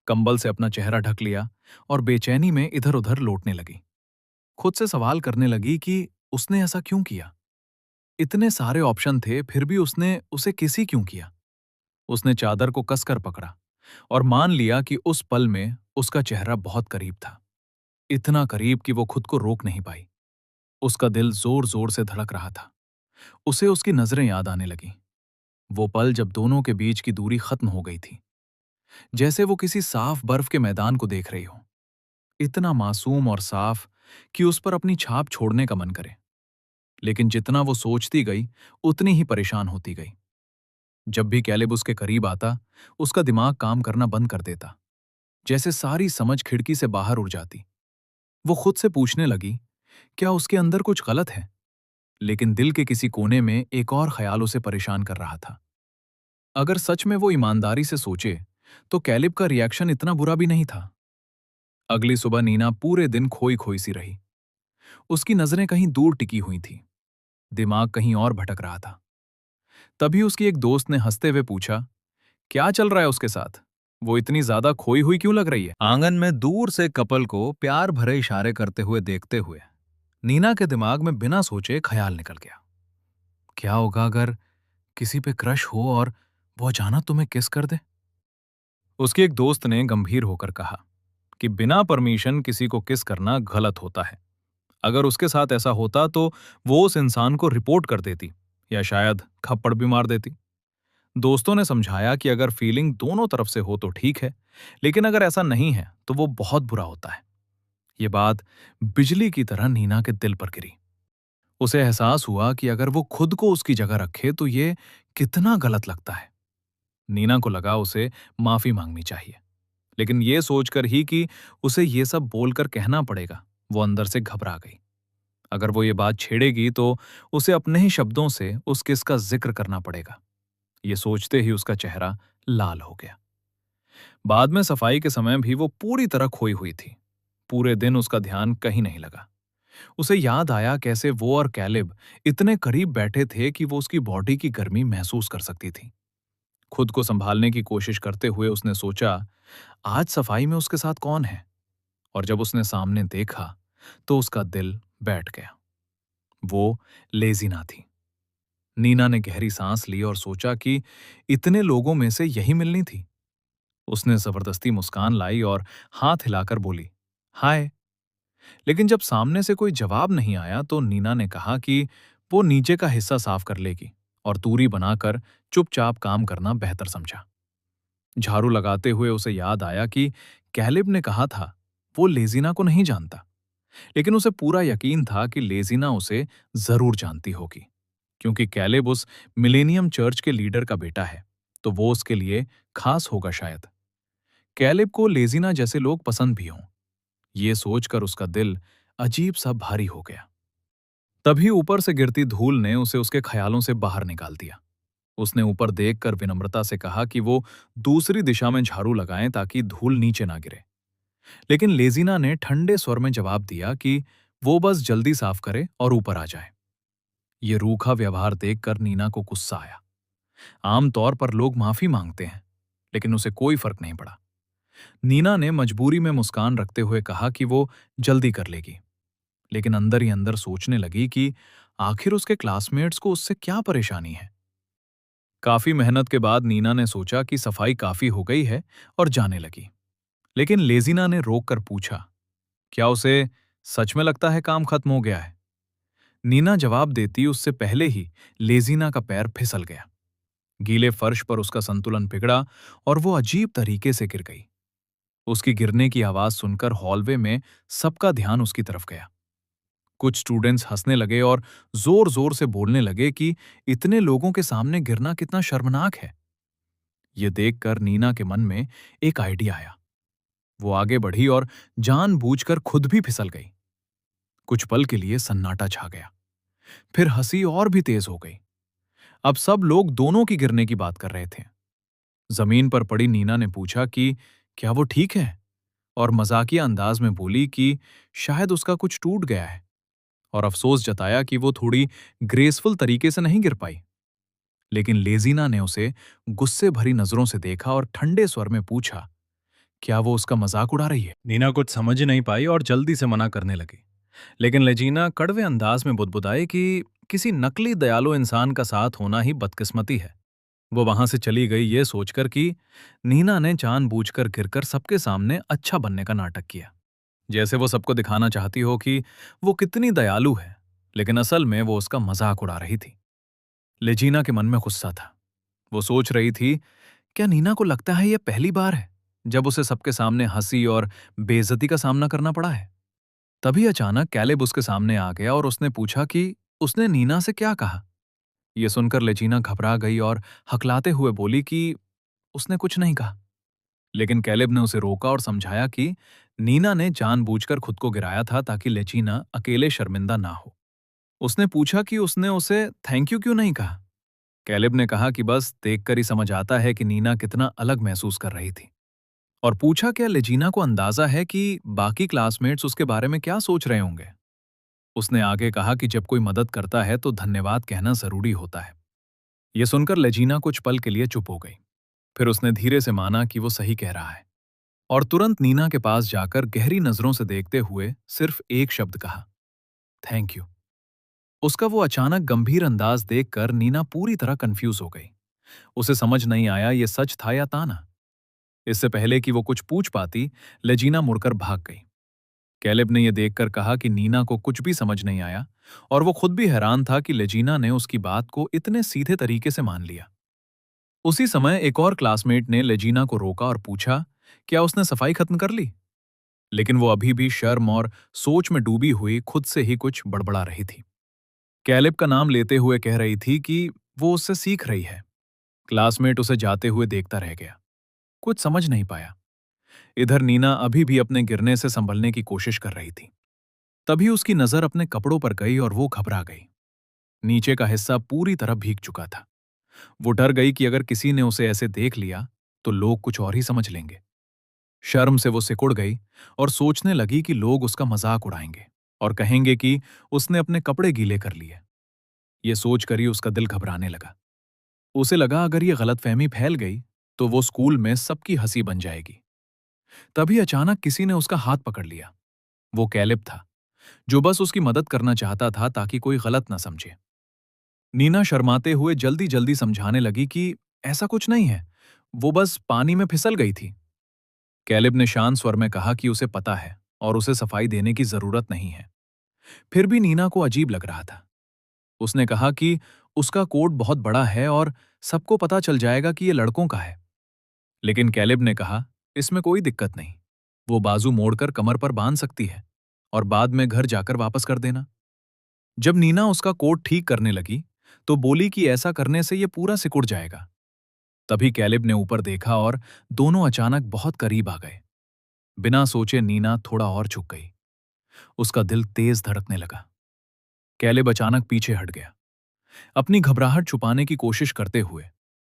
कंबल से अपना चेहरा ढक लिया और बेचैनी में इधर उधर लौटने लगी। खुद से सवाल करने लगी कि उसने ऐसा क्यों किया। इतने सारे ऑप्शन थे, फिर भी उसने उसे किस ही क्यों किया। उसने चादर को कसकर पकड़ा और मान लिया कि उस पल में उसका चेहरा बहुत करीब था, इतना करीब कि वो खुद को रोक नहीं पाई। उसका दिल जोर जोर से धड़क रहा था। उसे उसकी नजरें याद आने लगीं। वो पल जब दोनों के बीच की दूरी खत्म हो गई थी, जैसे वो किसी साफ बर्फ के मैदान को देख रही हो, इतना मासूम और साफ कि उस पर अपनी छाप छोड़ने का मन करे। लेकिन जितना वो सोचती गई, उतनी ही परेशान होती गई। जब भी कैलिब उसके करीब आता, उसका दिमाग काम करना बंद कर देता, जैसे सारी समझ खिड़की से बाहर उड़ जाती। वो खुद से पूछने लगी, क्या उसके अंदर कुछ गलत है? लेकिन दिल के किसी कोने में एक और ख्याल उसे परेशान कर रहा था। अगर सच में वो ईमानदारी से सोचे, तो कैलिब का रिएक्शन इतना बुरा भी नहीं था। अगली सुबह नीना पूरे दिन खोई खोई सी रही। उसकी नजरें कहीं दूर टिकी हुई थी, दिमाग कहीं और भटक रहा था। तभी उसकी एक दोस्त ने हंसते हुए पूछा, क्या चल रहा है उसके साथ? वो इतनी ज्यादा खोई हुई क्यों लग रही है? आंगन में दूर से कपल को प्यार भरे इशारे करते हुए देखते हुए नीना के दिमाग में बिना सोचे ख्याल निकल गया। क्या होगा अगर किसी पे क्रश हो और वो अचानक तुम्हें किस कर दे? उसकी एक दोस्त ने गंभीर होकर कहा कि बिना परमिशन किसी को किस करना गलत होता है। अगर उसके साथ ऐसा होता तो वो उस इंसान को रिपोर्ट कर देती या शायद थप्पड़ भी मार देती। दोस्तों ने समझाया कि अगर फीलिंग दोनों तरफ से हो तो ठीक है, लेकिन अगर ऐसा नहीं है तो वो बहुत बुरा होता है। ये बात बिजली की तरह नीना के दिल पर गिरी। उसे एहसास हुआ कि अगर वो खुद को उसकी जगह रखे तो ये कितना गलत लगता है। नीना को लगा उसे माफी मांगनी चाहिए, लेकिन ये सोचकर ही कि उसे ये सब बोलकर कहना पड़ेगा, वो अंदर से घबरा गई। अगर वो ये बात छेड़ेगी तो उसे अपने ही शब्दों से उस किस का जिक्र करना पड़ेगा। ये सोचते ही उसका चेहरा लाल हो गया। बाद में सफाई के समय भी वो पूरी तरह खोई हुई थी। पूरे दिन उसका ध्यान कहीं नहीं लगा। उसे याद आया कैसे वो और कैलिब इतने करीब बैठे थे कि वो उसकी बॉडी की गर्मी महसूस कर सकती थी। खुद को संभालने की कोशिश करते हुए उसने सोचा, आज सफाई में उसके साथ कौन है? और जब उसने सामने देखा तो उसका दिल बैठ गया। वो लेजिना थी। नीना ने गहरी सांस ली और सोचा कि इतने लोगों में से यही मिलनी थी। उसने जबरदस्ती मुस्कान लाई और हाथ हिलाकर बोली, हाय। लेकिन जब सामने से कोई जवाब नहीं आया तो नीना ने कहा कि वो नीचे का हिस्सा साफ कर लेगी और दूरी बनाकर चुपचाप काम करना बेहतर समझा। झाड़ू लगाते हुए उसे याद आया कि कैलिब ने कहा था वो लेजिना को नहीं जानता, लेकिन उसे पूरा यकीन था कि लेजिना उसे जरूर जानती होगी, क्योंकि कैलिब उस मिलेनियम चर्च के लीडर का बेटा है, तो वो उसके लिए खास होगा शायद। कैलिब को लेजिना जैसे लोग पसंद भी हों। ये सोचकर उसका दिल अजीब सा भारी हो गया। तभी ऊपर से गिरती धूल ने उसे उसके ख्यालों से बाहर निकाल दिया। उसने ऊपर देखकर विनम्रता से कहा कि वो दूसरी दिशा में झाड़ू लगाएं ताकि धूल नीचे ना गिरे। लेकिन लेजिना ने ठंडे स्वर में जवाब दिया कि वो बस जल्दी साफ करे और ऊपर आ जाए। ये रूखा व्यवहार देखकर नीना को गुस्सा आया। आमतौर पर लोग माफी मांगते हैं, लेकिन उसे कोई फर्क नहीं पड़ा। नीना ने मजबूरी में मुस्कान रखते हुए कहा कि वो जल्दी कर लेगी, लेकिन अंदर ही अंदर सोचने लगी कि आखिर उसके क्लासमेट्स को उससे क्या परेशानी है। काफी मेहनत के बाद नीना ने सोचा कि सफाई काफी हो गई है और जाने लगी। लेकिन लेजिना ने रोककर पूछा, क्या उसे सच में लगता है काम खत्म हो गया है? नीना जवाब देती उससे पहले ही लेजिना का पैर फिसल गया। गीले फर्श पर उसका संतुलन बिगड़ा और वो अजीब तरीके से गिर गई। उसकी गिरने की आवाज सुनकर हॉलवे में सबका ध्यान उसकी तरफ गया। कुछ स्टूडेंट्स हंसने लगे और जोर जोर से बोलने लगे कि इतने लोगों के सामने गिरना कितना शर्मनाक है। ये देखकर नीना के मन में एक आइडिया आया। वो आगे बढ़ी और जानबूझकर खुद भी फिसल गई। कुछ पल के लिए सन्नाटा छा गया। फिर हंसी और भी तेज हो गई। अब सब लोग दोनों की गिरने की बात कर रहे थे। जमीन पर पड़ी नीना ने पूछा कि क्या वो ठीक है, और मजाकिया अंदाज में बोली कि शायद उसका कुछ टूट गया है, और अफसोस जताया कि वो थोड़ी ग्रेसफुल तरीके से नहीं गिर पाई। लेकिन लेजिना ने उसे गुस्से भरी नजरों से देखा और ठंडे स्वर में पूछा, क्या वो उसका मजाक उड़ा रही है? नीना कुछ समझ ही नहीं पाई और जल्दी से मना करने लगी। लेकिन लेजिना कड़वे अंदाज में बुदबुदाई कि किसी नकली दयालु इंसान का साथ होना ही बदकिस्मती है। वो वहां से चली गई ये सोचकर कि नीना ने जानबूझकर गिरकर सबके सामने अच्छा बनने का नाटक किया, जैसे वो सबको दिखाना चाहती हो कि वो कितनी दयालु है, लेकिन असल में वो उसका मजाक उड़ा रही थी। लेजीना के मन में गुस्सा था। वो सोच रही थी, क्या नीना को लगता है यह पहली बार है जब उसे सबके सामने हंसी और बेइज्जती का सामना करना पड़ा है? तभी अचानक कैलेब उसके सामने आ गया और उसने पूछा कि उसने नीना से क्या कहा। यह सुनकर लेजीना घबरा गई और हकलाते हुए बोली कि उसने कुछ नहीं कहा। लेकिन कैलेब ने उसे रोका और समझाया कि नीना ने जानबूझकर खुद को गिराया था ताकि लेजीना अकेले शर्मिंदा ना हो। उसने पूछा कि उसने उसे थैंक यू क्यों नहीं कहा। कैलेब ने कहा कि बस देखकर ही समझ आता है कि नीना कितना अलग महसूस कर रही थी, और पूछा क्या लेजीना को अंदाजा है कि बाकी क्लासमेट्स उसके बारे में क्या सोच रहे होंगे। उसने आगे कहा कि जब कोई मदद करता है तो धन्यवाद कहना जरूरी होता है। यह सुनकर लेजीना कुछ पल के लिए चुप हो गई। फिर उसने धीरे से माना कि वो सही कह रहा है, और तुरंत नीना के पास जाकर गहरी नजरों से देखते हुए सिर्फ एक शब्द कहा, थैंक यू। उसका वो अचानक गंभीर अंदाज देखकर नीना पूरी तरह कंफ्यूज हो गई। उसे समझ नहीं आया ये सच था या ताना। इससे पहले कि वो कुछ पूछ पाती, लेजीना मुड़कर भाग गई। कैलेब ने यह देखकर कहा कि नीना को कुछ भी समझ नहीं आया और वो खुद भी हैरान था कि लेजीना ने उसकी बात को इतने सीधे तरीके से मान लिया। उसी समय एक और क्लासमेट ने लेजीना को रोका और पूछा, क्या उसने सफाई खत्म कर ली? लेकिन वो अभी भी शर्म और सोच में डूबी हुई खुद से ही कुछ बड़बड़ा रही थी। कैलेब का नाम लेते हुए कह रही थी कि वो उससे सीख रही है। क्लासमेट उसे जाते हुए देखता रह गया, कुछ समझ नहीं पाया। इधर नीना अभी भी अपने गिरने से संभलने की कोशिश कर रही थी। तभी उसकी नजर अपने कपड़ों पर गई और वो घबरा गई। नीचे का हिस्सा पूरी तरह भीग चुका था। वो डर गई कि अगर किसी ने उसे ऐसे देख लिया तो लोग कुछ और ही समझ लेंगे। शर्म से वो सिकुड़ गई और सोचने लगी कि लोग उसका मजाक उड़ाएंगे और कहेंगे कि उसने अपने कपड़े गीले कर लिए। ये सोचकर ही उसका दिल घबराने लगा। उसे लगा अगर ये गलतफहमी फैल गई तो वो स्कूल में सबकी हंसी बन जाएगी। तभी अचानक किसी ने उसका हाथ पकड़ लिया। वो कैलेब था, जो बस उसकी मदद करना चाहता था ताकि कोई गलत न समझे। नीना शर्माते हुए जल्दी जल्दी समझाने लगी कि ऐसा कुछ नहीं है, वो बस पानी में फिसल गई थी। कैलेब ने शांत स्वर में कहा कि उसे पता है और उसे सफाई देने की जरूरत नहीं है। फिर भी नीना को अजीब लग रहा था। उसने कहा कि उसका कोट बहुत बड़ा है और सबको पता चल जाएगा कि ये लड़कों का है। लेकिन कैलेब ने कहा, इसमें कोई दिक्कत नहीं, वो बाजू मोड़कर कमर पर बांध सकती है और बाद में घर जाकर वापस कर देना। जब नीना उसका कोट ठीक करने लगी तो बोली कि ऐसा करने से ये पूरा सिकुड़ जाएगा। तभी कैलेब ने ऊपर देखा और दोनों अचानक बहुत करीब आ गए। बिना सोचे नीना थोड़ा और झुक गई। उसका दिल तेज धड़कने लगा। कैलेब अचानक पीछे हट गया, अपनी घबराहट छुपाने की कोशिश करते हुए,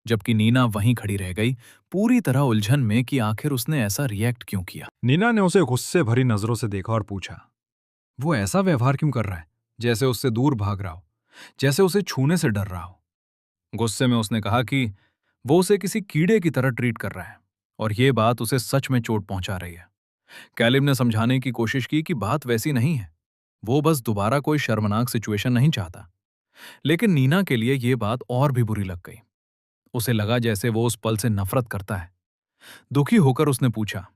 जबकि नीना वहीं खड़ी रह गई, पूरी तरह उलझन में कि आखिर उसने ऐसा रिएक्ट क्यों किया। नीना ने उसे गुस्से भरी नजरों से देखा और पूछा, वो ऐसा व्यवहार क्यों कर रहा है, जैसे उससे दूर भाग रहा हो, जैसे उसे छूने से डर रहा हो। गुस्से में उसने कहा कि वो उसे किसी कीड़े की तरह ट्रीट कर रहा है और ये बात उसे सच में चोट पहुंचा रही है। कैलिब ने समझाने की कोशिश की कि बात वैसी नहीं है, वो बस दोबारा कोई शर्मनाक सिचुएशन नहीं चाहता। लेकिन नीना के लिए ये बात और भी बुरी लग गई। उसे लगा जैसे वो उस पल से नफरत करता है। दुखी होकर उसने पूछा,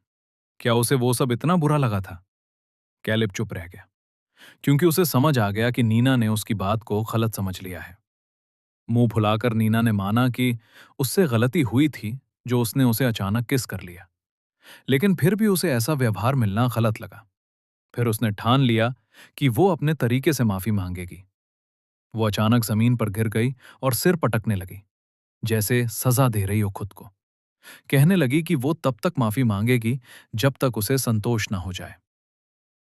क्या उसे वो सब इतना बुरा लगा था? कैलिब चुप रह गया, क्योंकि उसे समझ आ गया कि नीना ने उसकी बात को गलत समझ लिया है। मुंह फुलाकर नीना ने माना कि उससे गलती हुई थी जो उसने उसे अचानक किस कर लिया, लेकिन फिर भी उसे ऐसा व्यवहार मिलना गलत लगा। फिर उसने ठान लिया कि वो अपने तरीके से माफी मांगेगी। वो अचानक जमीन पर गिर गई और सिर पटकने लगी, जैसे सजा दे रही हो खुद को। कहने लगी कि वो तब तक माफी मांगेगी जब तक उसे संतोष न हो जाए।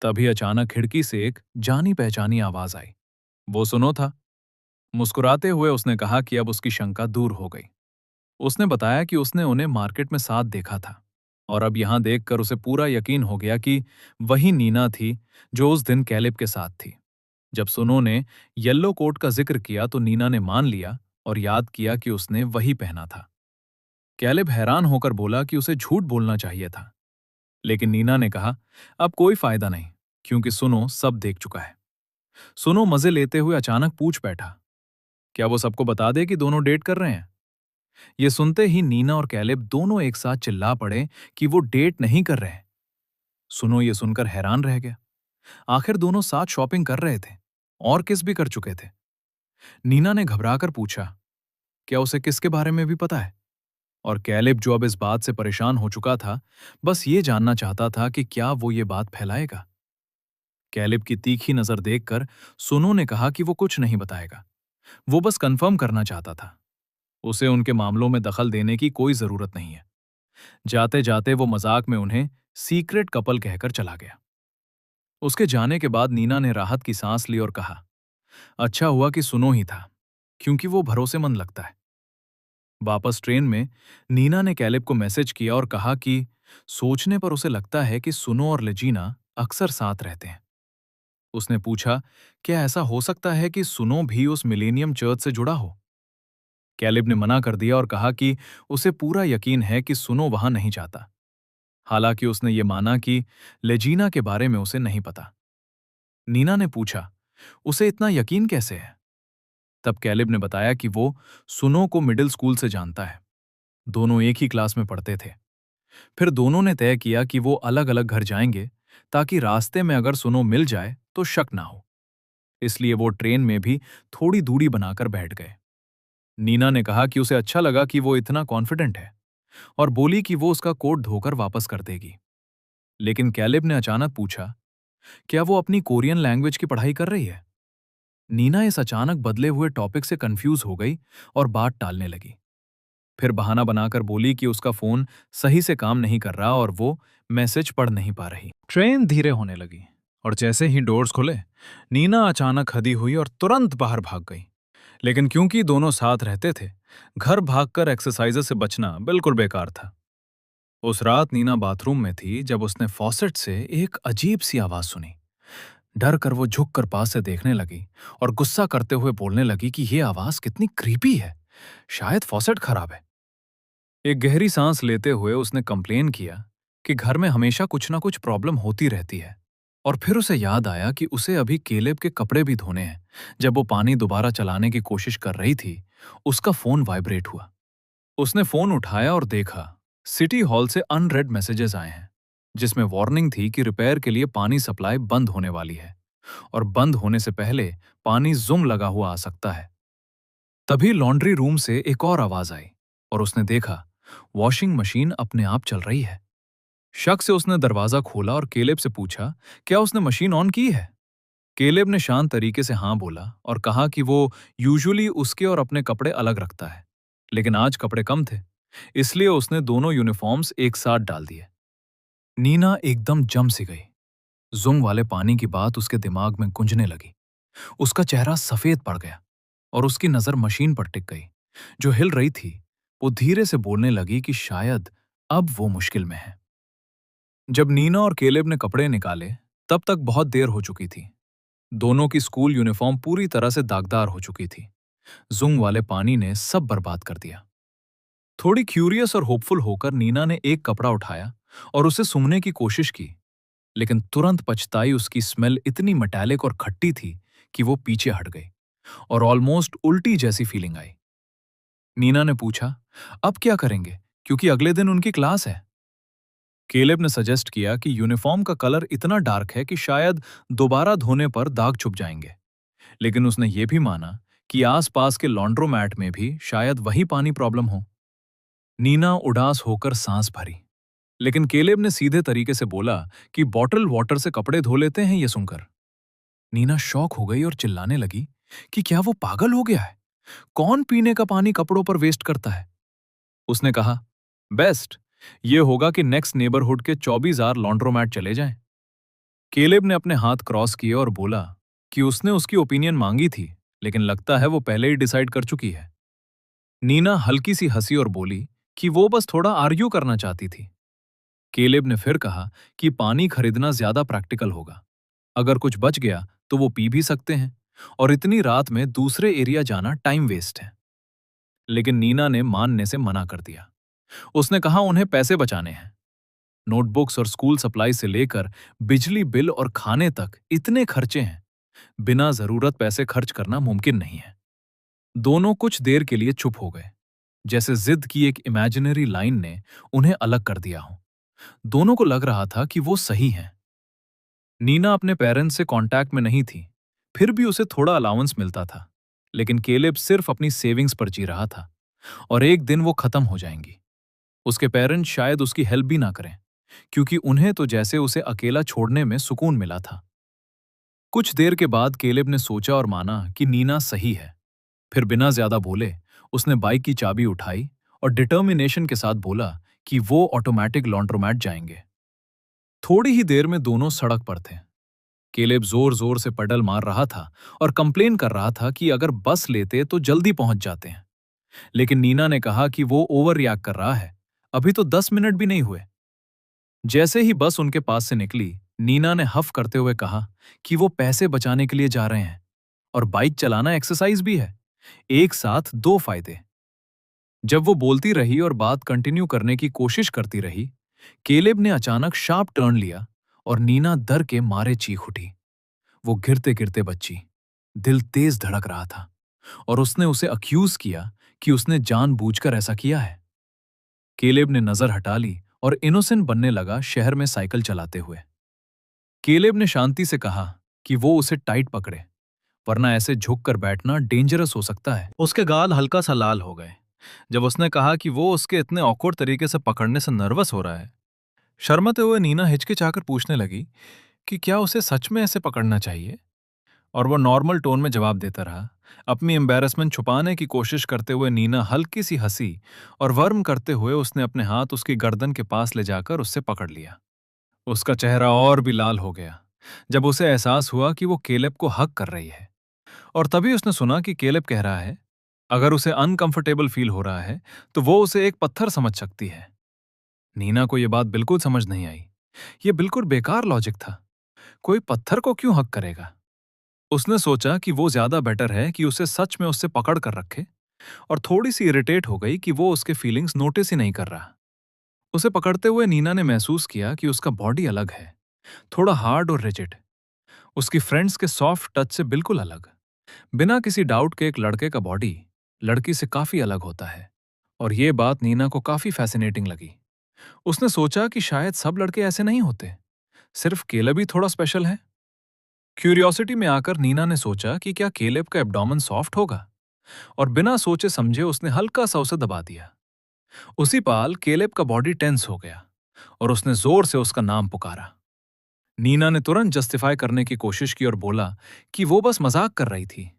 तभी अचानक खिड़की से एक जानी पहचानी आवाज आई। वो सुनो था। मुस्कुराते हुए उसने कहा कि अब उसकी शंका दूर हो गई। उसने बताया कि उसने उन्हें मार्केट में साथ देखा था और अब यहां देखकर उसे पूरा यकीन हो गया कि वही नीना थी जो उस दिन कैलिब के साथ थी। जब सुनो ने येलो कोट का जिक्र किया तो नीना ने मान लिया और याद किया कि उसने वही पहना था। कैलिब हैरान होकर बोला कि उसे झूठ बोलना चाहिए था, लेकिन नीना ने कहा, अब कोई फायदा नहीं, क्योंकि सुनो सब देख चुका है। सुनो मजे लेते हुए अचानक पूछ बैठा, क्या वो सबको बता दे कि दोनों डेट कर रहे हैं? ये सुनते ही नीना और कैलिब दोनों एक साथ चिल्ला पड़े कि वो डेट नहीं कर रहे। सुनो ये सुनकर हैरान रह गया। आखिर दोनों साथ शॉपिंग कर रहे थे और किस भी कर चुके थे। नीना ने घबराकर पूछा, क्या उसे किसके बारे में भी पता है? और कैलिब, जो अब इस बात से परेशान हो चुका था, बस ये जानना चाहता था कि क्या वो ये बात फैलाएगा। कैलिब की तीखी नजर देखकर सुनो ने कहा कि वो कुछ नहीं बताएगा। वो बस कंफर्म करना चाहता था। उसे उनके मामलों में दखल देने की कोई जरूरत नहीं है। जाते जाते वो मजाक में उन्हें सीक्रेट कपल कहकर चला गया। उसके जाने के बाद नीना ने राहत की सांस ली और कहा, अच्छा हुआ कि सुनो ही था, क्योंकि वो भरोसेमंद लगता है। वापस ट्रेन में नीना ने कैलिब को मैसेज किया और कहा कि सोचने पर उसे लगता है कि सुनो और लेजीना अक्सर साथ रहते हैं। उसने पूछा, क्या ऐसा हो सकता है कि सुनो भी उस मिलेनियम चर्च से जुड़ा हो? कैलिब ने मना कर दिया और कहा कि उसे पूरा यकीन है कि सुनो वहां नहीं जाता। हालांकि उसने ये माना कि लेजीना के बारे में उसे नहीं पता। नीना ने पूछा, उसे इतना यकीन कैसे है? तब कैलिब ने बताया कि वो सुनो को मिडिल स्कूल से जानता है। दोनों एक ही क्लास में पढ़ते थे। फिर दोनों ने तय किया कि वो अलग अलग घर जाएंगे, ताकि रास्ते में अगर सुनो मिल जाए तो शक ना हो। इसलिए वो ट्रेन में भी थोड़ी दूरी बनाकर बैठ गए। नीना ने कहा कि उसे अच्छा लगा कि वो इतना कॉन्फिडेंट है और बोली कि वो उसका कोट धोकर वापस कर देगी। लेकिन कैलेब ने अचानक पूछा, क्या वो अपनी कोरियन लैंग्वेज की पढ़ाई कर रही है? नीना इस अचानक बदले हुए टॉपिक से कंफ्यूज हो गई और बात टालने लगी। फिर बहाना बनाकर बोली कि उसका फोन सही से काम नहीं कर रहा और वो मैसेज पढ़ नहीं पा रही। ट्रेन धीरे होने लगी और जैसे ही डोर्स खुले, नीना अचानक खदी हुई और तुरंत बाहर भाग गई। लेकिन क्योंकि दोनों साथ रहते थे, घर भागकर एक्सरसाइज से बचना बिल्कुल बेकार था। उस रात नीना बाथरूम में थी जब उसने फॉसेट से एक अजीब सी आवाज सुनी। डर कर वो झुक कर पास से देखने लगी और गुस्सा करते हुए बोलने लगी कि ये आवाज कितनी क्रीपी है, शायद फॉसेट खराब है। एक गहरी सांस लेते हुए उसने कंप्लेन किया कि घर में हमेशा कुछ ना कुछ प्रॉब्लम होती रहती है। और फिर उसे याद आया कि उसे अभी केलेब के कपड़े भी धोने हैं। जब वो पानी दोबारा चलाने की कोशिश कर रही थी, उसका फोन वाइब्रेट हुआ। उसने फोन उठाया और देखा, सिटी हॉल से अनरेड मैसेजेस आए हैं, जिसमें वार्निंग थी कि रिपेयर के लिए पानी सप्लाई बंद होने वाली है और बंद होने से पहले पानी जुम लगा हुआ आ सकता है। तभी लॉन्ड्री रूम से एक और आवाज आई और उसने देखा वॉशिंग मशीन अपने आप चल रही है। शक से उसने दरवाजा खोला और केलेब से पूछा, क्या उसने मशीन ऑन की है? केलेब ने शांत तरीके से हाँ बोला और कहा कि वो यूजुअली उसके और अपने कपड़े अलग रखता है, लेकिन आज कपड़े कम थे, इसलिए उसने दोनों यूनिफॉर्म्स एक साथ डाल दिए। नीना एकदम जम सी गई। जुंग वाले पानी की बात उसके दिमाग में गूंजने लगी। उसका चेहरा सफेद पड़ गया और उसकी नजर मशीन पर टिक गई, जो हिल रही थी। वो धीरे से बोलने लगी कि शायद अब वो मुश्किल में है। जब नीना और केलेब ने कपड़े निकाले, तब तक बहुत देर हो चुकी थी। दोनों की स्कूल यूनिफॉर्म पूरी तरह से दागदार हो चुकी थी। जुंग वाले पानी ने सब बर्बाद कर दिया। थोड़ी क्यूरियस और होपफुल होकर नीना ने एक कपड़ा उठाया और उसे सूंघने की कोशिश की, लेकिन तुरंत पछताई। उसकी स्मेल इतनी मेटालिक और खट्टी थी कि वो पीछे हट गई और ऑलमोस्ट उल्टी जैसी फीलिंग आई। नीना ने पूछा, अब क्या करेंगे, क्योंकि अगले दिन उनकी क्लास है। केलेब ने सजेस्ट किया कि यूनिफॉर्म का कलर इतना डार्क है कि शायद दोबारा धोने पर दाग छुप जाएंगे, लेकिन उसने ये भी माना कि आसपास के लॉन्ड्रोमैट में भी शायद वही पानी प्रॉब्लम हो। नीना उदास होकर सांस भरी, लेकिन केलेब ने सीधे तरीके से बोला कि बॉटल वाटर से कपड़े धो लेते हैं। ये सुनकर नीना शॉक हो गई और चिल्लाने लगी कि क्या वो पागल हो गया है? कौन पीने का पानी कपड़ों पर वेस्ट करता है? उसने कहा, बेस्ट ये होगा कि नेक्स्ट नेबरहुड के 24 लॉन्ड्रोमैट चले जाएं। केलेब ने अपने हाथ क्रॉस किए और बोला कि उसने उसकी ओपिनियन मांगी थी, लेकिन लगता है वो पहले ही डिसाइड कर चुकी है। नीना हल्की सी हंसी और बोली कि वो बस थोड़ा आर्ग्यू करना चाहती थी। केलेब ने फिर कहा कि पानी खरीदना ज्यादा प्रैक्टिकल होगा। अगर कुछ बच गया तो वो पी भी सकते हैं और इतनी रात में दूसरे एरिया जाना टाइम वेस्ट है। लेकिन नीना ने मानने से मना कर दिया। उसने कहा उन्हें पैसे बचाने हैं। नोटबुक्स और स्कूल सप्लाई से लेकर बिजली बिल और खाने तक इतने खर्चे हैं, बिना जरूरत पैसे खर्च करना मुमकिन नहीं है। दोनों कुछ देर के लिए चुप हो गए, जैसे जिद की एक इमेजिनरी लाइन ने उन्हें अलग कर दिया हो। दोनों को लग रहा था कि वो सही हैं। नीना अपने पेरेंट्स से कांटेक्ट में नहीं थी, फिर भी उसे थोड़ा अलाउंस मिलता था, लेकिन केलेब सिर्फ अपनी सेविंग्स पर जी रहा था और एक दिन वो खत्म हो जाएंगी। उसके पेरेंट्स शायद उसकी हेल्प भी ना करें, क्योंकि उन्हें तो जैसे उसे अकेला छोड़ने में सुकून मिला था। कुछ देर के बाद केलेब ने सोचा और माना कि नीना सही है। फिर बिना ज्यादा बोले उसने बाइक की चाबी उठाई और डिटर्मिनेशन के साथ बोला कि वो ऑटोमेटिक लॉन्ड्रोमैट जाएंगे। थोड़ी ही देर में दोनों सड़क पर थे। केलेब जोर जोर से पेडल मार रहा था और कंप्लेन कर रहा था कि अगर बस लेते तो जल्दी पहुंच जाते हैं, लेकिन नीना ने कहा कि वो ओवर रिएक्ट कर रहा है, अभी तो 10 मिनट भी नहीं हुए। जैसे ही बस उनके पास से निकली, नीना ने हफ करते हुए कहा कि वो पैसे बचाने के लिए जा रहे हैं और बाइक चलाना एक्सरसाइज भी है, एक साथ दो फायदे। जब वो बोलती रही और बात कंटिन्यू करने की कोशिश करती रही, केलेब ने अचानक शार्प टर्न लिया और नीना डर के मारे चीख उठी। वो गिरते गिरते बच्ची, दिल तेज धड़क रहा था और उसने उसे अक्यूज किया कि उसने जानबूझकर ऐसा किया है। केलेब ने नजर हटा ली और इनोसेंट बनने लगा शहर में साइकिल चलाते हुए। केलेब ने शांति से कहा कि वो उसे टाइट पकड़े, वरना ऐसे झुक कर बैठना डेंजरस हो सकता है। उसके गाल हल्का सा लाल हो गए जब उसने कहा कि वो उसके इतने ऑकवर्ड तरीके से पकड़ने से नर्वस हो रहा है। शर्माते हुए नीना हिचकिचाकर पूछने लगी कि क्या उसे सच में ऐसे पकड़ना चाहिए, और वो नॉर्मल टोन में जवाब देता रहा। अपनी एम्बैरेसमेंट छुपाने की कोशिश करते हुए नीना हल्की सी हंसी और वर्म करते हुए उसने अपने हाथ उसकी गर्दन के पास ले जाकर उससे पकड़ लिया। उसका चेहरा और भी लाल हो गया जब उसे एहसास हुआ कि वो केलेब को हक कर रही है, और तभी उसने सुना कि केलेब कह रहा है अगर उसे अनकंफर्टेबल फील हो रहा है तो वो उसे एक पत्थर समझ सकती है। नीना को यह बात बिल्कुल समझ नहीं आई। यह बिल्कुल बेकार लॉजिक था। कोई पत्थर को क्यों हक करेगा? उसने सोचा कि वो ज्यादा बेटर है कि उसे सच में उससे पकड़ कर रखे, और थोड़ी सी इरिटेट हो गई कि वो उसके फीलिंग्स नोटिस ही नहीं कर रहा। उसे पकड़ते हुए नीना ने महसूस किया कि उसका बॉडी अलग है, थोड़ा हार्ड और रिजिड, उसकी फ्रेंड्स के सॉफ्ट टच से बिल्कुल अलग। बिना किसी डाउट के एक लड़के का बॉडी लड़की से काफी अलग होता है, और ये बात नीना को काफी फैसिनेटिंग लगी। उसने सोचा कि शायद सब लड़के ऐसे नहीं होते, सिर्फ केलेब ही थोड़ा स्पेशल है। क्यूरियोसिटी में आकर नीना ने सोचा कि क्या केलेब का एब्डोमेन सॉफ्ट होगा, और बिना सोचे समझे उसने हल्का सा उसे दबा दिया। उसी पाल केलेब का बॉडी टेंस हो गया और उसने जोर से उसका नाम पुकारा। नीना ने तुरंत जस्टिफाई करने की कोशिश की और बोला कि वो बस मजाक कर रही थी,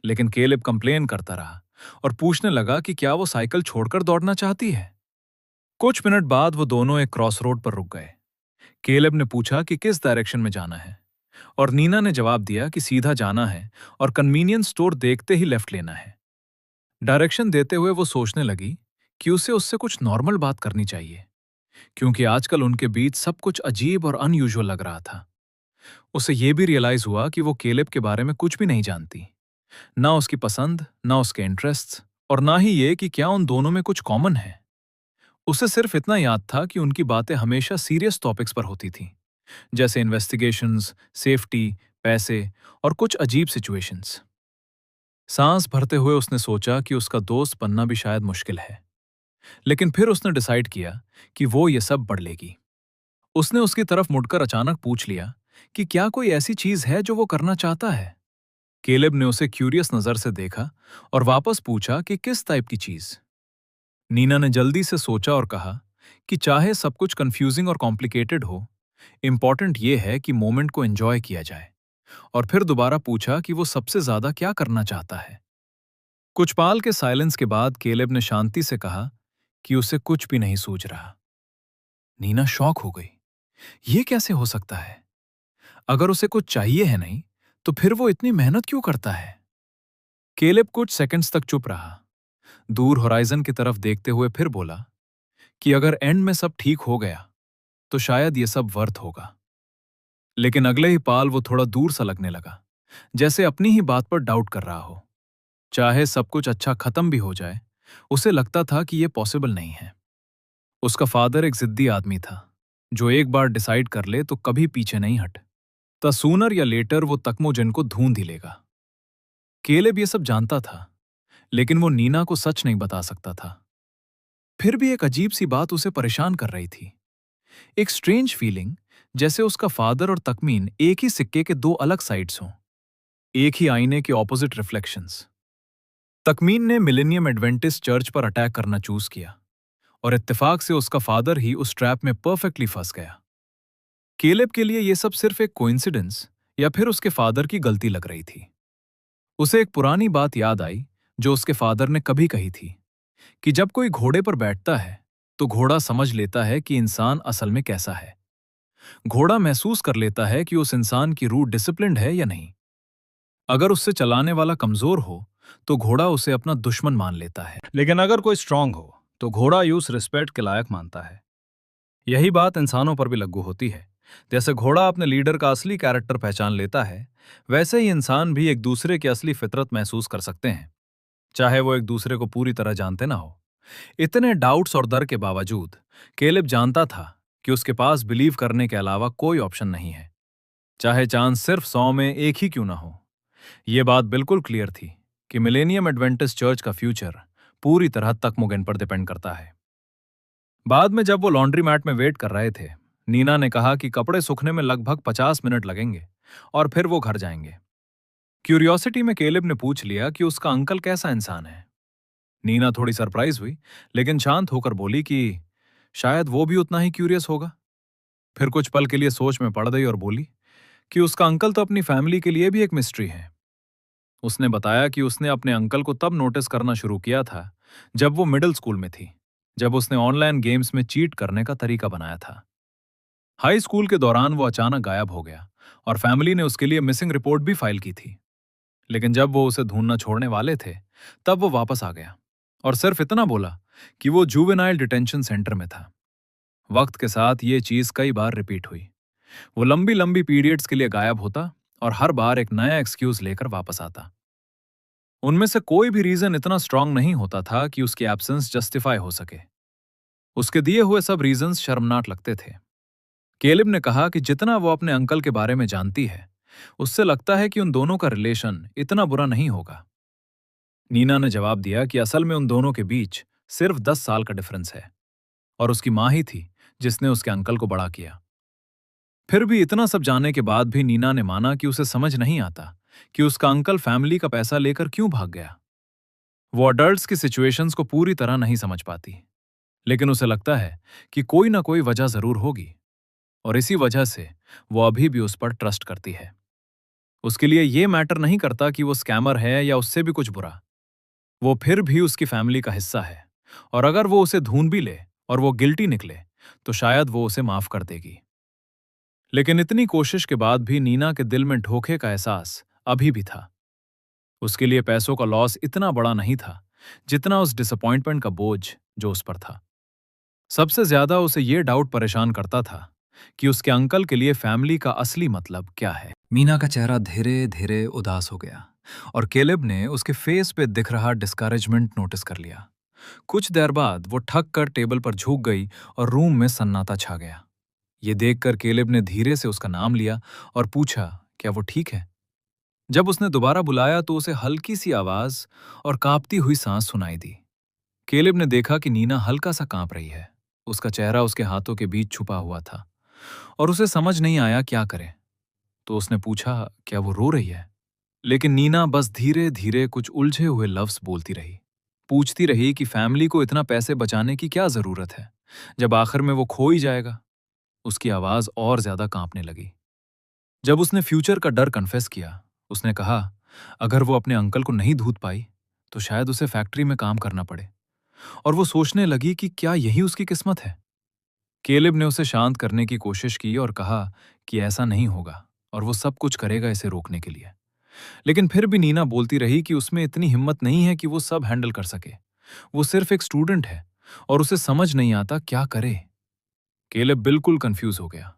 लेकिन केलेब कंप्लेन करता रहा और पूछने लगा कि क्या वो साइकिल छोड़कर दौड़ना चाहती है। कुछ मिनट बाद वो दोनों एक क्रॉस रोड पर रुक गए। केलेब ने पूछा कि किस डायरेक्शन में जाना है, और नीना ने जवाब दिया कि सीधा जाना है और कन्वीनियंस स्टोर देखते ही लेफ्ट लेना है। डायरेक्शन देते हुए वो सोचने लगी कि उसे उससे कुछ नॉर्मल बात करनी चाहिए, क्योंकि आजकल उनके बीच सब कुछ अजीब और अनयूजुअल लग रहा था। उसे यह भी रियलाइज हुआ कि वो केलेब के बारे में कुछ भी नहीं जानती, ना उसकी पसंद, ना उसके इंटरेस्ट्स, और ना ही ये कि क्या उन दोनों में कुछ कॉमन है। उसे सिर्फ इतना याद था कि उनकी बातें हमेशा सीरियस टॉपिक्स पर होती थीं, जैसे इन्वेस्टिगेशंस, सेफ्टी, पैसे और कुछ अजीब सिचुएशंस। सांस भरते हुए उसने सोचा कि उसका दोस्त बनना भी शायद मुश्किल है, लेकिन फिर उसने डिसाइड किया कि वो ये सब पढ़ लेगी। उसने उसकी तरफ मुड़कर अचानक पूछ लिया कि क्या कोई ऐसी चीज है जो वो करना चाहता है। केलेब ने उसे क्यूरियस नजर से देखा और वापस पूछा कि किस टाइप की चीज। नीना ने जल्दी से सोचा और कहा कि चाहे सब कुछ कंफ्यूजिंग और कॉम्प्लिकेटेड हो, इंपॉर्टेंट ये है कि मोमेंट को एंजॉय किया जाए, और फिर दोबारा पूछा कि वो सबसे ज्यादा क्या करना चाहता है। कुछ पाल के साइलेंस के बाद केलेब ने शांति से कहा कि उसे कुछ भी नहीं सूझ रहा। नीना शॉक हो गई। ये कैसे हो सकता है? अगर उसे कुछ चाहिए है नहीं, तो फिर वो इतनी मेहनत क्यों करता है? केलेब कुछ सेकंड्स तक चुप रहा, दूर होराइजन की तरफ देखते हुए फिर बोला कि अगर एंड में सब ठीक हो गया तो शायद ये सब वर्थ होगा। लेकिन अगले ही पाल वो थोड़ा दूर सा लगने लगा, जैसे अपनी ही बात पर डाउट कर रहा हो। चाहे सब कुछ अच्छा खत्म भी हो जाए, उसे लगता था कि यह पॉसिबल नहीं है। उसका फादर एक जिद्दी आदमी था, जो एक बार डिसाइड कर ले तो कभी पीछे नहीं हट। ता सूनर या लेटर वो तकमोजन को ढूंढ ही लेगा। केलेब ये सब जानता था, लेकिन वो नीना को सच नहीं बता सकता था। फिर भी एक अजीब सी बात उसे परेशान कर रही थी, एक स्ट्रेंज फीलिंग, जैसे उसका फादर और तकमीन एक ही सिक्के के दो अलग साइड्स हों, एक ही आईने के ऑपोजिट रिफ्लेक्शंस। तकमीन ने मिलेनियम एडवेंटिस्ट चर्च पर अटैक करना चूज किया, और इत्तेफाक से उसका फादर ही उस ट्रैप में परफेक्टली फंस गया। केलेब के लिए यह सब सिर्फ एक कोइंसिडेंस या फिर उसके फादर की गलती लग रही थी। उसे एक पुरानी बात याद आई जो उसके फादर ने कभी कही थी कि जब कोई घोड़े पर बैठता है तो घोड़ा समझ लेता है कि इंसान असल में कैसा है। घोड़ा महसूस कर लेता है कि उस इंसान की रूह डिसिप्लिन्ड है या नहीं। अगर उससे चलाने वाला कमजोर हो तो घोड़ा उसे अपना दुश्मन मान लेता है, लेकिन अगर कोई स्ट्रांग हो तो घोड़ा यूज रिस्पेक्ट के लायक मानता है। यही बात इंसानों पर भी लागू होती है। जैसे घोड़ा अपने लीडर का असली कैरेक्टर पहचान लेता है, वैसे ही इंसान भी एक दूसरे की असली फितरत महसूस कर सकते हैं, चाहे वो एक दूसरे को पूरी तरह जानते ना हो। इतने डाउट्स और डर के बावजूद केलेब जानता था कि उसके पास बिलीव करने के अलावा कोई ऑप्शन नहीं है, चाहे चांस सिर्फ 100 में एक ही क्यों ना हो। यह बात बिल्कुल क्लियर थी कि मिलेनियम एडवेंटिस्ट चर्च का फ्यूचर पूरी तरह तकमुगन पर डिपेंड करता है। बाद में जब वो लॉन्ड्री मैट में वेट कर रहे थे, नीना ने कहा कि कपड़े सूखने में लगभग 50 मिनट लगेंगे और फिर वो घर जाएंगे। क्यूरियोसिटी में केलेब ने पूछ लिया कि उसका अंकल कैसा इंसान है। नीना थोड़ी सरप्राइज हुई, लेकिन शांत होकर बोली कि शायद वो भी उतना ही क्यूरियस होगा। फिर कुछ पल के लिए सोच में पड़ गई और बोली कि उसका अंकल तो अपनी फैमिली के लिए भी एक मिस्ट्री है। उसने बताया कि उसने अपने अंकल को तब नोटिस करना शुरू किया था जब वो मिडिल स्कूल में थी, जब उसने ऑनलाइन गेम्स में चीट करने का तरीका बनाया था। हाई स्कूल के दौरान वो अचानक गायब हो गया और फैमिली ने उसके लिए मिसिंग रिपोर्ट भी फाइल की थी। लेकिन जब वो उसे ढूंढना छोड़ने वाले थे, तब वो वापस आ गया और सिर्फ इतना बोला कि वो जुवेनाइल डिटेंशन सेंटर में था। वक्त के साथ ये चीज कई बार रिपीट हुई। वो लंबी लंबी पीरियड्स के लिए गायब होता और हर बार एक नया एक्सक्यूज लेकर वापस आता। उनमें से कोई भी रीजन इतना स्ट्रांग नहीं होता था कि उसकी एब्सेंस जस्टिफाई हो सके। उसके दिए हुए सब रीजंस शर्मनाक लगते थे। केलिब ने कहा कि जितना वो अपने अंकल के बारे में जानती है, उससे लगता है कि उन दोनों का रिलेशन इतना बुरा नहीं होगा। नीना ने जवाब दिया कि असल में उन दोनों के बीच सिर्फ 10 साल का डिफरेंस है और उसकी मां ही थी जिसने उसके अंकल को बड़ा किया। फिर भी इतना सब जानने के बाद भी नीना ने माना कि उसे समझ नहीं आता कि उसका अंकल फैमिली का पैसा लेकर क्यों भाग गया। वो अडल्ट्स की सिचुएशंस को पूरी तरह नहीं समझ पाती, लेकिन उसे लगता है कि कोई ना कोई वजह जरूर होगी और इसी वजह से वो अभी भी उस पर ट्रस्ट करती है। उसके लिए ये मैटर नहीं करता कि वो स्कैमर है या उससे भी कुछ बुरा। वो फिर भी उसकी फैमिली का हिस्सा है और अगर वो उसे ढूंढ भी ले और वो गिल्टी निकले तो शायद वो उसे माफ कर देगी। लेकिन इतनी कोशिश के बाद भी नीना के दिल में धोखे का एहसास अभी भी था। उसके लिए पैसों का लॉस इतना बड़ा नहीं था जितना उस डिसअपॉइंटमेंट का बोझ जो उस पर था। सबसे ज्यादा उसे ये डाउट परेशान करता था कि उसके अंकल के लिए फैमिली का असली मतलब क्या है। मीना का चेहरा धीरे धीरे उदास हो गया और केलेब ने उसके फेस पे दिख रहा डिस्करेजमेंट नोटिस कर लिया। कुछ देर बाद वो ठक कर टेबल पर झुक गई और रूम में सन्नाटा छा गया। ये देखकर केलेब ने धीरे से उसका नाम लिया और पूछा, क्या वो ठीक है? जब उसने दोबारा बुलाया तो उसे हल्की सी आवाज और कांपती हुई सांस सुनाई दी। केलेब ने देखा कि नीना हल्का सा कांप रही है। उसका चेहरा उसके हाथों के बीच छुपा हुआ था और उसे समझ नहीं आया क्या करे। तो उसने पूछा, क्या वो रो रही है? लेकिन नीना बस धीरे धीरे कुछ उलझे हुए लफ्ज बोलती रही। पूछती रही कि फैमिली को इतना पैसे बचाने की क्या जरूरत है जब आखिर में वो खो ही जाएगा। उसकी आवाज और ज्यादा कांपने लगी। जब उसने फ्यूचर का डर कन्फेस किया, उसने कहा, अगर वो अपने अंकल को नहीं ढूंढ पाई तो शायद उसे फैक्ट्री में काम करना पड़े। और वो सोचने लगी कि क्या यही उसकी किस्मत है। केलेब ने उसे शांत करने की कोशिश की और कहा कि ऐसा नहीं होगा और वो सब कुछ करेगा इसे रोकने के लिए। लेकिन फिर भी नीना बोलती रही कि उसमें इतनी हिम्मत नहीं है कि वो सब हैंडल कर सके। वो सिर्फ एक स्टूडेंट है और उसे समझ नहीं आता क्या करे। केलेब बिल्कुल कंफ्यूज हो गया।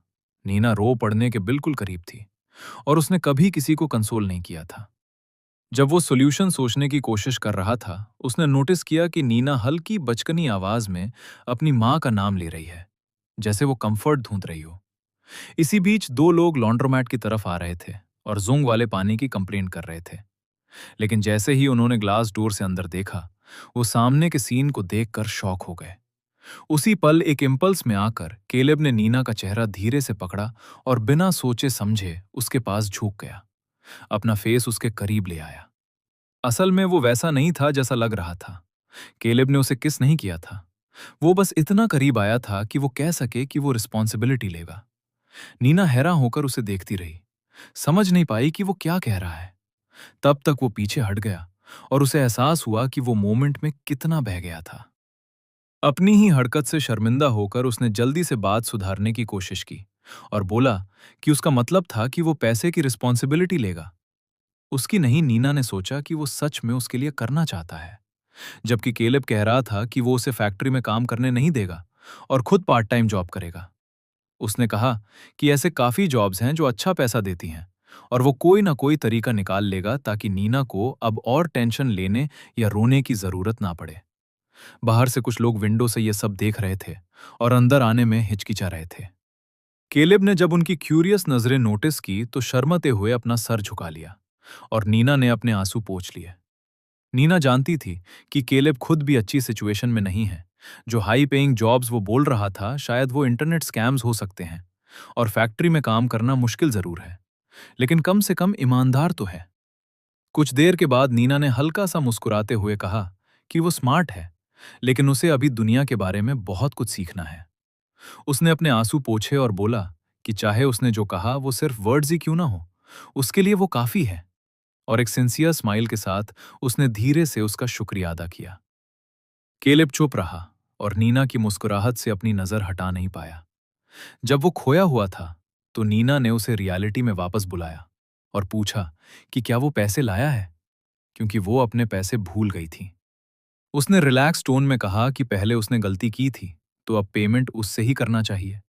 नीना रो पड़ने के बिल्कुल करीब थी और उसने कभी किसी को कंसोल नहीं किया था। जब वो सॉल्यूशन सोचने की कोशिश कर रहा था, उसने नोटिस किया कि नीना हल्की बचकनी आवाज में अपनी मां का नाम ले रही है, जैसे वो कंफर्ट ढूंढ रही हो। इसी बीच दो लोग लॉन्ड्रोमैट की तरफ आ रहे थे और जोंग वाले पानी की कंप्लेंट कर रहे थे। लेकिन जैसे ही उन्होंने ग्लास डोर से अंदर देखा, वो सामने के सीन को देखकर शॉक हो गए। उसी पल एक इम्पल्स में आकर केलेब ने नीना का चेहरा धीरे से पकड़ा और बिना सोचे समझे उसके पास झुक गया, अपना फेस उसके करीब ले आया। असल में वो वैसा नहीं था जैसा लग रहा था। केलेब ने उसे किस नहीं किया था। वो बस इतना करीब आया था कि वो कह सके कि वो रिस्पॉन्सिबिलिटी लेगा। नीना हैरान होकर उसे देखती रही, समझ नहीं पाई कि वो क्या कह रहा है। तब तक वो पीछे हट गया और उसे एहसास हुआ कि वो मोमेंट में कितना बह गया था। अपनी ही हरकत से शर्मिंदा होकर उसने जल्दी से बात सुधारने की कोशिश की और बोला कि उसका मतलब था कि वो पैसे की रिस्पॉन्सिबिलिटी लेगा। उसकी नहीं, नीना ने सोचा कि वो सच में उसके लिए करना चाहता है, जबकि केलेब कह रहा था कि वो उसे फैक्ट्री में काम करने नहीं देगा और खुद पार्ट टाइम जॉब करेगा। उसने कहा कि ऐसे काफी जॉब्स हैं जो अच्छा पैसा देती हैं और वो कोई ना कोई तरीका निकाल लेगा ताकि नीना को अब और टेंशन लेने या रोने की जरूरत ना पड़े। बाहर से कुछ लोग विंडो से ये सब देख रहे थे और अंदर आने में हिचकिचा रहे थे। केलेब ने जब उनकी क्यूरियस नजरें नोटिस की तो शर्मते हुए अपना सर झुका लिया और नीना ने अपने आंसू पोंछ लिए। नीना जानती थी कि केलेब खुद भी अच्छी सिचुएशन में नहीं है, जो हाई पेइंग जॉब्स वो बोल रहा था शायद वो इंटरनेट स्कैम्स हो सकते हैं और फैक्ट्री में काम करना मुश्किल जरूर है, लेकिन कम से कम ईमानदार तो है। कुछ देर के बाद नीना ने हल्का सा मुस्कुराते हुए कहा कि वो स्मार्ट है, लेकिन उसे अभी दुनिया के बारे में बहुत कुछ सीखना है। उसने अपने आंसू पोंछे और बोला कि चाहे उसने जो कहा वो सिर्फ वर्ड्स ही क्यों ना हो, उसके लिए वो काफी है। और एक सिंसियर स्माइल के साथ उसने धीरे से उसका शुक्रिया अदा किया। केलेब चुप रहा और नीना की मुस्कुराहट से अपनी नजर हटा नहीं पाया। जब वो खोया हुआ था तो नीना ने उसे रियलिटी में वापस बुलाया और पूछा कि क्या वो पैसे लाया है, क्योंकि वो अपने पैसे भूल गई थी। उसने रिलैक्स टोन में कहा कि पहले उसने गलती की थी तो अब पेमेंट उससे ही करना चाहिए।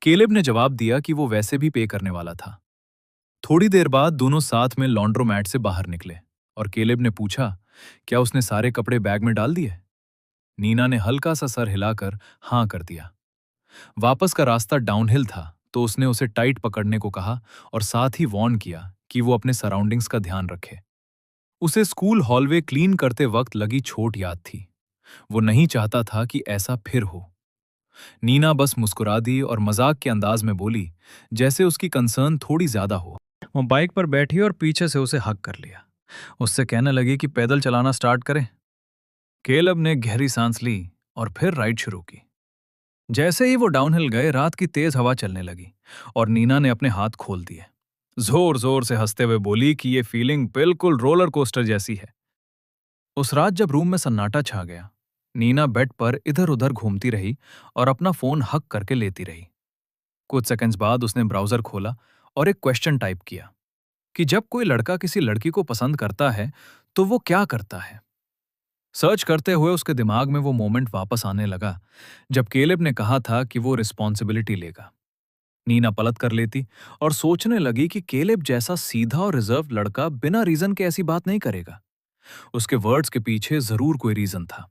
केलेब ने जवाब दिया कि वो वैसे भी पे करने वाला था। थोड़ी देर बाद दोनों साथ में लॉन्ड्रोमैट से बाहर निकले और केलेब ने पूछा, क्या उसने सारे कपड़े बैग में डाल दिए? नीना ने हल्का सा सर हिलाकर हाँ कर दिया। वापस का रास्ता डाउनहिल था तो उसने उसे टाइट पकड़ने को कहा और साथ ही वार्न किया कि वो अपने सराउंडिंग्स का ध्यान रखे। उसे स्कूल हॉलवे क्लीन करते वक्त लगी चोट याद थी। वो नहीं चाहता था कि ऐसा फिर हो। नीना बस मुस्कुरा दी और मजाक के अंदाज में बोली, जैसे उसकी कंसर्न थोड़ी ज्यादा हो। वो बाइक पर बैठी और पीछे से उसे हक कर लिया। उससे कहने लगी कि पैदल चलाना स्टार्ट करें। केलब ने गहरी सांस ली और फिर राइड शुरू की। जैसे ही वो डाउनहिल गए, रात की तेज हवा चलने लगी और नीना ने अपने हाथ खोल दिए। जोर जोर से हंसते हुए बोली कि ये फीलिंग बिल्कुल रोलर कोस्टर जैसी है। उस रात जब रूम में सन्नाटा छा गया, नीना बेड पर इधर उधर घूमती रही और अपना फोन हक करके लेती रही। कुछ सेकंड्स बाद उसने ब्राउजर खोला और एक क्वेश्चन टाइप किया कि जब कोई लड़का किसी लड़की को पसंद करता है तो वो क्या करता है। सर्च करते हुए उसके दिमाग में वो मोमेंट वापस आने लगा जब केलेब ने कहा था कि वो रिस्पॉन्सिबिलिटी लेगा। नीना पलट कर लेती और सोचने लगी कि केलेब जैसा सीधा और रिजर्व लड़का बिना रीजन के ऐसी बात नहीं करेगा। उसके वर्ड्स के पीछे जरूर कोई रीजन था।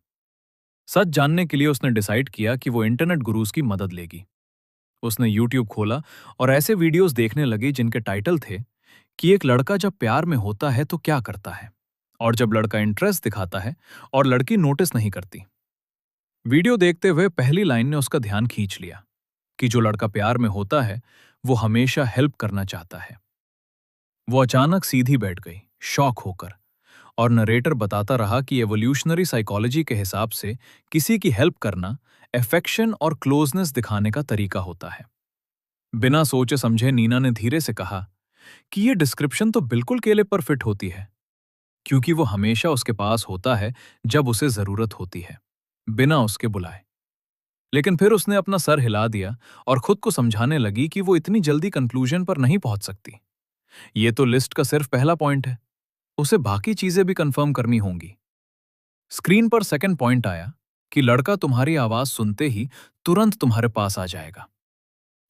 सच जानने के लिए उसने डिसाइड किया कि वो इंटरनेट गुरुज की मदद लेगी। उसने यूट्यूब खोला और ऐसे वीडियोस देखने लगी जिनके टाइटल थे कि एक लड़का जब प्यार में होता है तो क्या करता है, और जब लड़का इंटरेस्ट दिखाता है और लड़की नोटिस नहीं करती। वीडियो देखते हुए पहली लाइन ने उसका ध्यान खींच लिया कि जो लड़का प्यार में होता है वो हमेशा हेल्प करना चाहता है। वो अचानक सीधी बैठ गई, शॉक होकर, और नरेटर बताता रहा कि एवोल्यूशनरी साइकोलॉजी के हिसाब से किसी की हेल्प करना अफेक्शन और क्लोजनेस दिखाने का तरीका होता है। बिना सोचे समझे नीना ने धीरे से कहा कि ये डिस्क्रिप्शन तो बिल्कुल केले पर फिट होती है, क्योंकि वो हमेशा उसके पास होता है जब उसे जरूरत होती है, बिना उसके बुलाए। लेकिन फिर उसने अपना सर हिला दिया और खुद को समझाने लगी कि वो इतनी जल्दी कंक्लूजन पर नहीं पहुंच सकती। ये तो लिस्ट का सिर्फ पहला पॉइंट है, उसे बाकी चीजें भी कंफर्म करनी होंगी। स्क्रीन पर सेकंड पॉइंट आया कि लड़का तुम्हारी आवाज सुनते ही तुरंत तुम्हारे पास आ जाएगा।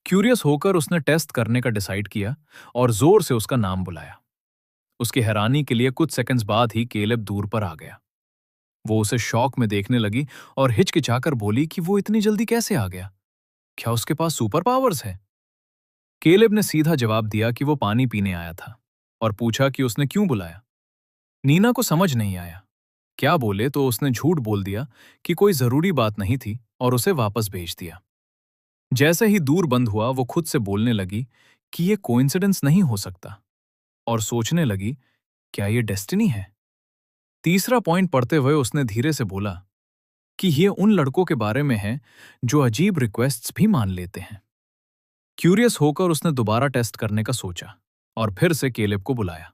क्यूरियस होकर उसने टेस्ट करने का डिसाइड किया और जोर से उसका नाम बुलाया। उसकी हैरानी के लिए कुछ सेकंड्स बाद ही केलेब दूर पर आ गया। वो उसे शॉक में देखने लगी और हिचकिचाकर बोली कि वो इतनी जल्दी कैसे आ गया? क्या उसके पास सुपर पावर्स है? केलेब ने सीधा जवाब दिया कि वो पानी पीने आया था और पूछा कि उसने क्यों बुलाया। नीना को समझ नहीं आया क्या बोले, तो उसने झूठ बोल दिया कि कोई जरूरी बात नहीं थी और उसे वापस भेज दिया। जैसे ही दूर बंद हुआ वो खुद से बोलने लगी कि ये कोइंसिडेंस नहीं हो सकता, और सोचने लगी, क्या ये डेस्टिनी है? तीसरा पॉइंट पढ़ते हुए उसने धीरे से बोला कि ये उन लड़कों के बारे में है जो अजीब रिक्वेस्ट्स भी मान लेते हैं। क्यूरियस होकर उसने दोबारा टेस्ट करने का सोचा और फिर से केलेब को बुलाया।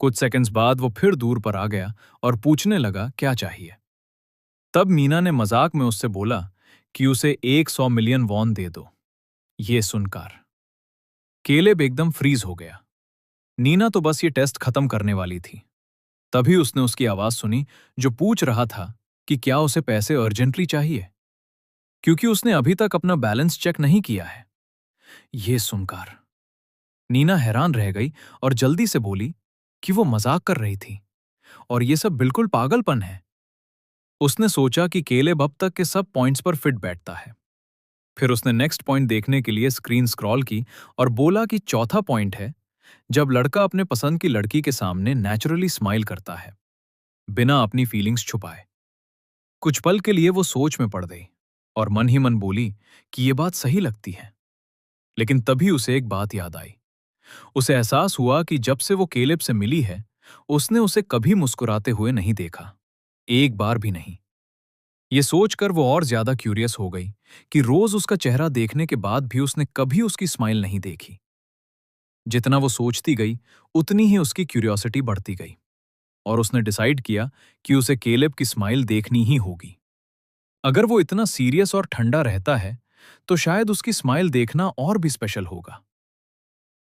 कुछ सेकंड्स बाद वो फिर दूर पर आ गया और पूछने लगा क्या चाहिए। तब मीना ने मजाक में उससे बोला कि उसे 100 मिलियन वॉन दे दो। ये सुनकर केलेब एकदम फ्रीज हो गया। नीना तो बस ये टेस्ट खत्म करने वाली थी। तभी उसने उसकी आवाज सुनी जो पूछ रहा था कि क्या उसे पैसे अर्जेंटली चाहिए, क्योंकि उसने अभी तक अपना बैलेंस चेक नहीं किया है। ये सुनकर नीना हैरान रह गई और जल्दी से बोली कि वो मजाक कर रही थी और ये सब बिल्कुल पागलपन है। उसने सोचा कि केलेब अब तक के सब पॉइंट्स पर फिट बैठता है। फिर उसने नेक्स्ट पॉइंट देखने के लिए स्क्रीन स्क्रॉल की और बोला कि चौथा पॉइंट है जब लड़का अपने पसंद की लड़की के सामने नेचुरली स्माइल करता है, बिना अपनी फीलिंग्स छुपाए। कुछ पल के लिए वो सोच में पड़ गई और मन ही मन बोली कि ये बात सही लगती है। लेकिन तभी उसे एक बात याद आई। उसे एहसास हुआ कि जब से वो केलेब से मिली है, उसने उसे कभी मुस्कुराते हुए नहीं देखा, एक बार भी नहीं। ये सोचकर वो और ज्यादा क्यूरियस हो गई कि रोज उसका चेहरा देखने के बाद भी उसने कभी उसकी स्माइल नहीं देखी। जितना वो सोचती गई, उतनी ही उसकी क्यूरियोसिटी बढ़ती गई और उसने डिसाइड किया कि उसे केलेब की स्माइल देखनी ही होगी। अगर वो इतना सीरियस और ठंडा रहता है, तो शायद उसकी स्माइल देखना और भी स्पेशल होगा।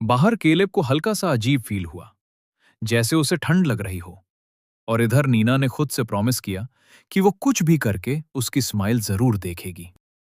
बाहर केलेब को हल्का सा अजीब फील हुआ, जैसे उसे ठंड लग रही हो, और इधर नीना ने खुद से प्रॉमिस किया कि वो कुछ भी करके उसकी स्माइल जरूर देखेगी।